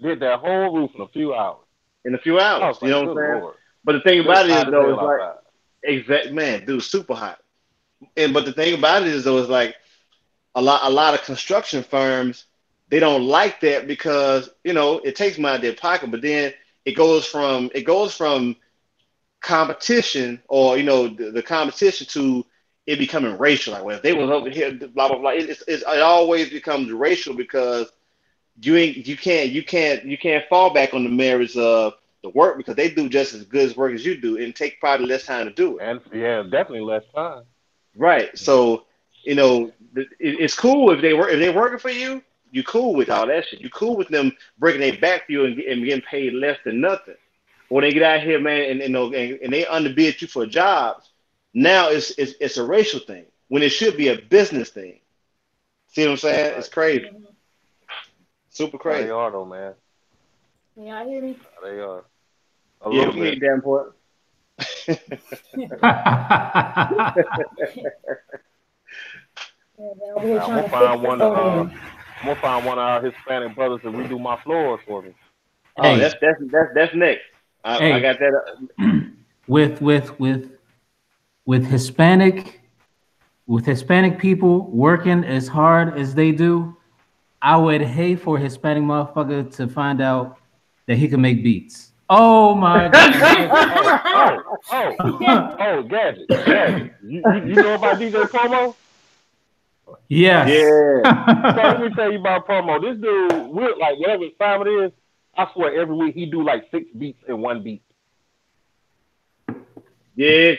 Did that whole roof in a few hours.
You know what I'm saying? Lord. But the thing about it is though, it's like exact man, dude, super hot. But the thing about it is though, is like a lot of construction firms, they don't like that because it takes money out of their pocket, but then it goes from competition or the competition to it becoming racial. Like, well, if they was over here, blah blah blah. It always becomes racial because you can't fall back on the merits of the work because they do just as good as work as you do and take probably less time to do it.
And yeah, definitely less time.
Right. So it's cool if they're working for you. You cool with all that shit. You cool with them breaking their back for you and getting paid less than nothing. When they get out here, man, and they underbid you for jobs, now it's a racial thing when it should be a business thing. See what I'm saying? It's crazy. Super crazy.
They are though, man.
Yeah, I hear me.
They are.
Yeah, we ain't damn poor.
I'm gonna find one of our Hispanic brothers to redo my floors for me.
Oh, that's next. I got that.
With Hispanic people working as hard as they do, I would hate for a Hispanic motherfucker to find out that he can make beats. Oh my god!
oh, Gadget. You know about DJ Promo?
Yes.
Yeah.
So let me tell you about Promo. This dude, like whatever time it is, I swear every week he do like 6 beats in 1 beat.
Yeah.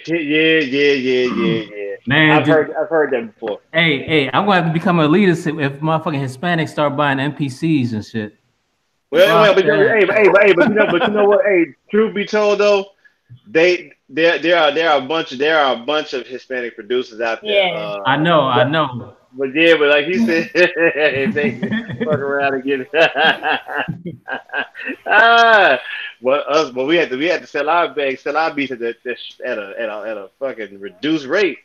Man, I've heard that before.
Hey, I'm gonna have to become a leader if motherfucking Hispanics start buying NPCs and shit.
But you know what? Hey, truth be told though, there are a bunch of Hispanic producers out there.
Yeah.
I know.
But like he said, they fuck around and get it. But we had to sell our beats at a fucking reduced rate.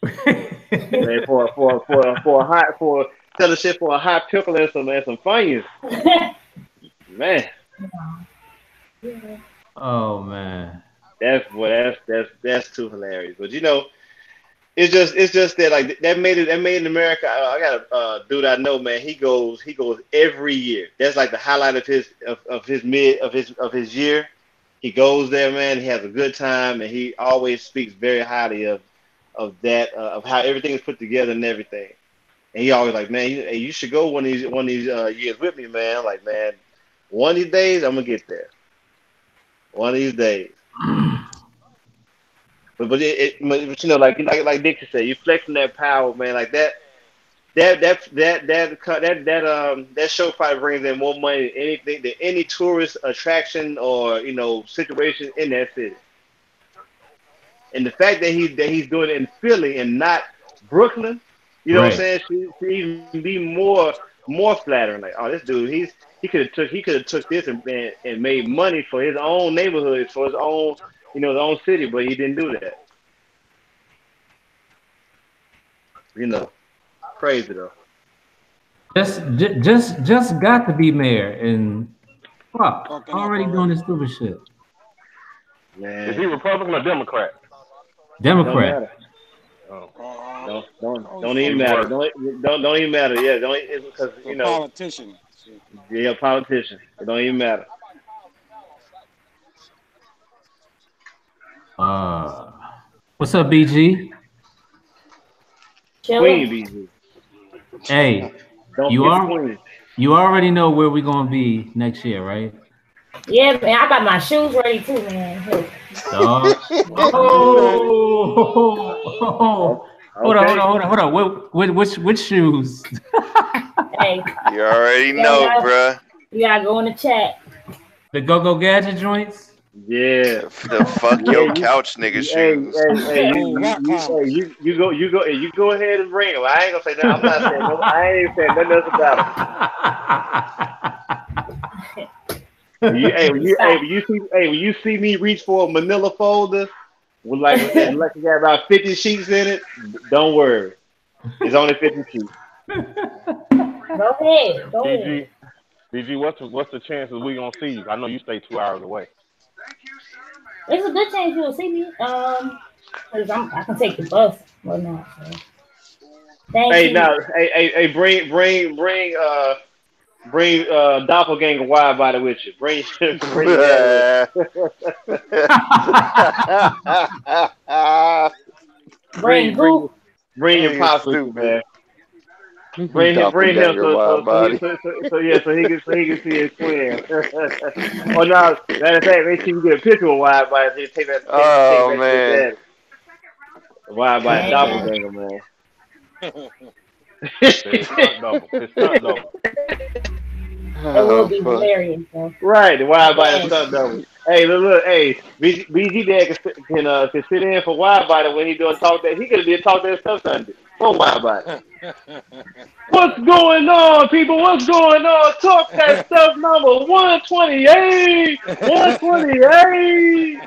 Man, for selling shit for a hot pickle and some Funyuns. Man.
Oh man.
That's too hilarious. But it's just that like that made it in America. I got a dude I know, man. He goes every year. That's like the highlight of his year. He goes there, man. He has a good time, and he always speaks very highly of that of how everything is put together and everything. And he always like, man, you should go one of these years with me, man. I'm like, man, one of these days I'm gonna get there. One of these days. But like Dixie said, you flexing that power, man, like that show probably brings in more money than any tourist attraction or situation in that city. And the fact that he's doing it in Philly and not Brooklyn, what I'm saying? She even be more flattering. Like, oh, this dude, he could have took this and made money for his own neighborhood, for his own his own city, but he didn't do that. Crazy though.
Just got to be mayor and fuck already doing this stupid shit.
Man,
is he Republican or Democrat?
Democrat.
Don't even matter. Don't even matter. Yeah, because
politician.
Yeah, politician. It don't even matter.
What's up, BG?
Queen BG.
Hey, you already know where we're gonna be next year, right?
Yeah, man. I got my shoes ready too, man.
Hold on. Which shoes?
Hey,
You already know, bruh.
you gotta go in the chat.
The Go Gadget joints?
Yeah.
The fuck your couch nigga shoes.
You go ahead and bring them. I ain't gonna say that. I'm not saying no. I ain't even saying nothing else about them. When you see me reach for a Manila folder with like you got about 50 sheets in it, don't worry. It's only 50 sheets.
Go ahead.
BG, what's the chances we gonna see you? I know you stay 2 hours away.
There's a good chance you'll see me. Cause I can take the bus or not. So. Thank you.
Bring doppelganger wide body with you. Bring Bring your pop soup, man. Bring him so he can see his twin. Oh no, matter of fact, make sure you get a picture of wide body so you take that.
Man.
Wide body doppelganger, man.
It's not double.
It will be hilarious, though.
Right, the wide body stunt double. Hey, look, hey, BG Dad can sit in for wide body when he doing talk that. He could have did talk that stuff Sunday. Oh, wide body. What's going on, people? What's going on? Talk that stuff number 128. 128.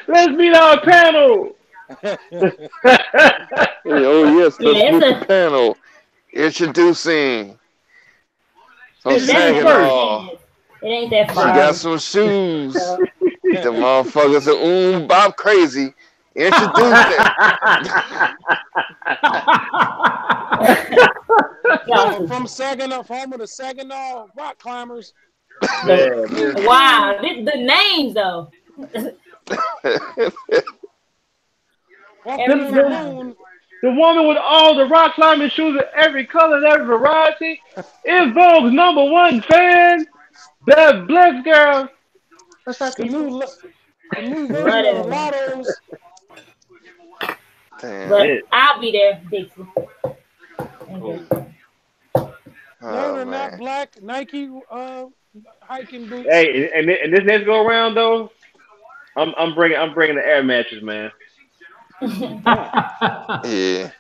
Let's meet our panel.
Oh yes, let's meet the panel. Introducing.
It ain't that far.
She got some shoes. The motherfuckers are Bob crazy. Introduce
it. From Saginaw, home of the Saginaw rock climbers.
Wow, the names though.
The woman with all the rock climbing shoes of every color and every variety is Vogue's #1 fan, that Bless girl.
That's like the new version of Lottos.
But I'll be there, Dixie.
No, they're not black Nike hiking boots.
Hey, and this next go around though, I'm bringing the air mattress, man.
Yeah.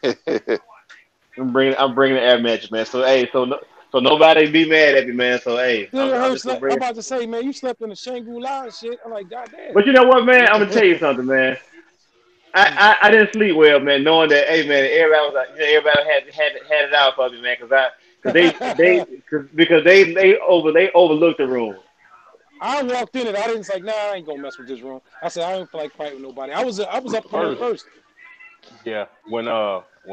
I'm bringing the air mattress, man. So hey, so nobody be mad at me, man. So hey,
I'm about to say, man, you slept in the Shangri-La and shit. I'm like, goddamn.
But you know what, man? I'm gonna tell you something, man. I didn't sleep well, man, knowing that, hey, man, everybody had it out for me, man, because they overlooked the room.
I walked in it. I didn't say, nah, I ain't gonna mess with this room. I said, I don't feel like fighting with nobody. I was up first.
Yeah, when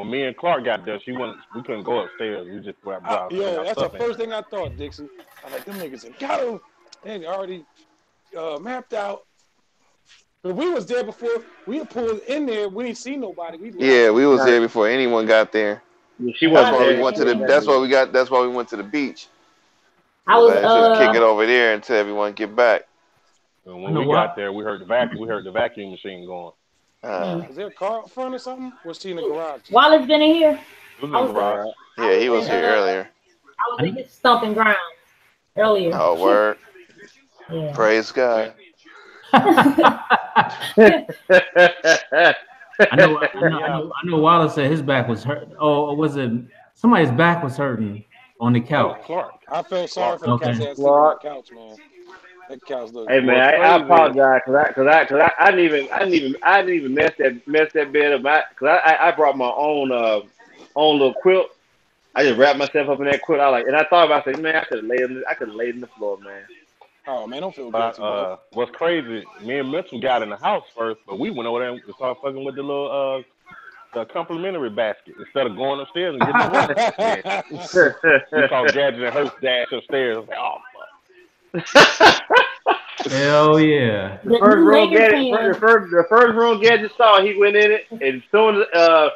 me and Clark got there, we couldn't go upstairs. We just went out.
Yo, that's the first thing I thought, Dixie. I was like, them niggas have got him. They already mapped out. But we was there before we had pulled in there. We didn't see nobody.
We was there before anyone got there.
Yeah, that's
why we went to the. That's why we went to the beach.
I was
just kick it over there until everyone get back.
And when we got there, we heard the vacuum machine going.
Is there a car up front or something? Was he in the garage?
Wallace been in here?
He was in the garage.
Yeah, he was here earlier.
I was in his stomping ground earlier.
Oh, word.
Yeah.
Praise God.
I know Wallace said his back was hurt. Oh, was it somebody's back was hurting on the couch?
Clark. I felt sorry for the
Okay.
cats on the couch, man. That couch looked.
Hey man, I apologize because I didn't even mess that bed up. I brought my own little quilt. I just wrapped myself up in that quilt. And I thought about it, man, I could have laid in the floor, man.
Oh man, don't feel guilty.
What's crazy? Me and Mitchell got in the house first, but we went over there and started fucking with the little the complimentary basket instead of going upstairs and getting the one. We saw Gadget and Hurst dash upstairs. I was like, oh fuck.
Hell yeah!
The first room Gadget saw, he went in it, and soon and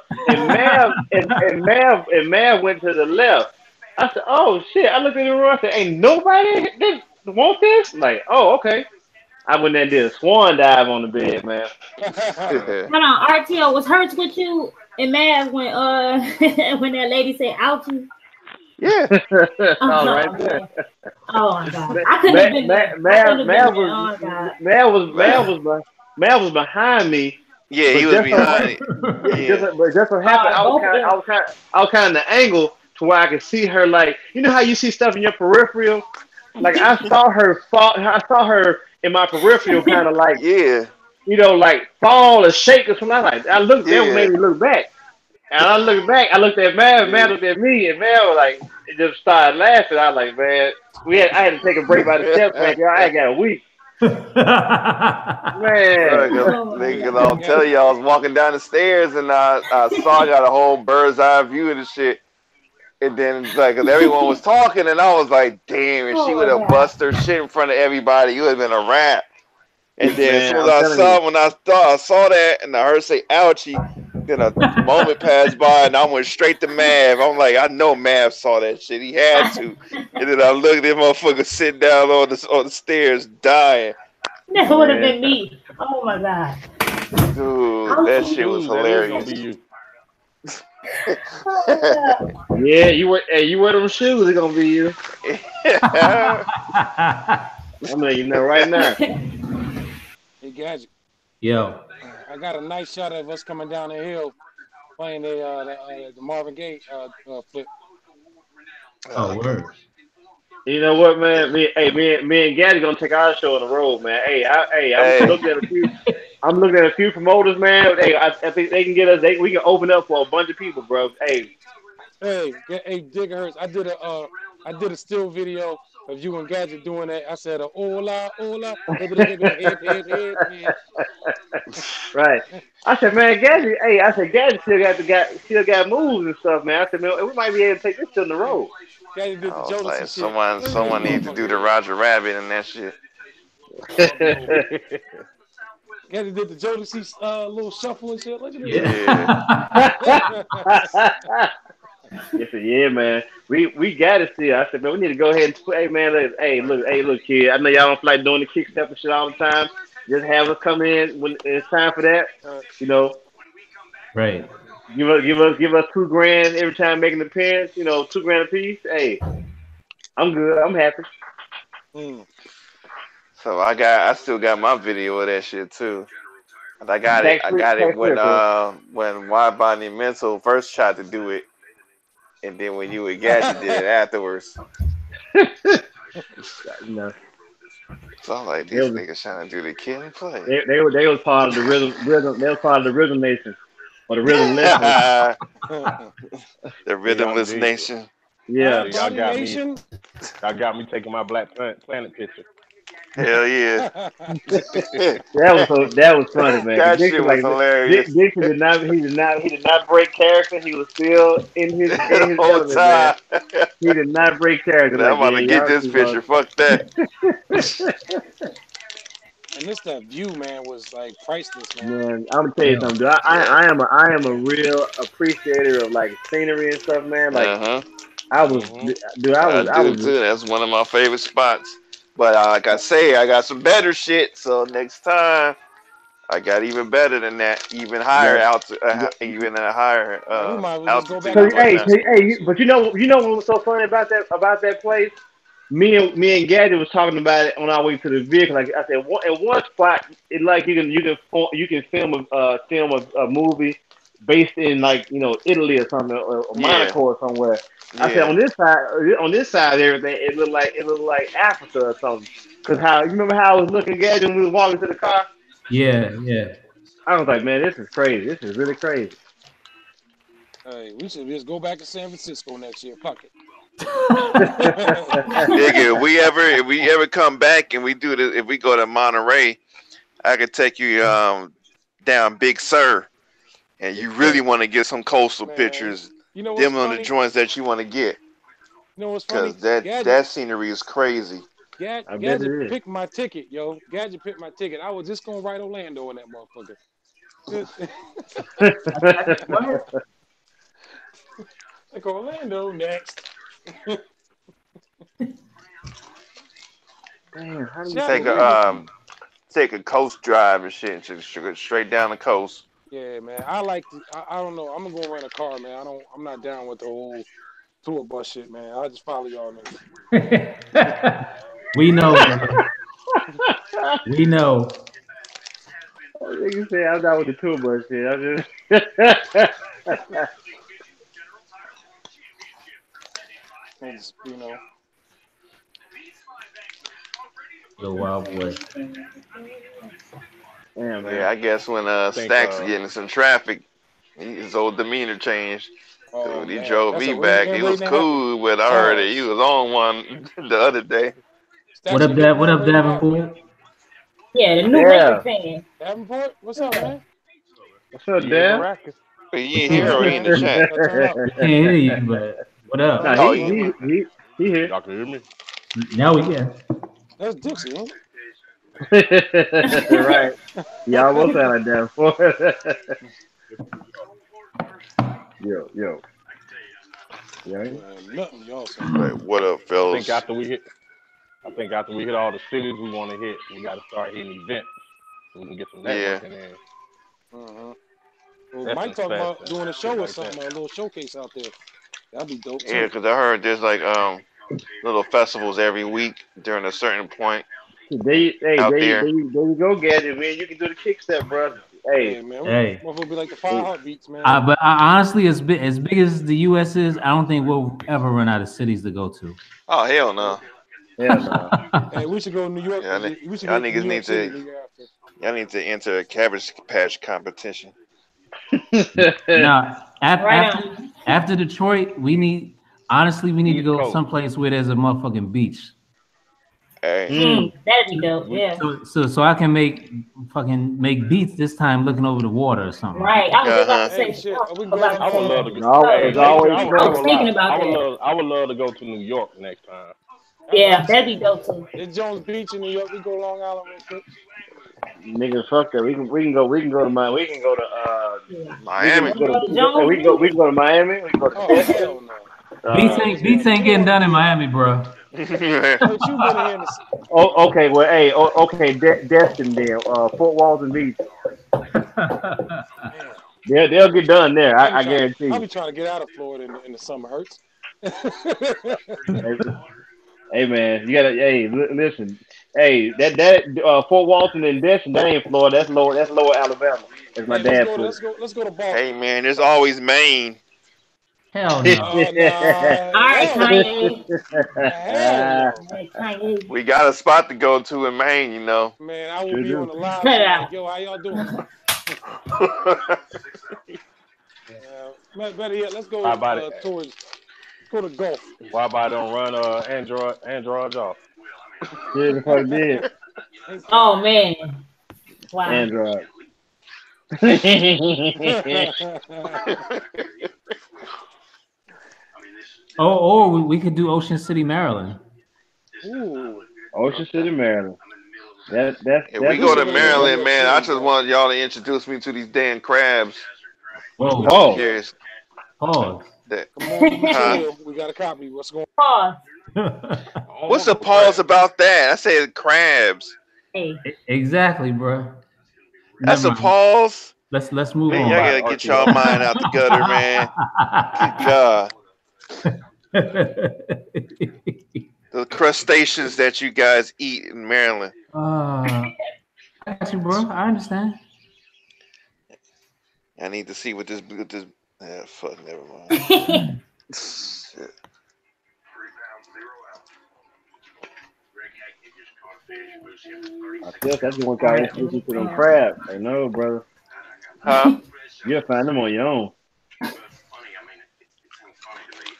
Mav went to the left. I said, "Oh shit!" I looked in the room. I said, "Ain't nobody want this?" Like, oh okay. I went there and did a swan dive on the bed, man.
Hold on, RTO was Hurts with you and Mav when when that lady said ouchie.
Yeah.
All right there.
Oh my god, I couldn't have been there.
Mel was behind me.
Yeah, he was behind.
Just so happened, I was kind of the angle to where I could see her. Like, you know how you see stuff in your peripheral. Like I saw her fall. I saw her in my peripheral, kind of like like fall or shake or something. I looked. That made me look back. And I looked back. I looked at Mav. Mav looked at me, and Mav was like, it just started laughing. I was like, man, I had to take a break by the steps back there. I got a week. Man,
I'll tell you, I was walking down the stairs and I saw I got a whole bird's eye view of the shit. And then, like, cause everyone was talking, and I was like, damn, if she would have bust her shit in front of everybody, you would have been a rap. And then as soon as I saw that, and I heard her say ouchie, then a moment passed by, and I went straight to Mav. I'm like, I know Mav saw that shit. He had to. And then I looked at that motherfucker sitting down on the stairs dying.
That would have been me. Oh my god.
Dude, that shit was hilarious.
Yeah, you wear them shoes, it's gonna be you. I'm letting you know right now.
Hey, Gadget.
Yo.
I got a nice shot of us coming down the hill playing the Marvin Gaye flip.
Oh, word.
You know what, man? Me and Gaddy gonna take our show on the road, man. I'm looking at a few. I'm looking at a few promoters, man. Hey, I think they can get us. We can open up for a bunch of people, bro. Hey,
Gigahertz. I did a still video of you and Gadget doing that. I said, hola, hola.
Right. I said, man, Gadget. Hey, Gadget still got moves and stuff, man. I said, man, we might be able to take this to the road.
Gadget did the Jodeci
like,
shit.
someone needs to do the Roger Rabbit and that shit.
Gadget did the Jodeci little shuffle and shit. Look at this.
Yeah, man. We got to see. I said, man, we need to go ahead and hey, man, look, kid. I know y'all don't like doing the kick step and shit all the time. Just have us come in when it's time for that. You know,
right?
Give us $2,000 every time making an appearance. You know, $2,000 a piece. Hey, I'm good. I'm happy.
So I still got my video of that shit too. And I got it when Wide Body Mental first tried to do it, and then when you and Gadget did it afterwards.
No.
So I'm like, these niggas trying to do the kid and play.
They was part of the rhythm. They was part of the Rhythm Nation or the Rhythm Nation.
The Rhythmless Nation.
Yeah,
y'all got me taking my Black Planet picture.
Hell yeah.
that was funny, man.
That shit was hilarious.
Dixon did not break character. He was still in his
whole time.
Man. He did not break character.
I'm about to get this picture. Fuck that.
And that view, man, was like priceless, man.
Man, I'm gonna tell you something, dude. I am a real appreciator of like scenery and stuff, man. Like I was
too. That's one of my favorite spots. But like I say, I got some better shit. So next time, I got even better than that, even higher even a higher altitude.
But you know what was so funny about that place? Me and Gaddy was talking about it on our way to the vehicle. Like I said, at one spot, it like you can film a movie based in like Italy or something or Monaco or somewhere. I said on this side of everything, it looked like Africa or something. Cause you remember how I was looking at when we was walking to the car?
Yeah.
I was like, man, this is crazy. This is really crazy.
Hey, we should just go back to San Francisco next year. Fuck it.
Nigga, if we ever come back and we do this, if we go to Monterey, I could take you down Big Sur, and you really want to get some coastal pictures. Them on the joints that you want to get.
You know what's funny?
Because that scenery is crazy.
Gadget picked my ticket, yo. Gadget picked my ticket. I was just gonna write Orlando in that motherfucker. Like Orlando next.
Take a take a coast drive and shit, and just go straight down the coast.
Yeah, man. I like to. I don't know. I'm gonna go rent a car, man. I'm not down with the whole tour bus shit, man. I just follow y'all niggas.
We know, brother. We know.
You say I'm down with the tour bus shit. I just.
You know.
The wild boy.
Damn, man.
Yeah, I guess when Stacks getting some traffic, his old demeanor changed. So when he drove me back, he was cool, but I heard that he was on one the other day.
What up, Dad? What up, Davenport?
Yeah, the new Lakers fan.
Davenport, what's up, man?
What's up, Dad?
He ain't here or he in the chat.
We can't hear you, but what up?
Nah, he here.
Y'all can hear me?
Now we can.
That's Dixie, huh?
Right. Y'all both sound like Davenport. Yo. Yeah.
Nothing, y'all.
Like, what up, fellas?
I think after we hit all the cities we want to hit, we got to start hitting events so we can get some networking in.
Well, Mike talking about doing a show or something, a little showcase out there. That'd be dope too.
Yeah, because I heard there's like little festivals every week during a certain point.
There you go, Gadget, man. You can do the kick step, brother. Hey,
man. What would be like the 5 heartbeats, man?
But honestly, as big as the U.S. is, I don't think we'll ever run out of cities to go to.
Oh, hell no.
Hey, we should go to New York.
Y'all niggas need to enter a Cabbage Patch competition.
Now, after Detroit, we need to go someplace where there's a motherfucking beach.
Hey.
That'd be dope, yeah.
So I can make beats this time looking over the water or something.
Right. I was about to say shit.
I would love to go. I would love to go to New York next time.
Yeah, that'd be dope too.
It's Jones Beach in New York. We go Long Island real quick.
Niggas, fuck that. We can go to Miami. We can go to
Miami.
We can go to Miami. We can go to
hell no.
Beats ain't getting done in Miami, bro.
Okay. Well, hey. Okay. Destin there. Fort Walton Beach. They'll get done there. I guarantee.
I'll be trying to get out of Florida in the summer. Hurts.
Hey man, you gotta. Hey, listen. Hey, that Fort Walton and Destin, that ain't Florida. That's lower Alabama. As my dad put.
Let's go to Boston.
Hey man, there's always Maine.
Hell no.
All right, Kanye.
We got a spot to go to in Maine, you know.
Man, I will be on the live. Like, yo, how y'all doing? Better yet, let's go towards. Go to golf.
Why about don't run Android off?
Yeah, the fuck did.
Oh man. Wow.
Android.
Or we could do Ocean City, Maryland.
Ooh.
Ocean City, Maryland. That's
if we go to Maryland, man, I just want y'all to introduce me to these damn crabs.
Whoa.
Oh.
Pause.
We got a copy. What's going
on?
What's the pause about that? I said crabs.
Hey.
Exactly, bro.
That's a pause.
Let's move
man,
on.
Y'all gotta get y'all mind out the gutter, man. Good God. The crustaceans that you guys eat in Maryland.
I got you, bro. I understand.
I need to see what this. Fuck, never mind. Shit.
I guess that's the one guy introduced to them crabs. I know, brother.
Huh?
You'll find them on your own.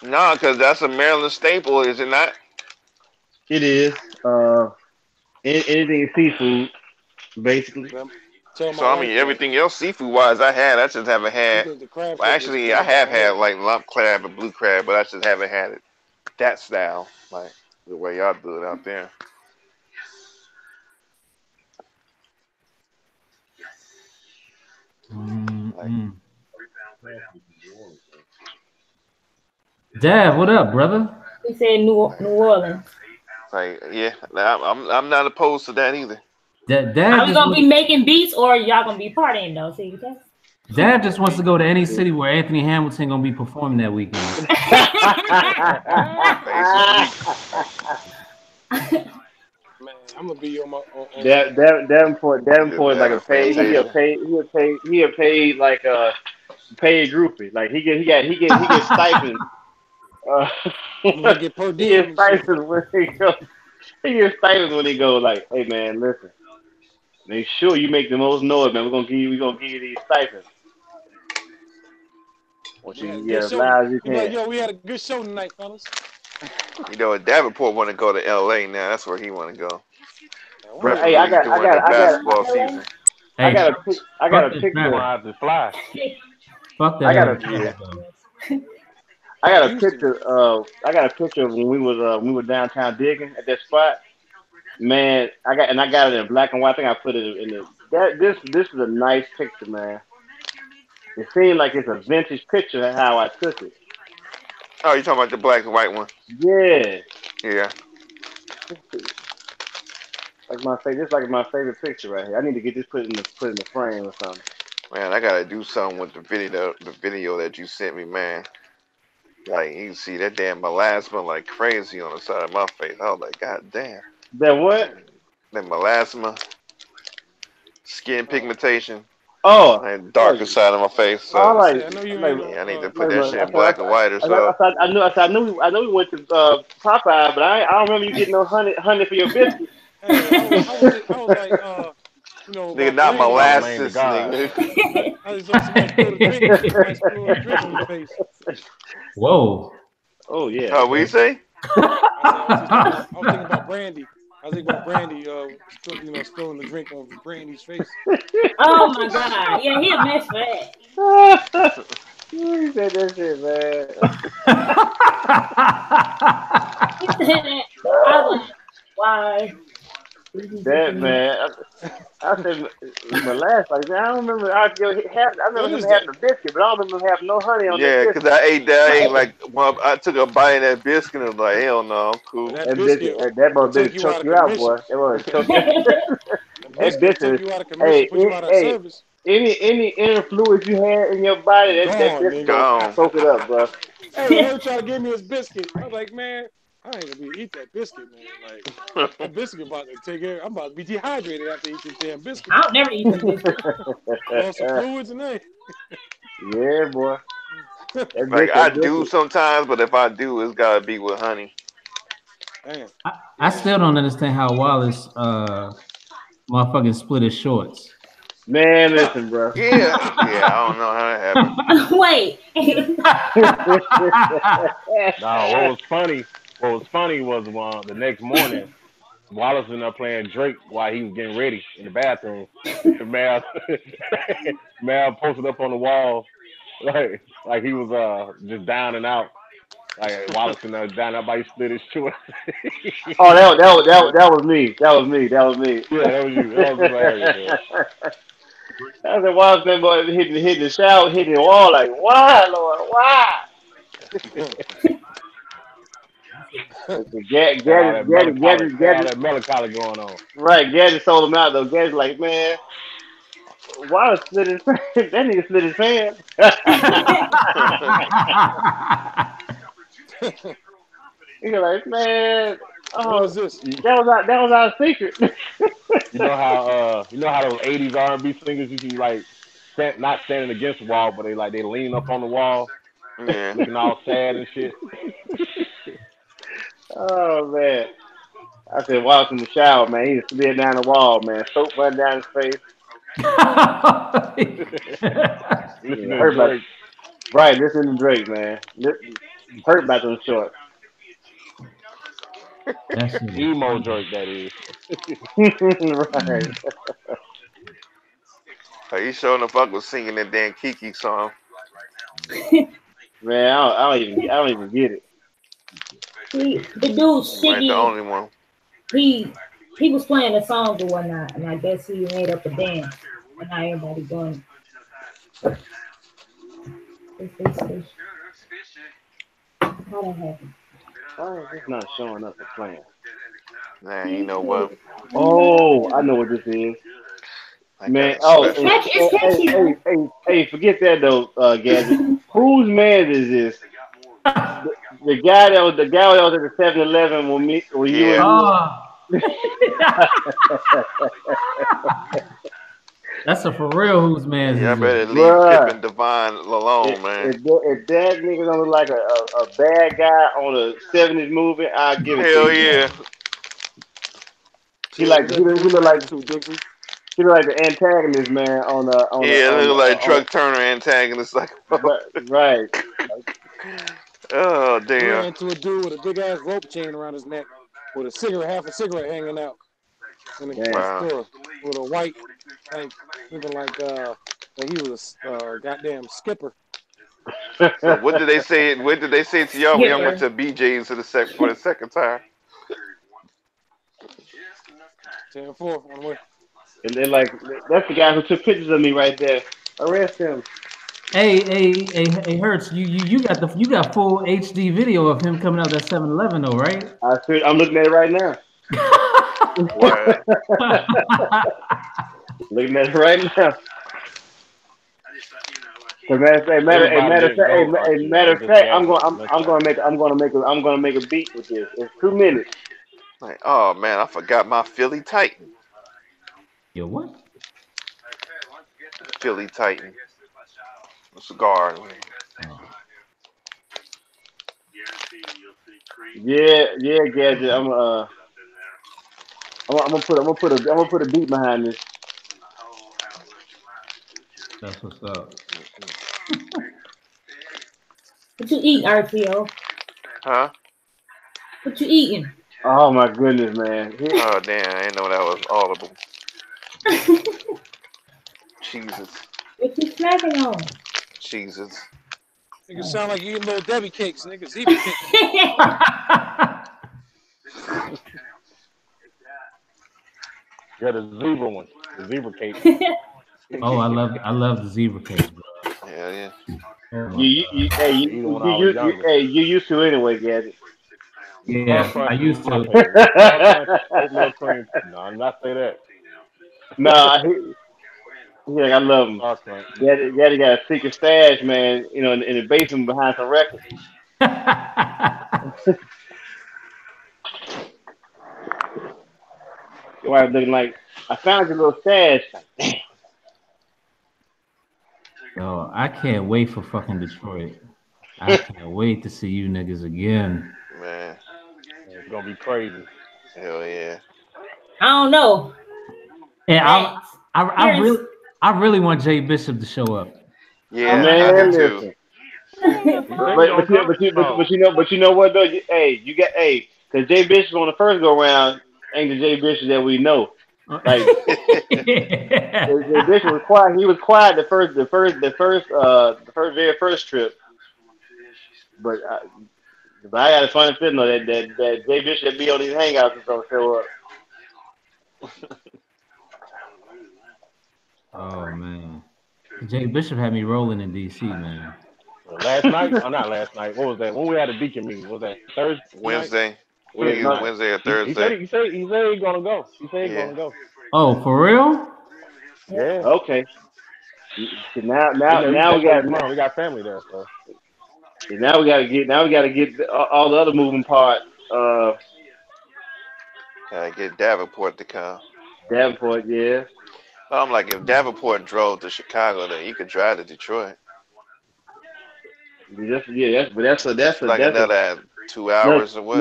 No, because that's a Maryland staple, is it not?
It is. Anything seafood, basically.
So I mean, everything else seafood wise, I just haven't had. Well, actually, I have had like lump crab and blue crab, but I just haven't had it that style, like the way y'all do it out there.
Dad, what up, brother?
He said New Orleans.
Like, yeah, I'm not opposed to that either.
Dad
Are we
just
gonna be making beats or y'all gonna be partying though? See,
Dad just wants to go to any city where Anthony Hamilton gonna be performing that weekend.
Man, I'm gonna be on my.
Davenport is like a paid. He a paid like a paid groupie. Like he get stipends.
I'm gonna get per
He
diem
gets
and shit.
stipends when he go. He gets stipends when he go. Like, hey man, listen. Make sure you make the most noise, man. We gonna give you these stipends. Want you to get as loud as you can.
Like, yo, we had a good show tonight, fellas.
You know, Davenport want to go to L.A. now. That's where he want to go.
Bro, hey, I got
basketball season.
I got a picture.
Fuck that.
I got a picture of when we were downtown digging at that spot. Man, I got it in black and white. I think I put it in it. This is a nice picture, man. It seemed like it's a vintage picture of how I took it.
Oh, you talking about the black and white one?
Yeah.
Yeah.
This like my favorite picture right here. I need to get this put in the frame or something.
Man, I gotta do something with the video that you sent me, man. Like you can see that damn melasma like crazy on the side of my face. I was like, God damn.
That what?
That melasma, skin pigmentation.
Oh,
and darker side of my face. So
I
need to put that shit in black and white or so.
I knew we went to Popeye, but I don't remember you getting no honey for your biscuit.
I was like, you know,
nigga, not molasses, nigga.
I was like, somebody spilled a drink on the face.
Whoa.
Oh yeah.
Oh, what you say?
I was thinking about Brandy. I was thinking about Brandy, spilling the drink on Brandy's face.
Oh my God! Yeah, he a mess for that.
He said that shit, man.
He said that. I was like, why?
That man, I said my last like I don't remember. I remember him having a biscuit, but I don't remember having no honey on that.
Yeah, because I ate like I took a bite of that biscuit and was like, hell no, I'm cool.
That biscuit choke you out, boy. It was choke you. That biscuit
you out of commission, put you out of service.
Any inner fluids you had in your body, that biscuit gonna soak it up, bro.
Hey, he tried to give me his biscuit. I was like, man, I ain't gonna eat that biscuit, man. Like, that biscuit about to take care. I'm about to be dehydrated after eating this damn biscuit.
I'll never eat this biscuit.
Lost some fluids in there.
Yeah, boy.
Like I do sometimes, but if I do, it's gotta be with honey.
Damn.
I still don't understand how Wallace motherfucking split his shorts.
Man, listen, bro.
Yeah, I don't know how that happened.
Wait.
No, what was funny was the next morning, Wallace was up playing Drake while he was getting ready in the bathroom. Mal posted up on the wall like he was just down and out. Like Wallace and down and out, by he split his shorts.
Oh, that was me. That was me.
Yeah, that was you. That was hilarious.
I said, Wallace, that boy hitting the shower, hitting the wall like, why, Lord, why? Gadget,
that melancholy going on.
Right, Gadget sold him out though. Gadget's like, man, Wallace split his that nigga split his pants. He's like, man,
what is this?
That was our secret.
You know how those 80s R&B singers used to like not standing against the wall, but they lean up on the wall, looking all sad and shit.
Oh man, I said Wallace in the shower, man. He slid down the wall, man. Soap running down his face. Hurt by right, listen to Drake, man. Hurt by them shorts.
That's emo Drake, that is.
Right.
Are you sure the fuck was singing that damn Kiki song?
Man, I don't even get it.
The dude Shiggy,
the only one.
He was playing the songs or whatnot, and I guess he made up a dance, and now everybody going. How that happen?
Why is this not showing up for playing?
Nah, you know what?
Oh, I know what this is.
I
Man,
got a
It's
special.
hey, forget that though, Gadget. Whose man is this? The guy that was at the 7-Eleven when you and
Yeah.
me.
That's a for real whose man's
Yeah, I
is
better
it?
leave Pip
Bruh,
and Devon alone, man.
if that nigga don't look like a bad guy on a 70s movie, I'll give it to
Hell
you.
yeah.
He like
That
he
dude
look like
too, Dixie.
he look like the antagonist, man, on
Yeah, it look like Truck Turner antagonist. Like,
right.
oh
I ran
damn.
into a dude with a big ass rope chain around his neck with a cigarette, half a cigarette hanging out in the
Wow.
store with a white, like looking like he was a goddamn skipper.
So what did they say? What did they say to y'all when y'all went to BJ's for the second time?
10-4 on the way.
And they're like, that's the guy who took pictures of me right there. Arrest him.
Hey, Hertz, you got full HD video of him coming out that 7-Eleven though, right?
I'm looking at it right now.
Wow.
Looking at it right now. Matter of fact, I'm gonna make a beat with this. It's 2 minutes.
Like, oh man, I forgot my Philly Titan.
Yo, what?
Philly Titan. A cigar.
Yeah, Gadget. I'm gonna put a beat behind this.
That's what's up.
What you eat, RTO?
Huh?
What you eating?
Oh my goodness, man.
Oh damn, I didn't know that was audible. Jesus.
What you snacking on?
Jesus.
Nigga sound like you eating little Debbie cakes, nigga. Zebra cakes.
Yeah, the zebra one, the zebra cake.
Oh, I love the zebra cake, bro.
Hell yeah.
Oh,
You used to anyway, Gadget.
yeah, I used to.
Oatmeal cream. No, I'm not say that.
Nah, I love him. Gaddy got a secret stash, man. You know, in the basement behind some records. Your wife looking like, I found your little stash. Like, damn.
Yo, I can't wait for fucking Detroit. I can't wait to see you niggas again.
Man.
It's gonna be crazy.
Hell yeah.
I don't know.
And I really want Jay Bishop to show up.
Yeah,
man,
I do too.
But you know what though? Because Jay Bishop on the first go round ain't the Jay Bishop that we know. Like Jay Bishop was quiet. He was quiet the very first trip. But I got a funny feeling that Jay Bishop be on these hangouts is gonna show up.
Oh man, Jay Bishop had me rolling in DC, man.
Last night? Oh, not last night. What was that? When we had a Deacon meeting? What was that Thursday?
Wednesday.
Night?
Wednesday or Thursday.
He said he's gonna go. He said he's gonna go.
Oh, for real?
Yeah.
Okay. Now
we got family there, so.
Now we gotta get all the other moving parts.
Gotta get Davenport to come.
Davenport, yeah.
I'm like, if Davenport drove to Chicago, then you could drive to Detroit.
That's
like another 2 hours or what?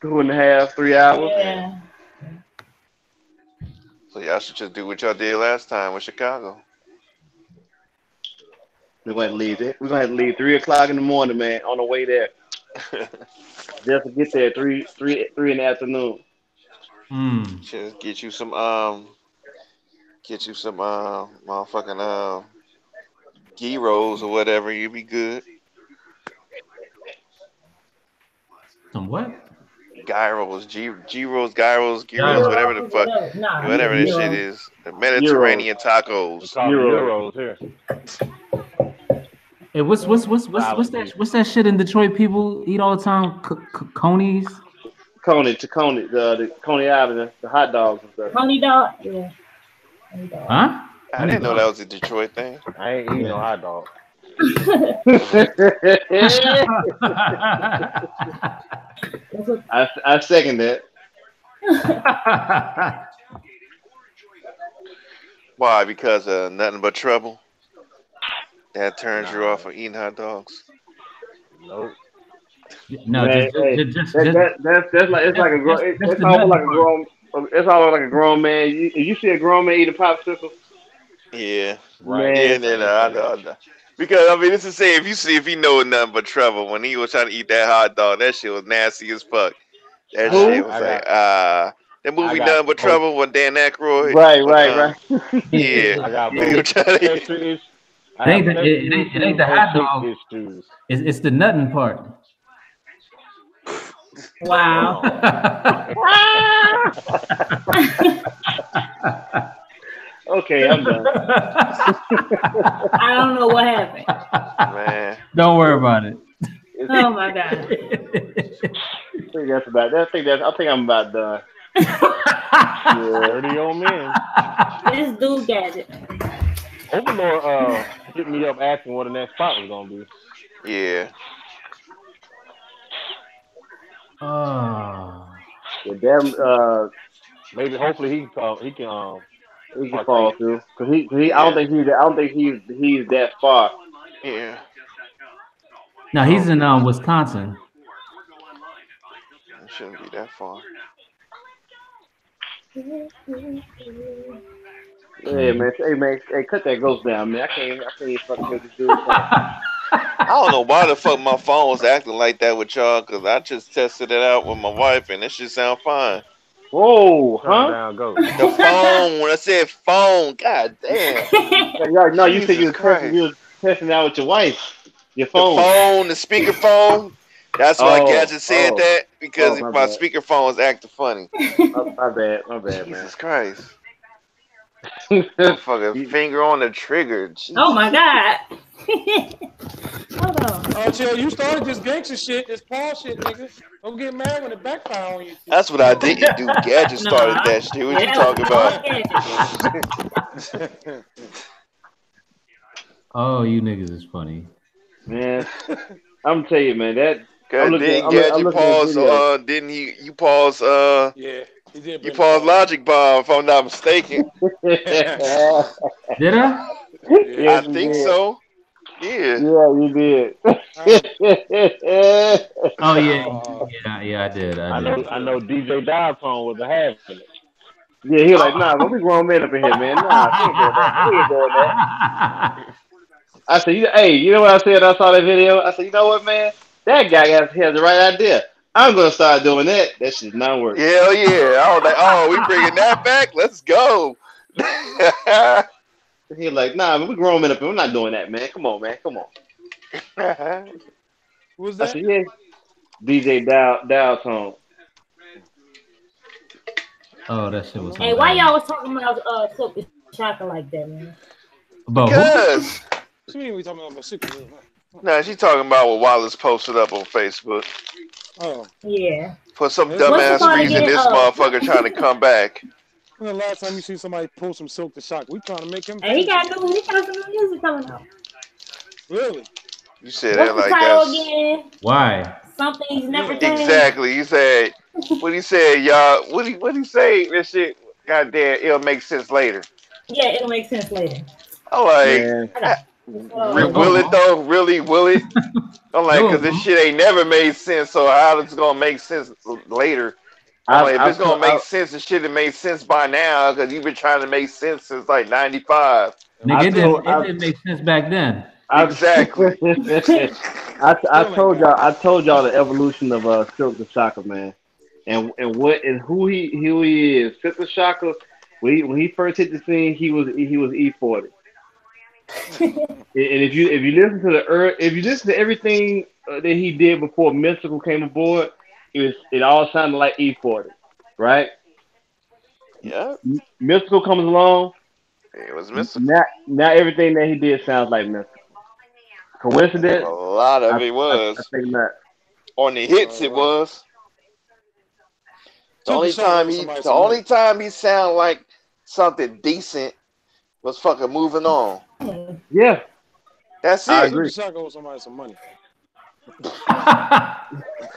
2.5, 3 hours.
Yeah.
So y'all should just do what y'all did last time with Chicago.
We're going to leave it. We're going to have to leave 3 o'clock in the morning, man, on the way there. Just to get there at 3 in the afternoon.
Just get you some motherfucking gyros or whatever. You be good.
Some what?
Gyros, gyros, whatever the fuck, whatever this shit is. The Mediterranean tacos.
Euros here.
Hey, what's that shit in Detroit people eat all the time? Conies?
the Coney Island, the hot dogs and stuff.
Coney dog. Yeah. Coney dog.
Huh?
I didn't know that was a Detroit thing.
I ain't eating no hot dog.
I second that.
Why? Because of nothing but trouble. That turns you off from eating hot dogs.
Nope.
No,
Man,
just
that's like it's like a grown. It's almost like a grown. It's almost like a grown man. You see a grown man eat a popsicle.
Yeah.
Right.
Yeah, I know. Because I mean, this is saying if he know nothing but trouble when he was trying to eat that hot dog, that shit was nasty as fuck. That shit was that movie Nothing But Trouble with Dan Aykroyd.
Right.
Yeah.
I got
it ain't the hot dog. It's the nutting part.
Wow.
Okay, I'm done.
I don't know what happened.
Man.
Don't worry about it.
Oh my god.
I think I'm about done.
Dirty old man.
This dude got it.
Overlord hit me up asking what the next spot was gonna be.
Yeah.
Maybe hopefully he can
fall through because I don't think he's that far.
Yeah.
No, he's in Wisconsin.
It shouldn't be that far.
Hey man, cut that ghost down, man. I can't fucking with this dude.
I don't know why the fuck my phone was acting like that with y'all, because I just tested it out with my wife and it should sound fine.
Whoa, huh?
The phone, when I said phone, god damn.
No, you said you were testing out with your wife. Your phone.
The phone, the speaker phone. That's why Gadget said that, because my speaker phone was acting funny.
My bad, man.
Jesus Christ. Motherfucker, finger on the trigger. Jeez.
Oh my god. Hold on.
Oh, chill, you started this gangster shit, this Paul shit, nigga. Don't get mad when it backfire on you.
That's what I didn't do. Gadget started that shit. What you talking about?
Oh, you niggas is funny.
Man, I'm telling you, man, that.
Didn't Gadget pause? Didn't he? You pause?
Yeah, he did.
You paused Logic Bomb, if I'm not mistaken.
Did I?
I think so. Yeah.
Yeah, you did.
Oh yeah, I did.
I know DJ Diaphone was a half of it.
Yeah, he was like, nah, don't be grown men up in here, man. Nah, he ain't doing that. I said, hey, you know what I said? I saw that video. I said, you know what, man? That guy has the right idea. I'm gonna start doing that. That shit's not working.
Hell yeah! I was like, oh, we bringing that back? Let's go.
He was like, nah, we grown men up here. We're not doing that, man. Come on, man. Come on.
Who was that?
I said, yeah. DJ Dial Tone.
Oh, that shit was.
Hey, why y'all was talking about Silk the Shocker like that, man?
Because.
What you mean we talking about Super?
Nah, she's talking about what Wallace posted up on Facebook.
Oh.
Yeah.
For some dumbass reason, this motherfucker trying to come back.
When the last time you see somebody pull some Silk the Shock, we trying to make him.
And he got some new music coming out.
Really?
You said
What's
that like
that
again? Why?
Something he's never done.
Exactly. He said what he said, y'all. What he say? This shit. Goddamn, it'll make sense later.
Yeah, it'll make sense later.
I'm like, will it though? Really, will it? I'm like, because this shit ain't never made sense. So how it's gonna make sense later? I'm like, if it's gonna make sense, it should have made sense by now. Because you've been trying to make sense since like '95.
Nigga, it didn't make sense back then.
Exactly.
I told y'all the evolution of Silk the Shocker, man, and who he is. Silk the Shocker, when he first hit the scene, he was E40. And if you listen to everything that he did before Mystical came aboard, it all sounded like E40, right?
Yeah.
Mystical comes along.
It was Mystical.
Now everything that he did sounds like Mystical. Coincidence?
A lot of it was.
I think not.
On the hits, it was. The only time he sound like something decent was fucking Moving On.
Yeah,
that's it.
I agree.
Somebody some money.
Like,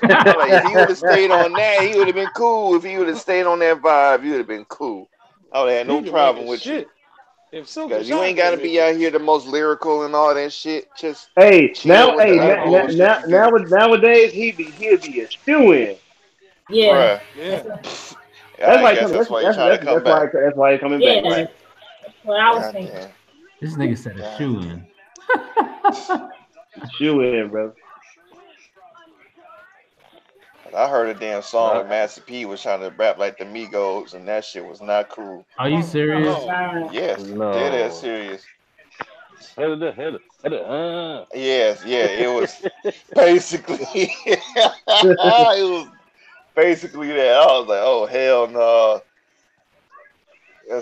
if he would have stayed on that, he would have been cool. If he would have stayed on that vibe, he would have been cool. I would have had no problem with you. Because you ain't got to be out here the most lyrical and all that shit. Just
nowadays he'd be a shoo-in.
Yeah.
That's
why
he's trying to come back.
That's why he's coming back. Right?
What I was thinking.
This nigga said a shoe-in.
Shoe-in, bro.
I heard a damn song with Master P was trying to rap like the Migos, and that shit was not cool.
Are you serious?
Yes, dead ass serious. Yes, it was basically it was basically that. I was like, oh hell no.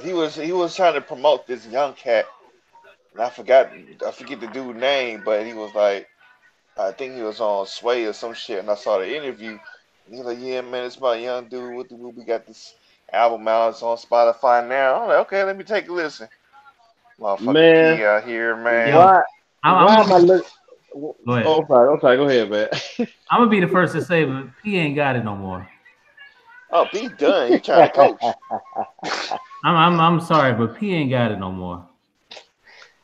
He was trying to promote this young cat, and I forget the dude's name, but he was like, I think he was on Sway or some shit, and I saw the interview. He's like, yeah, man, it's my young dude. We got this album out. It's on Spotify now. I'm like, okay, let me take a listen. Motherfucker P out here, man.
Why am I looking? I'm sorry. Go ahead, man.
I'm gonna be the first to say, but P ain't got it no more.
Oh, P done. He trying to coach.
I'm sorry, but P ain't got it no more.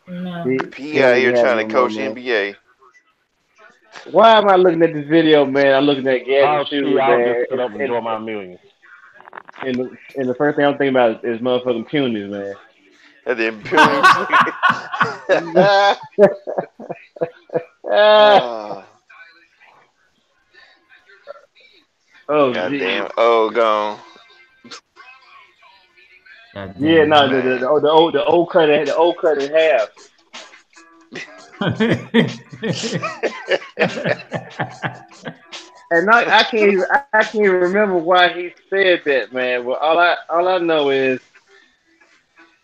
No.
P out here trying to coach NBA.
Why am I looking at this video, man? I'm looking at Gavin Shoes, man.
I'll just sit up and enjoy my millions.
And the first thing I'm thinking about is motherfucking punies, man.
And then punies.
Oh,
goddamn. Oh, gone.
Yeah, no, the old cut in half. And I can't even remember why he said that, man. But all I know is,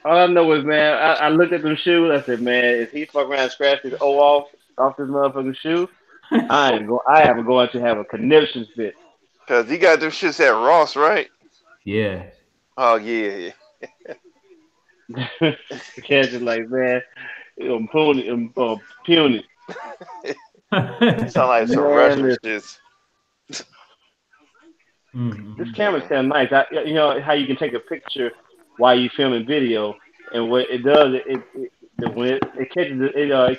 man, I looked at them shoes. I said, man, if he fuck around and scratch his O off this motherfucking shoe, I am going to have a conniption fit.
Cause he got them shits at Ross, right?
Yeah.
Oh yeah.
Catch it like, man, puny.
Sound like some Russian shit.
This camera's kind of nice. You know how you can take a picture while you filming video, and what it does, it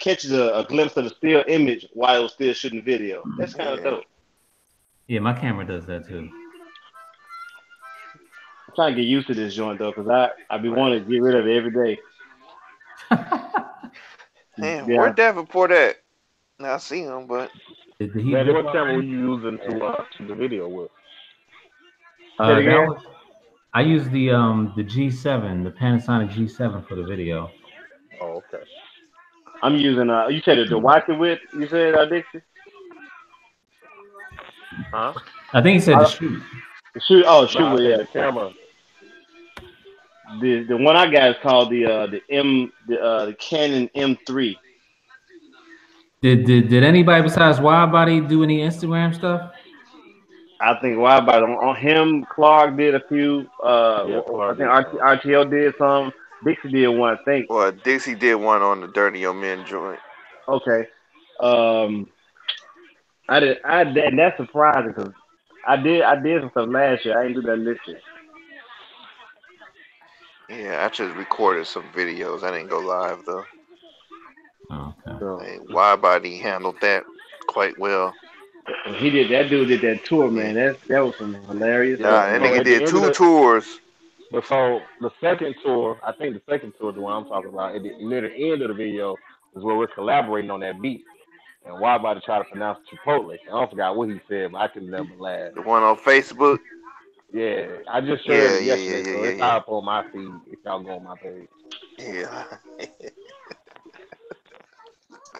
catches a glimpse of the still image while it was still shooting video. That's kind of dope.
Yeah, my camera does that too.
I'm trying to get used to this joint though, because I be wanting to get rid of it every day.
Man, where Davenport at? Now I see him, but
what camera were you using to the video with?
I use the G7, the Panasonic G7 for the video.
Oh, okay.
I'm using you said the Watcher with you said Dixie?
Huh?
I think he said the shoot.
The shoot. Oh, shoot!
No,
yeah,
the camera.
The one I got is called the Canon M3.
Did anybody besides Widebody do any Instagram stuff?
I think Widebody on him. Clark did a few. I think RTL did some. Dixie did one, I think.
Well, Dixie did one on the Dirty Old Men joint.
Okay. I did, and that's surprising because I did some stuff last year. I didn't do that this year.
Yeah, I just recorded some videos. I didn't go live though.
Oh, okay.
So, Widebody handled that quite well.
He did. That dude did that tour, man. That was some hilarious.
Yeah, that nigga did 2 tours.
Before the second tour, I think the second tour is the one I'm talking about. Near the end of the video is where we're collaborating on that beat. And Widebody tried to pronounce Chipotle. I forgot what he said, but I can never laugh.
The one on Facebook?
Yeah, I just shared it yesterday, so it's up on my feed if y'all go on my page.
Yeah.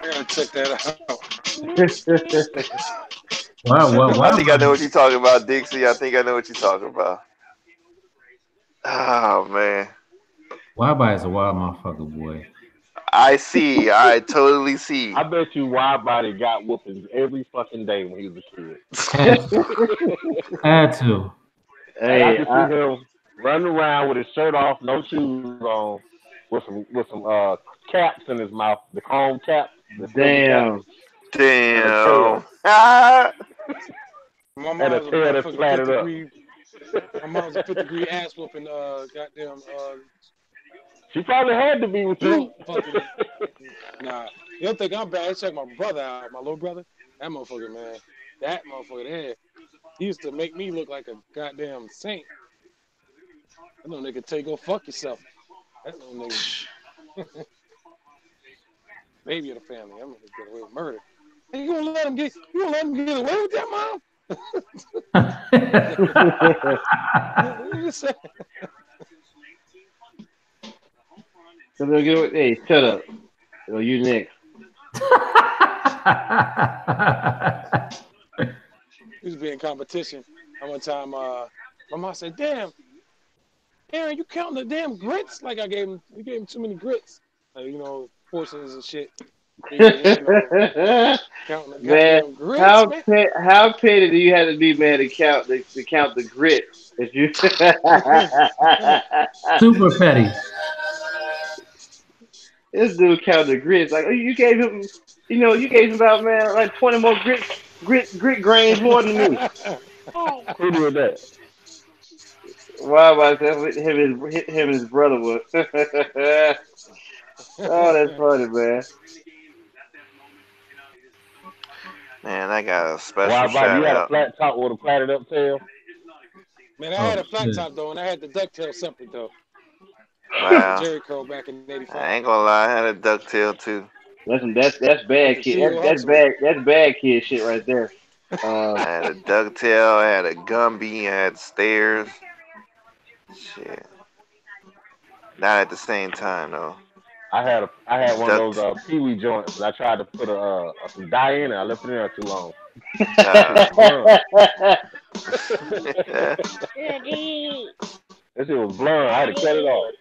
I gotta check that out.
Wow.
I think I know what you're talking about, Dixie. I think I know what you're talking about. Oh, man.
Widebody is a wild motherfucker, boy.
I see. I totally see.
I bet you Widebody got whoopings every fucking day when he was a kid.
Had to.
Hey, I can see him running around with his shirt off, no shoes on, with some caps in his mouth, the cone cap, the silver cap, and a tail,
My
and a
mom's a
tail that's
motherfucking fifth
flatted up.
degree. My mom's a fifth degree ass whooping. Goddamn.
She probably had to be with you.
Fucking. Nah, you don't think I'm bad? Check my brother out, my little brother. That motherfucker, man. That motherfucker there. He used to make me look like a goddamn saint. That little nigga tell you go fuck yourself. That little nigga. Baby of the family. I'm gonna get away with murder. Hey, you gonna let him get away with that, mom?
Hey, shut up. Oh, you next.
We used to be in competition. And one time, my mom said, "Damn, Aaron, you counting the damn grits?" Like you gave him too many grits. Like, portions and shit. Counting the
Man,
grits,
how petty do you have to be, man, to count the grits? If you
Super petty.
This dude counted the grits. Like you gave him, you gave him about, man, like 20 more grit grains more than me.
Who did that?
Why about that? Him and his brother was. Oh, that's funny, man.
Man, I got a special
Why, Bob, you
shout
had a
out.
flat top with a platted up tail?
Man, I had a flat top though, and I had the ducktail separate though.
Wow.
Jerry curl back in '85.
I ain't gonna lie, I had a ducktail too.
Listen, that's bad kid. That's bad kid shit right there.
I had a ducktail, I had a Gumby, I had stairs. Shit. Not at the same time though.
I had one of those Pee-wee joints. I tried to put some dye in it. I left it in there too long. That shit was blurred. I had to cut it off.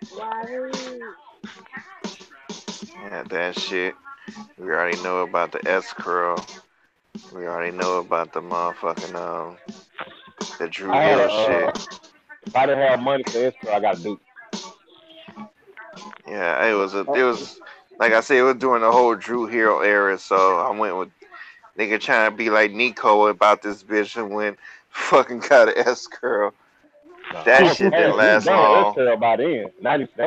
Yeah, that shit. We already know about the S curl. We already know about the motherfucking the Drew Hill shit.
If I didn't have money for S curl, I got to do.
Yeah, it was like I said, it was during the whole Drew Hill era, so I went with nigga trying to be like Nico about this bitch and went fucking got an S curl. That shit didn't last long.
S curl by then. 96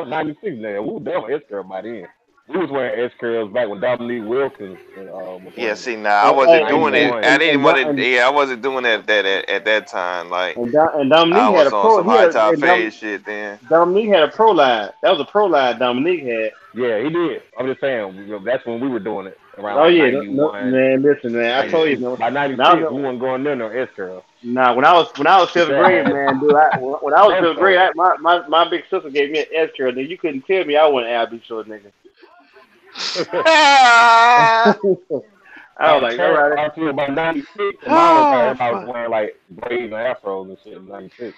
now. We were done with S curl by then. We was wearing S curls back when Dominique Wilkins.
Yeah, see, I wasn't doing it. I didn't want to. Yeah, I wasn't doing it at that time. Like,
and Dominique
I
had
was
a
on
pro.
some high top fade shit then.
Dominique had a pro line. That was a pro line Dominique had.
Yeah, he did. I'm just saying, that's when we were doing it. Around
oh yeah,
91.
Man, listen, man. I told you,
by 96, we weren't going there no S curl.
Nah, when I was fifth grade, man, dude. When I was fifth grade, my big sister gave me an S curl. Then you couldn't tell me I wasn't Albie short nigga. I was like, all right.
I feel about 96. I was wearing like braids and afros and shit in 96.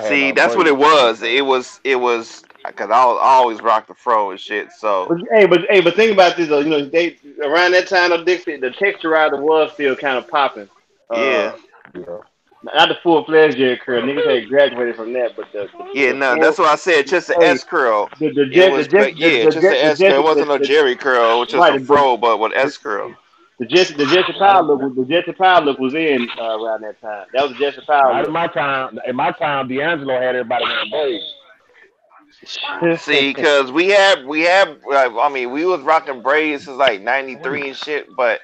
See, that's what it was. It was because I always rock the fro and shit. So,
but think about this though. They around that time of Dixie, the texturizer was still kind of popping.
Yeah.
Not the full-fledged Jerry curl. Niggas had graduated from that, but
that's what I said. Just the S curl. Just the S curl. It wasn't no Jerry curl, which was a fro, but with S curl.
The Jesse Powell look was in around that time. That was the Jesse Powell look.
In my time, D'Angelo had everybody wearing braids.
See, because we was rocking braids since like 93 and shit, but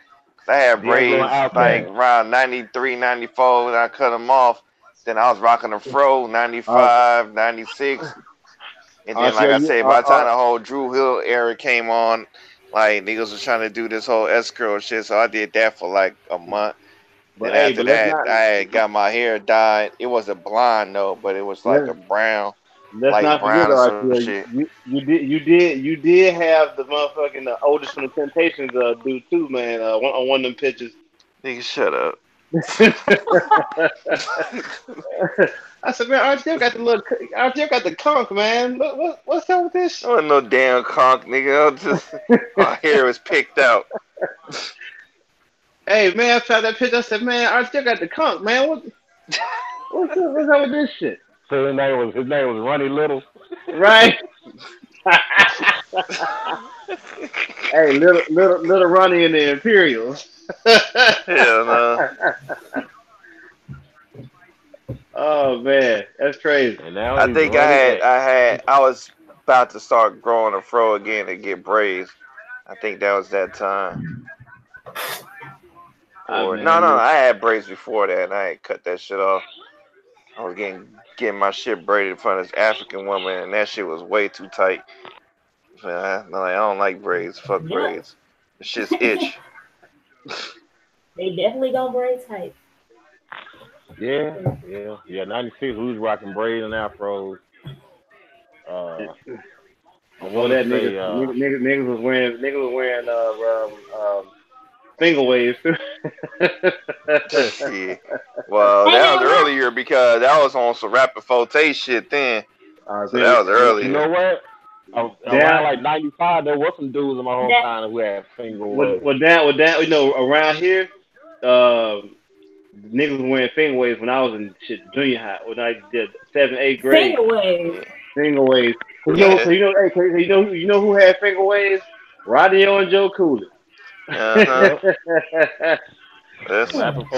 I had braids like around 93, 94, and I cut them off. Then I was rocking a fro 95, 96. And then, like I said, by the time the whole Drew Hill era came on, like, niggas was trying to do this whole S curl shit, so I did that for like a month. Then after that, I had got my hair dyed. It wasn't blonde though, but it was like a brown.
Let's not forget, you did have the motherfucking oldest from the Temptations dude too, man. On one of them pictures.
Nigga, shut up.
I said, man, I still got the conch, man. What's up with this?
I wasn't no damn conch, nigga. My hair was picked out.
Hey, man, I found that picture. I said, man, I still got the conch, man. What's up with this shit?
So his name was Ronnie Little.
Right. Hey, little Ronnie in the Imperials.
Hell no.
Oh man, that's crazy.
And now
I
he's
think
running
I was about to start growing a fro again to get braids. I think that was that time.
Oh,
Or
man,
no,
yeah.
I had braids before that, and I had cut that shit off. I was getting my shit braided in front of this African woman, and that shit was way too tight. I don't like braids. Fuck
Yep.
braids. The shit's itch.
They definitely don't braid tight.
Yeah. 96, we was rocking braids and afros.
Before that, niggas was wearing finger waves too.
Yeah. Well, that was earlier because that was on some Rapid Forte shit then. So that was earlier.
You know what? Around like 95, there was some dudes in my hometown who had finger waves.
Well, you know, around here, niggas was wearing finger waves when I was in junior high. When I did 7th, 8th grade. Finger waves.
Yeah.
You know who had finger waves? Radio and Joe Cooley.
So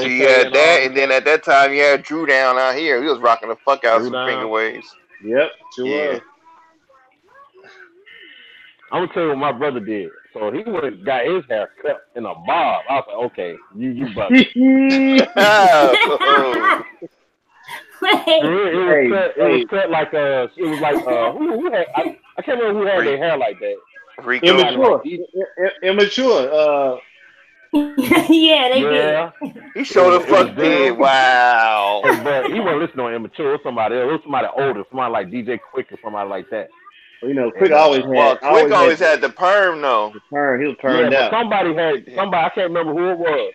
you had that, and then at that time you had Drew down out here. He was rocking the fuck out some finger waves.
Yep, sure was.
I'm gonna tell you what my brother did. So he went and got his hair cut in a bob. I was like, okay, you brother. It was cut like who had I can't remember who had their hair like that.
Immature.
Yeah, they did.
He showed the fuck did. Wow.
But he wasn't listening on Immature. It was somebody else. It was somebody older, somebody like DJ Quick or somebody like that.
You know, Quick always had.
Well, Quick always had the perm though.
The perm, he was permed out.
Somebody I can't remember who it was.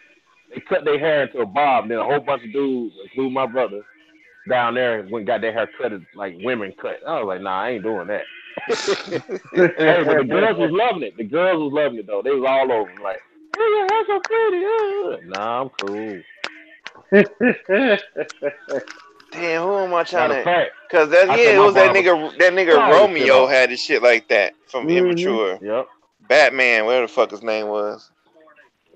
They cut their hair into a bob, and then a whole bunch of dudes, including my brother, down there went and got their hair cut like women cut. I was like, nah, I ain't doing that. Hey, but the girls was loving it. The girls was loving it though. They was all over like, hey, your hair's so pretty. Nah, I'm cool.
Damn, who am I trying to? Because it was that nigga Romeo had the shit like that from Immature.
Yep.
Batman, whatever the fuck his name was.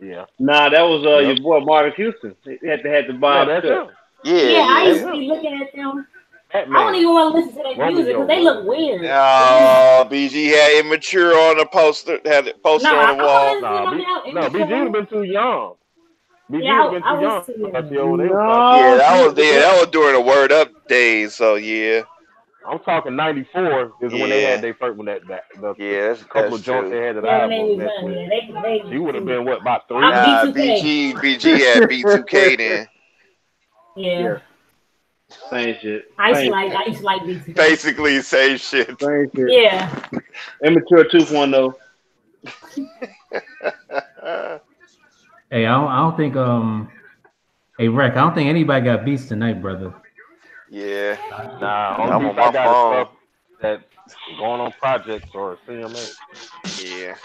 Yeah.
Nah, that was your boy Marcus Houston. He had the bob cut.
Yeah, I used to be looking at them. I don't even want to listen to their music because they look weird.
Oh, BG had Immature on the poster. Had the poster on the wall.
No, BG would have been too young. BG would have been too young.
That was during the Word Up days. So yeah.
I'm talking 94 is when they had their first one that's a couple of joints they had that I was. He would have been what, about 3?
BG had B2K then.
Yeah.
Same shit.
I used to like B2K.
Basically same shit.
Yeah.
Immature 2.0.
Hey, I don't think hey Rec, I don't think anybody got beats tonight, brother.
Yeah.
Nah,
I'm on my phone.
That's going on projects or CMA.
Yeah.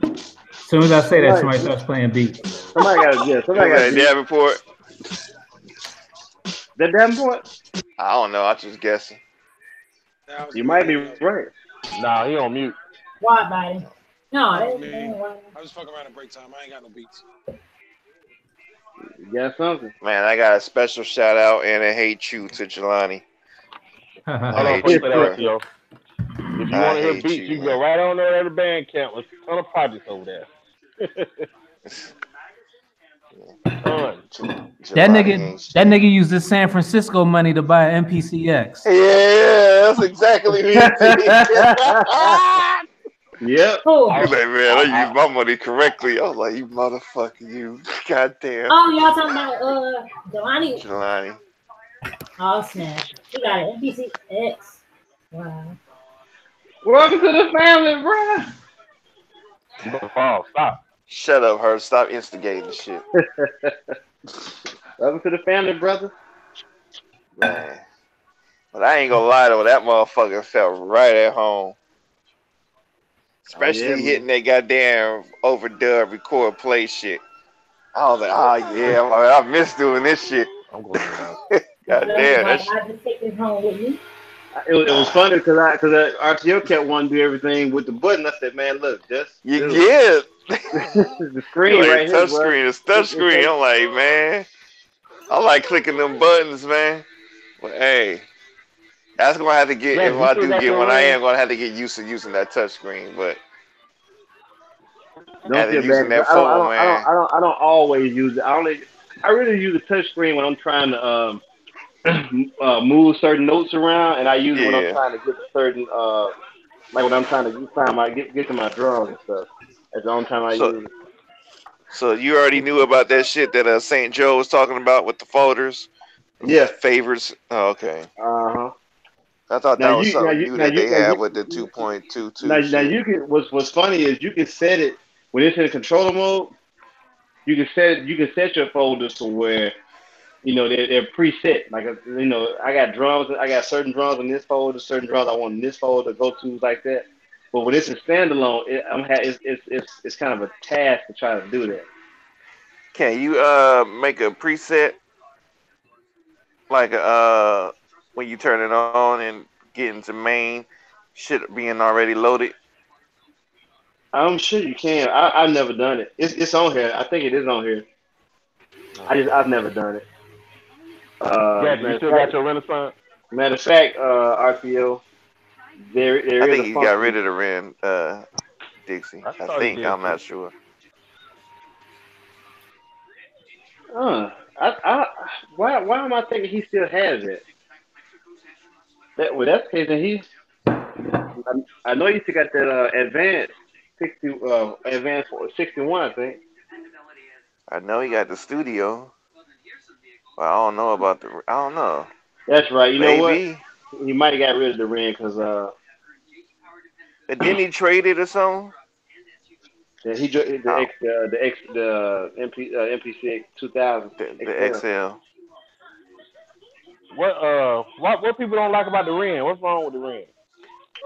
As soon as I say that, somebody starts playing beats.
Somebody got
Davenport.
That Davenport?
I don't know. I'm just guessing.
You might be right.
Nah, he on mute.
Why, buddy? No,
I just fuck around at break time. I ain't got no beats.
You got something?
Man, I got a special shout out and a hate you to Jelani.
I hate you, bro. If you want to hear beats, you can go right on there to the band camp. There's a ton of projects over there.
That nigga used this San Francisco money to buy an MPCX.
Yeah, that's exactly what he did.
Yep.
Oh.
He was like, man, I used my money correctly. I was like, you motherfucker, you. Goddamn.
Oh, y'all talking about Jelani?
Jelani.
Oh, snap. He got an MPCX. Wow.
Welcome to the family, bro.
Oh, stop.
Shut up, Herb. Stop instigating the shit.
Welcome to the family, brother.
Man. But I ain't gonna lie, though. That motherfucker felt right at home. Especially hitting that goddamn overdub record play shit. I was like, oh yeah, I miss doing this shit.
I'm going
God damn,
I
that's
just take this home with me.
It was funny because RTO kept wanting to do everything with the button. I said, man, look, just
you
do
get
the
you
screen
like
right here,
touch
bro.
screen, it's touch
It
screen.
takes.
I'm like, man, I like clicking them buttons, man. But hey, that's gonna have to get if
Max, you
I
still
do
got
get
your
one. I
ring?
am gonna have to get used to using that touch screen, but
Don't
after
feel bad.
using that
'Cause
phone, man,
I don't always use it. I really use the touch screen when I'm trying to move certain notes around, and I use it when I'm
yeah.
trying to get to certain like when I'm trying to find my get to my drums and stuff. That's the only time I
So
use it.
so you already knew about that shit that St. Joe was talking about with the folders,
Yeah.
favorites. Oh, okay.
Uh huh.
I thought
Now
that was
you now
something
you
new
now
that
you
they
now
had
you
with the
now,
2.22
now
shit.
you can what's funny is you can set it when it's in controller mode. You can set your folders to where they're preset. Like I got drums. I got certain drums in this folder, certain drums I want in this folder, go tos like that. But when it's a standalone, it's kind of a task to try to do that.
Can you make a preset like when you turn it on and get into main shit being already loaded?
I'm sure you can. I've never done it. It's on here. I think it is on here. I've never done it.
Gabby, you still got your Renaissance?
Matter of fact, RPO, there
I
is
think
a
he got rid
function.
of the Ren Dixie.
I
I
thought he
think
did
I'm
too.
not sure.
Uh, why am I thinking he still has it? That's the case, then I know you still got that advanced 61, I think.
I know he got the studio, but I don't know about the. I don't know.
That's right. You know what?
Maybe.
He might have got rid of the ring because
But didn't he trade it or something?
he
Oh,
the MPC 2000
the
XL.
XL.
What people don't like about the ring? What's wrong with the ring?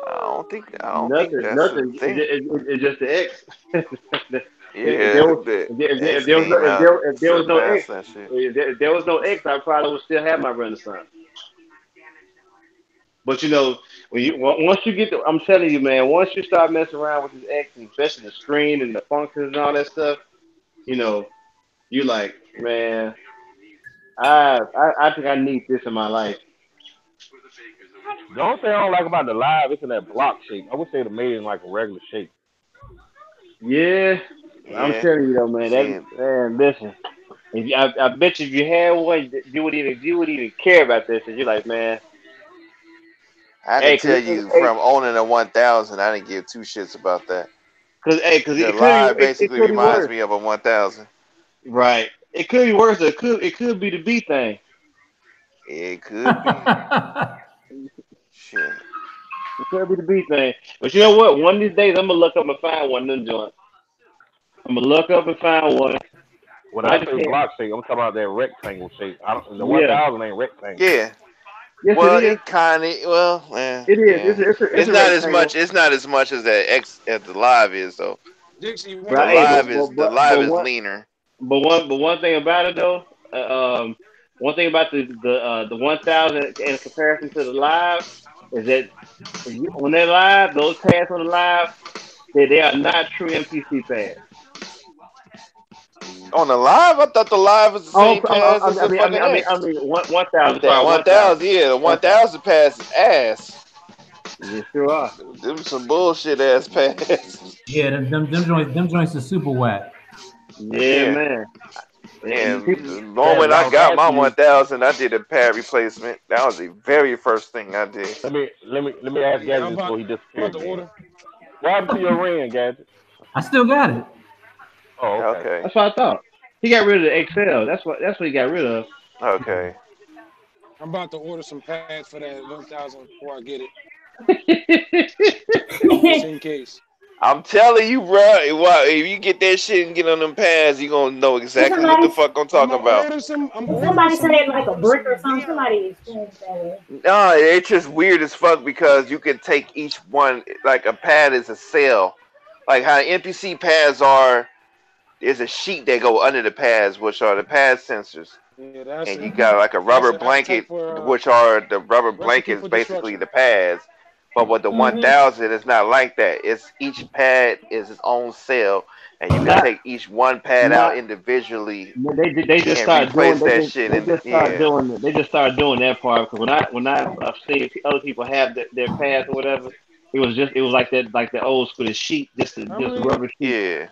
I don't think
Nothing,
that's a
nothing.
thing.
It's just the X. if there
Yeah,
was
the
if
X
there was no
came out and
if there was no X
surpassed that shit.
if there was no X, I probably would still have my Renaissance. But once you get I'm telling you, man, once you start messing around with this X, and especially the screen and the functions and all that stuff, you know, you like, man, I think I need this in my life.
The only thing I don't like about the live is in that block shape. I would say it made it in like a regular shape.
Yeah, I'm
Yeah.
telling you though, man.
See,
Listen, I bet you if you had one, you would even care about this. And you're like, man,
I
hey,
can tell you
hey,
from owning a 1000, I didn't give two shits about that.
cause
The
it could
live
it
basically
could be
reminds
worse,
me of a 1000.
right? It could be worse. It could be the B thing.
It could be. Shit.
It could be the B thing. But you know what? One of these days, I'm gonna look up and find one of them joints. I'm gonna look up and find one.
When
But I
I
just
say
can't.
block shape, I'm talking about that rectangle shape. The
Yeah.
1000 ain't rectangle.
Yeah.
Yes, it
Well,
is.
it kind of. Well,
It is.
yeah.
It's
It's
a
not as much.
rectangle.
It's not as much as that X as the live is though.
Dixie, you want
But
to
hey,
know?
The live is leaner.
but one thing about it though, one thing about the 1000 in comparison to the live is that when they're live, those pads on the live, they are not true MPC pads.
On the live, I thought the live was the
Oh,
same pass as the fucking X.
1000.
The
Sorry,
1000,
1000.
yeah, the
1000.
1000 pass is ass.
You sure are.
Them some bullshit ass passes.
Yeah, them joints are super whack.
Yeah,
Yeah.
man. And
And
people,
the
Gabby,
moment
I
I
was
got my
asking you.
1000, I did a pad replacement. That was the very first thing I did.
Let me ask
Yeah,
Gadget before he
I'm about
disappeared
to
again.
order.
What happened to your ring, Gadget?
I still got it.
Oh, okay.
Okay.
that's what I thought. He got rid of the XL. That's what he got rid of.
Okay.
I'm about to order some pads for that 1000 before I get it, just in case.
I'm telling you, bro. If you get that shit and get on them pads, you gonna know
Did
exactly what the
somebody,
fuck I'm
I'm
talking
gonna
about.
order some. I'm
did
ordering
somebody say
some.
it
I'm
like a
ordering
brick
some
or something?
VR.
Somebody explained it that way.
No, it's just weird as fuck because you can take each one like a pad is a cell. Like how NPC pads are, there's a sheet that go under the pads, which are the pad sensors.
Yeah, that's
and you
it.
got like a
That's
rubber
an appetite
blanket,
for
which are the rubber
recipe
blankets
for
basically
destruction.
the pads. But with the
Mm-hmm.
1000, it's not like that. It's each pad is its own cell, and you can
Not
take each one pad out
not
individually
they just
and
started doing
replace that shit.
they
And
just started
yeah,
doing they just started doing that part because I've seen other people have their pads or whatever, it was like the old school the sheet
How
just
many
rubber sheet.
yeah,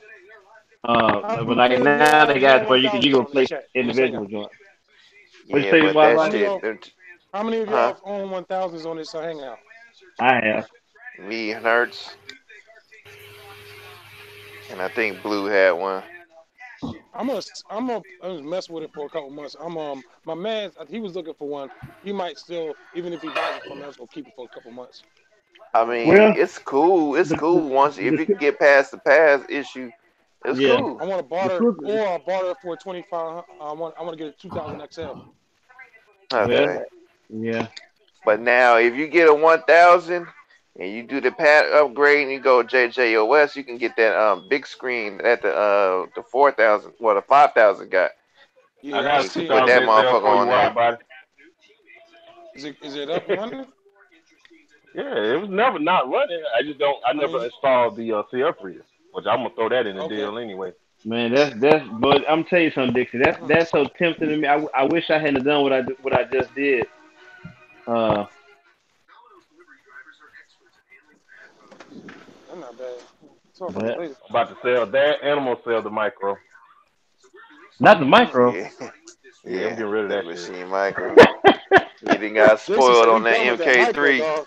how
But like
many of
now they
y'all
got
want
where you
1000s
can
on this
replace
chat on this
individual
hangout?
joints. What you
yeah.
say,
But that
How
Wi-Fi?
many of
shit,
y'all how many of
huh?
y'all own 1000s on this hangout?
I have.
Me and Hertz, and I think Blue had one.
I'm gonna mess with it for a couple months. My man he was looking for one. He might still even if he buys it from me, I'm just gonna keep it for a couple months.
I mean,
Well,
it's cool. It's cool once if you can get past the pass issue. It's
yeah,
cool.
I want to
the
barter
truth is,
or I barter for 25. I want to get a 2000 XL.
well,
Okay.
yeah.
But now, if you get a 1000 and you do the pad upgrade and you go JJOS, you can get that big screen that the 4000, well the 5000 got,
I
Yeah, I
and
got
you
a
can
see.
put
2000
that
XL
motherfucker
for you,
on
wide
there.
body.
Is it up and running?
Yeah, it was never not running. I
I
never
mean,
installed the CF reader, which I'm gonna throw that in the
okay.
deal anyway.
Man, that's. But I'm telling you something, Dixie.
Hmm,
That's so tempting to me. I wish I hadn't done what I just did. Uh,
that's not bad. Talk about it
but
later.
I'm about to sell that, and I'm gonna sell the micro.
not the
Hmm.
micro.
Yeah,
Yeah, I'm
yeah,
getting rid of
that
that shit.
machine micro. He done got
Jason
spoiled
said he
on that
done with that micro,
MK3.
dog.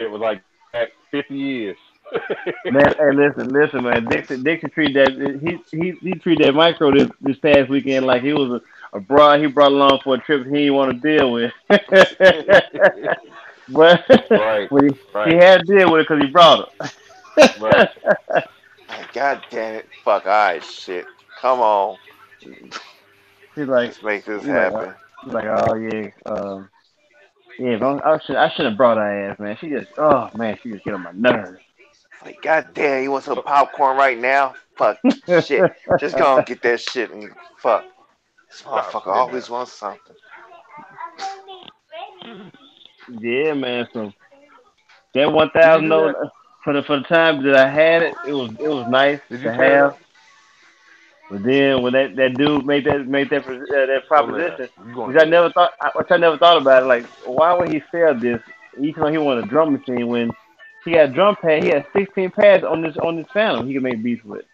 It was like back 50 years.
Man, hey, listen, man. Dixie treated that he treated that micro this past weekend like he was a broad he brought along for a trip he didn't want to deal with. But
Right,
when he
right,
had to deal with it because he brought
right.
her.
Like, God damn it. Fuck, alright, shit. Come on.
he's like,
Let's make this
he's like,
happen.
oh yeah, yeah. But I shouldn't have brought her ass, man. She just get on my nerves.
Like, God damn, you want some popcorn right now? Fuck, shit. Just go and get that shit and fuck. This
Stop
motherfucker
sitting down.
always wants something.
Yeah, man. So that one
Did you
thousand
do that?
for the time that I had it, it was nice
Did you
to
tear it
have.
up?
But then when that dude made that
So now,
proposition,
you gonna do that?
which I never thought about it. Like, why would he sell this? Even though he wanted a drum machine, when he had a drum pad, he had 16 pads on this Phantom he could make beats with.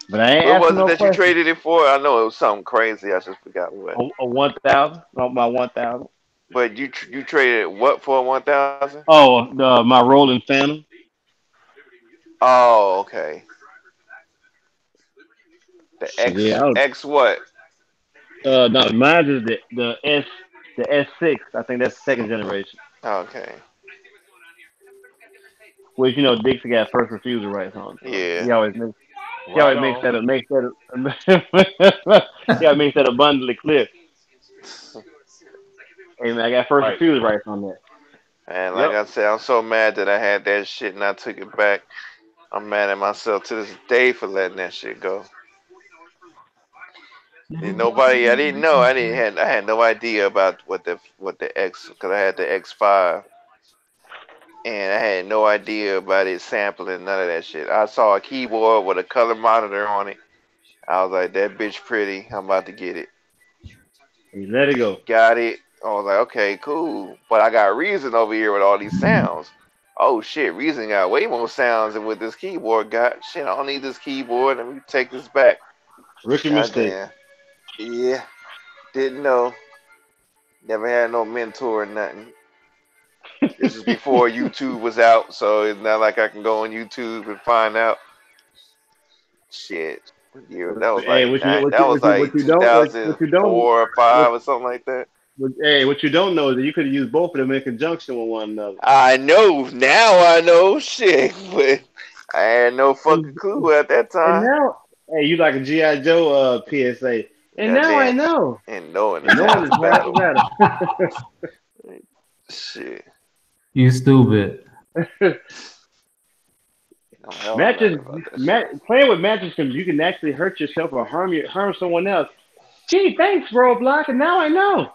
But I ain't
What
asking
was it
no
that you
questions.
traded it for? I know it was something crazy. I just forgot what.
A 1,000, not my 1,000.
But you traded what for 1000?
Oh, my Rolling Phantom.
Oh, okay. The
Yeah,
X what?
no, mine is the S6. I think that's second generation.
Okay.
Which Dixie got first refusal rights on. So
Yeah.
he
Right
always
on.
makes that he always makes that abundantly clear. Hey man, I got first
Right.
refusal rights on that.
And like
Yep.
I said, I'm so mad that I had that shit and I took it back. I'm mad at myself to this day for letting that shit go. I didn't know. I had no idea about what the X, because I had the X5, and I had no idea about it sampling none of that shit. I saw a keyboard with a color monitor on it. I was like, that bitch pretty. I'm about to get it.
He let it go.
Got it. I was like, okay, cool. But I got Reason over here with all these sounds. Oh shit, Reason got way more sounds than what this keyboard got. Shit, I don't need this keyboard. Let me take this back.
Rookie mistake.
Goddamn. Yeah. Didn't know. Never had no mentor or nothing. This is before YouTube was out, so it's not like I can go on YouTube and find out. Shit. Yeah, that was
Hey,
like that was like
what you don't
2004 or
what,
5 or something like that.
what you don't know is that you could have used both of them in conjunction with one another.
I know. Now I know. Shit. But I had no fucking clue at that
And
time.
now, hey, you like a G.I. Joe PSA. And now I
Goddamn.
know.
And knowing
And
is
knowing
half
is
the
half the
battle.
battle.
Shit.
You stupid.
Matches, playing with matches, you can actually hurt yourself or harm someone else. Gee, thanks, Roblox, and now I know.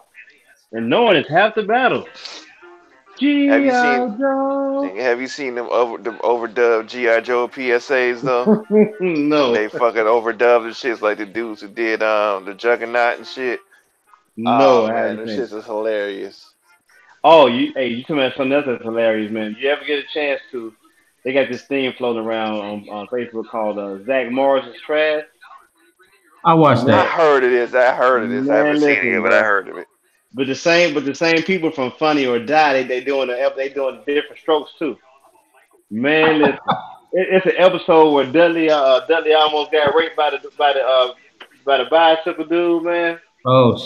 And knowing is half the battle. G.I. Joe.
Have you seen them overdubbed G.I. Joe PSAs though?
No.
They fucking overdubbed the shits like the dudes who did the Juggernaut and shit.
No,
man, this shit is hilarious.
Oh, you talking about something else that's hilarious, man. You ever get a chance to? They got this thing floating around on Facebook called Zach Morris is Trash.
I watched that.
I heard of this. I haven't seen it yet, but I heard of it.
But the same people from Funny or Die, they doing different strokes too. Man, listen, it's an episode where Dudley almost got raped by the bicycle dude, man.
Oh,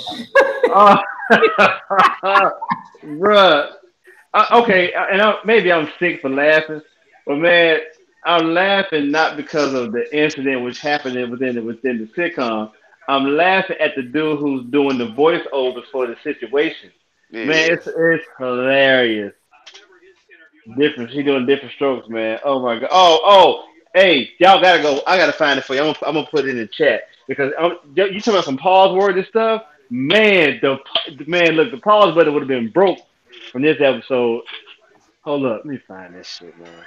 bruh. Okay, and maybe I'm sick for laughing, but man, I'm laughing not because of the incident which happened within the sitcom. I'm laughing at the dude who's doing the voiceovers for the situation. Yeah. Man, it's hilarious. He doing different strokes, man. Oh my god. Oh, hey, y'all gotta go. I gotta find it for you. I'm gonna put it in the chat because you talking about some pause words and stuff. Man, look, the pause button would have been broke from this episode. Hold up, let me find this shit, man.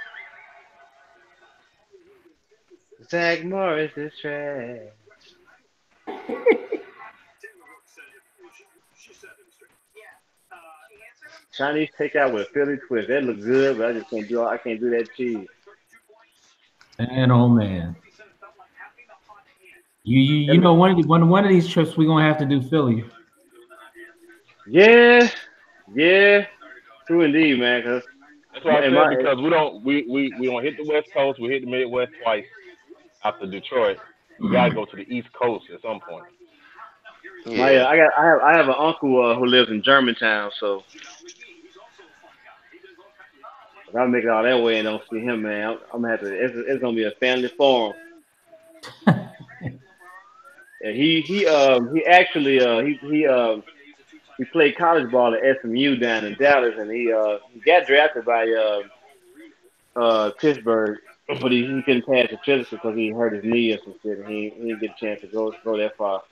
Zach Morris is trash. Chinese takeout with Philly twist. That looks good, but I can't do that cheese.
Man, oh man. You know one of these trips we're gonna have to do Philly.
Yeah, true indeed, man. Cause
that's what I said, because we don't hit the West Coast, we hit the Midwest twice after Detroit. We gotta go to the East Coast at some point.
Yeah, I have an uncle who lives in Germantown, so if I make it all that way and don't see him, man, I'm gonna have to. It's gonna be a family forum. And he actually he played college ball at SMU down in Dallas, and he got drafted by Pittsburgh, but he couldn't pass the physical because he hurt his knee or some shit, and he didn't get a chance to go that far.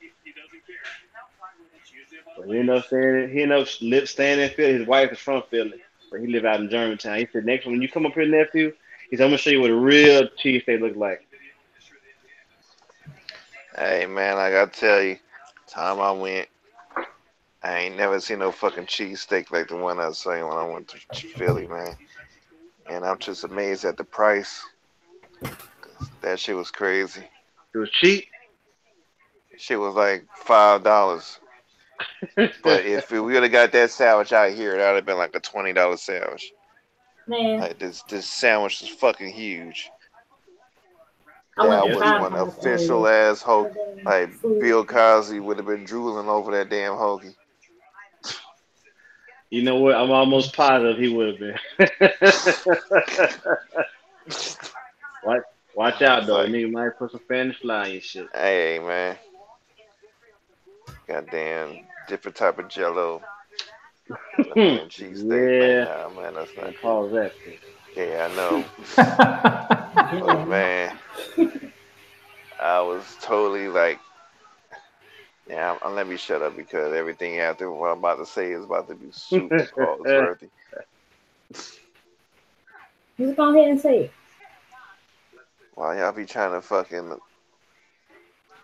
But he ended up staying in Philly. His wife is from Philly, but he lived out in Germantown. He said, next when you come up here, nephew, he said, I'm gonna show you what a real cheesesteak looks like.
Hey man, I gotta tell you, time I went, I ain't never seen no fucking cheesesteak like the one I seen when I went to Philly, man. And I'm just amazed at the price. That shit was crazy.
It was cheap?
Shit was like $5. But if we would have got that sandwich out here, that would have been like a $20 sandwich.
Man.
Like this sandwich is fucking huge. I would want an official ass hoagie. Like Bill Cosby would have been drooling over that damn hoagie.
You know what? I'm almost positive he would have been. Watch out though. Nigga might put some Spanish fly in your shit.
Hey man. Goddamn different type of jello. Cheesesteak.
Yeah.
Man, that's not
pause that.
Yeah, I know. But man, I was totally like, yeah, let me shut up because everything after what I'm about to say is about to be super pause-worthy.
Just go ahead and say it.
Well, y'all be trying to fucking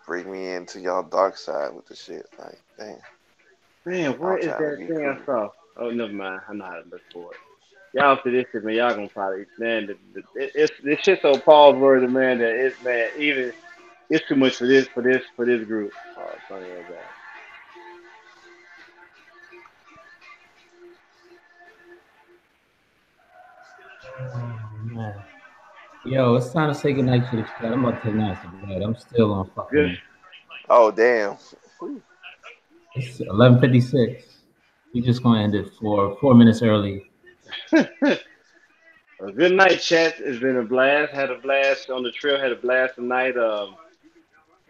bring me into y'all dark side with the shit. Like, damn.
Man, where is that thing I saw? Oh, never mind. I know how to look for it. Y'all see this shit, man. Y'all gonna probably, man. This shit so pause-worthy, man. That it's too much for this group. Oh, funny as that.
Oh, man. Yo, it's time to say goodnight to the chat. I'm about to take night to bed. I'm still on fucking.
Good. Oh damn.
It's 11:56. We just gonna end it 4 minutes early.
A good night, chat. It's been a blast. Had a blast on the trip. Had a blast tonight.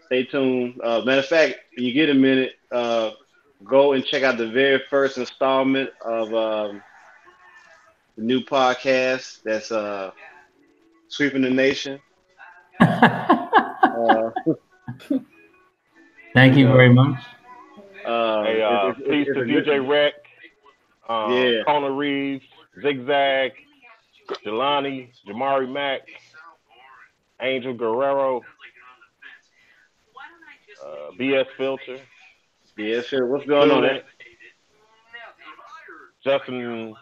Stay tuned. Matter of fact, when you get a minute, go and check out the very first installment of the new podcast. That's sweeping the nation.
Thank you very much.
Peace to DJ Rec,
yeah,
Kona Reeves, Zigzag, Jelani, Jamari Mack, Angel Guerrero, BS Filter.
Yeah, sure. What's going on there?
Justin,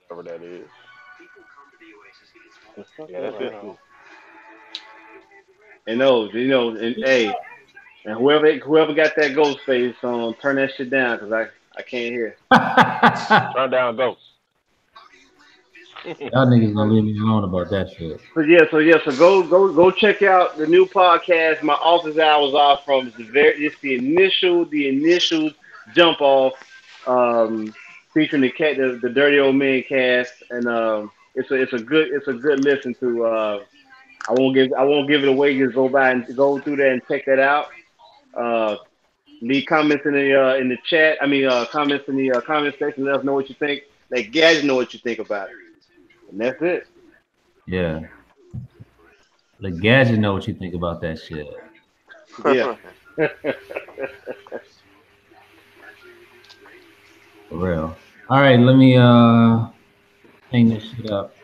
whatever that is. Yeah, that's it.
And and hey, and whoever got that ghost face on, turn that shit down because I can't hear.
Turn down ghost.
Y'all niggas gonna leave me alone about that shit.
So go check out the new podcast. My office hours are from it's the initial jump off, featuring the Dirty Old Man cast, and it's a good listen to. I won't give it away. Just go through there and check that out. Leave comments in the chat. Comments in the comment section. Let us know what you think. Let Gadget know what you think about it. And that's it.
Yeah. Let Gadget know what you think about that shit.
Yeah.
For real. All right, let me hang this shit up.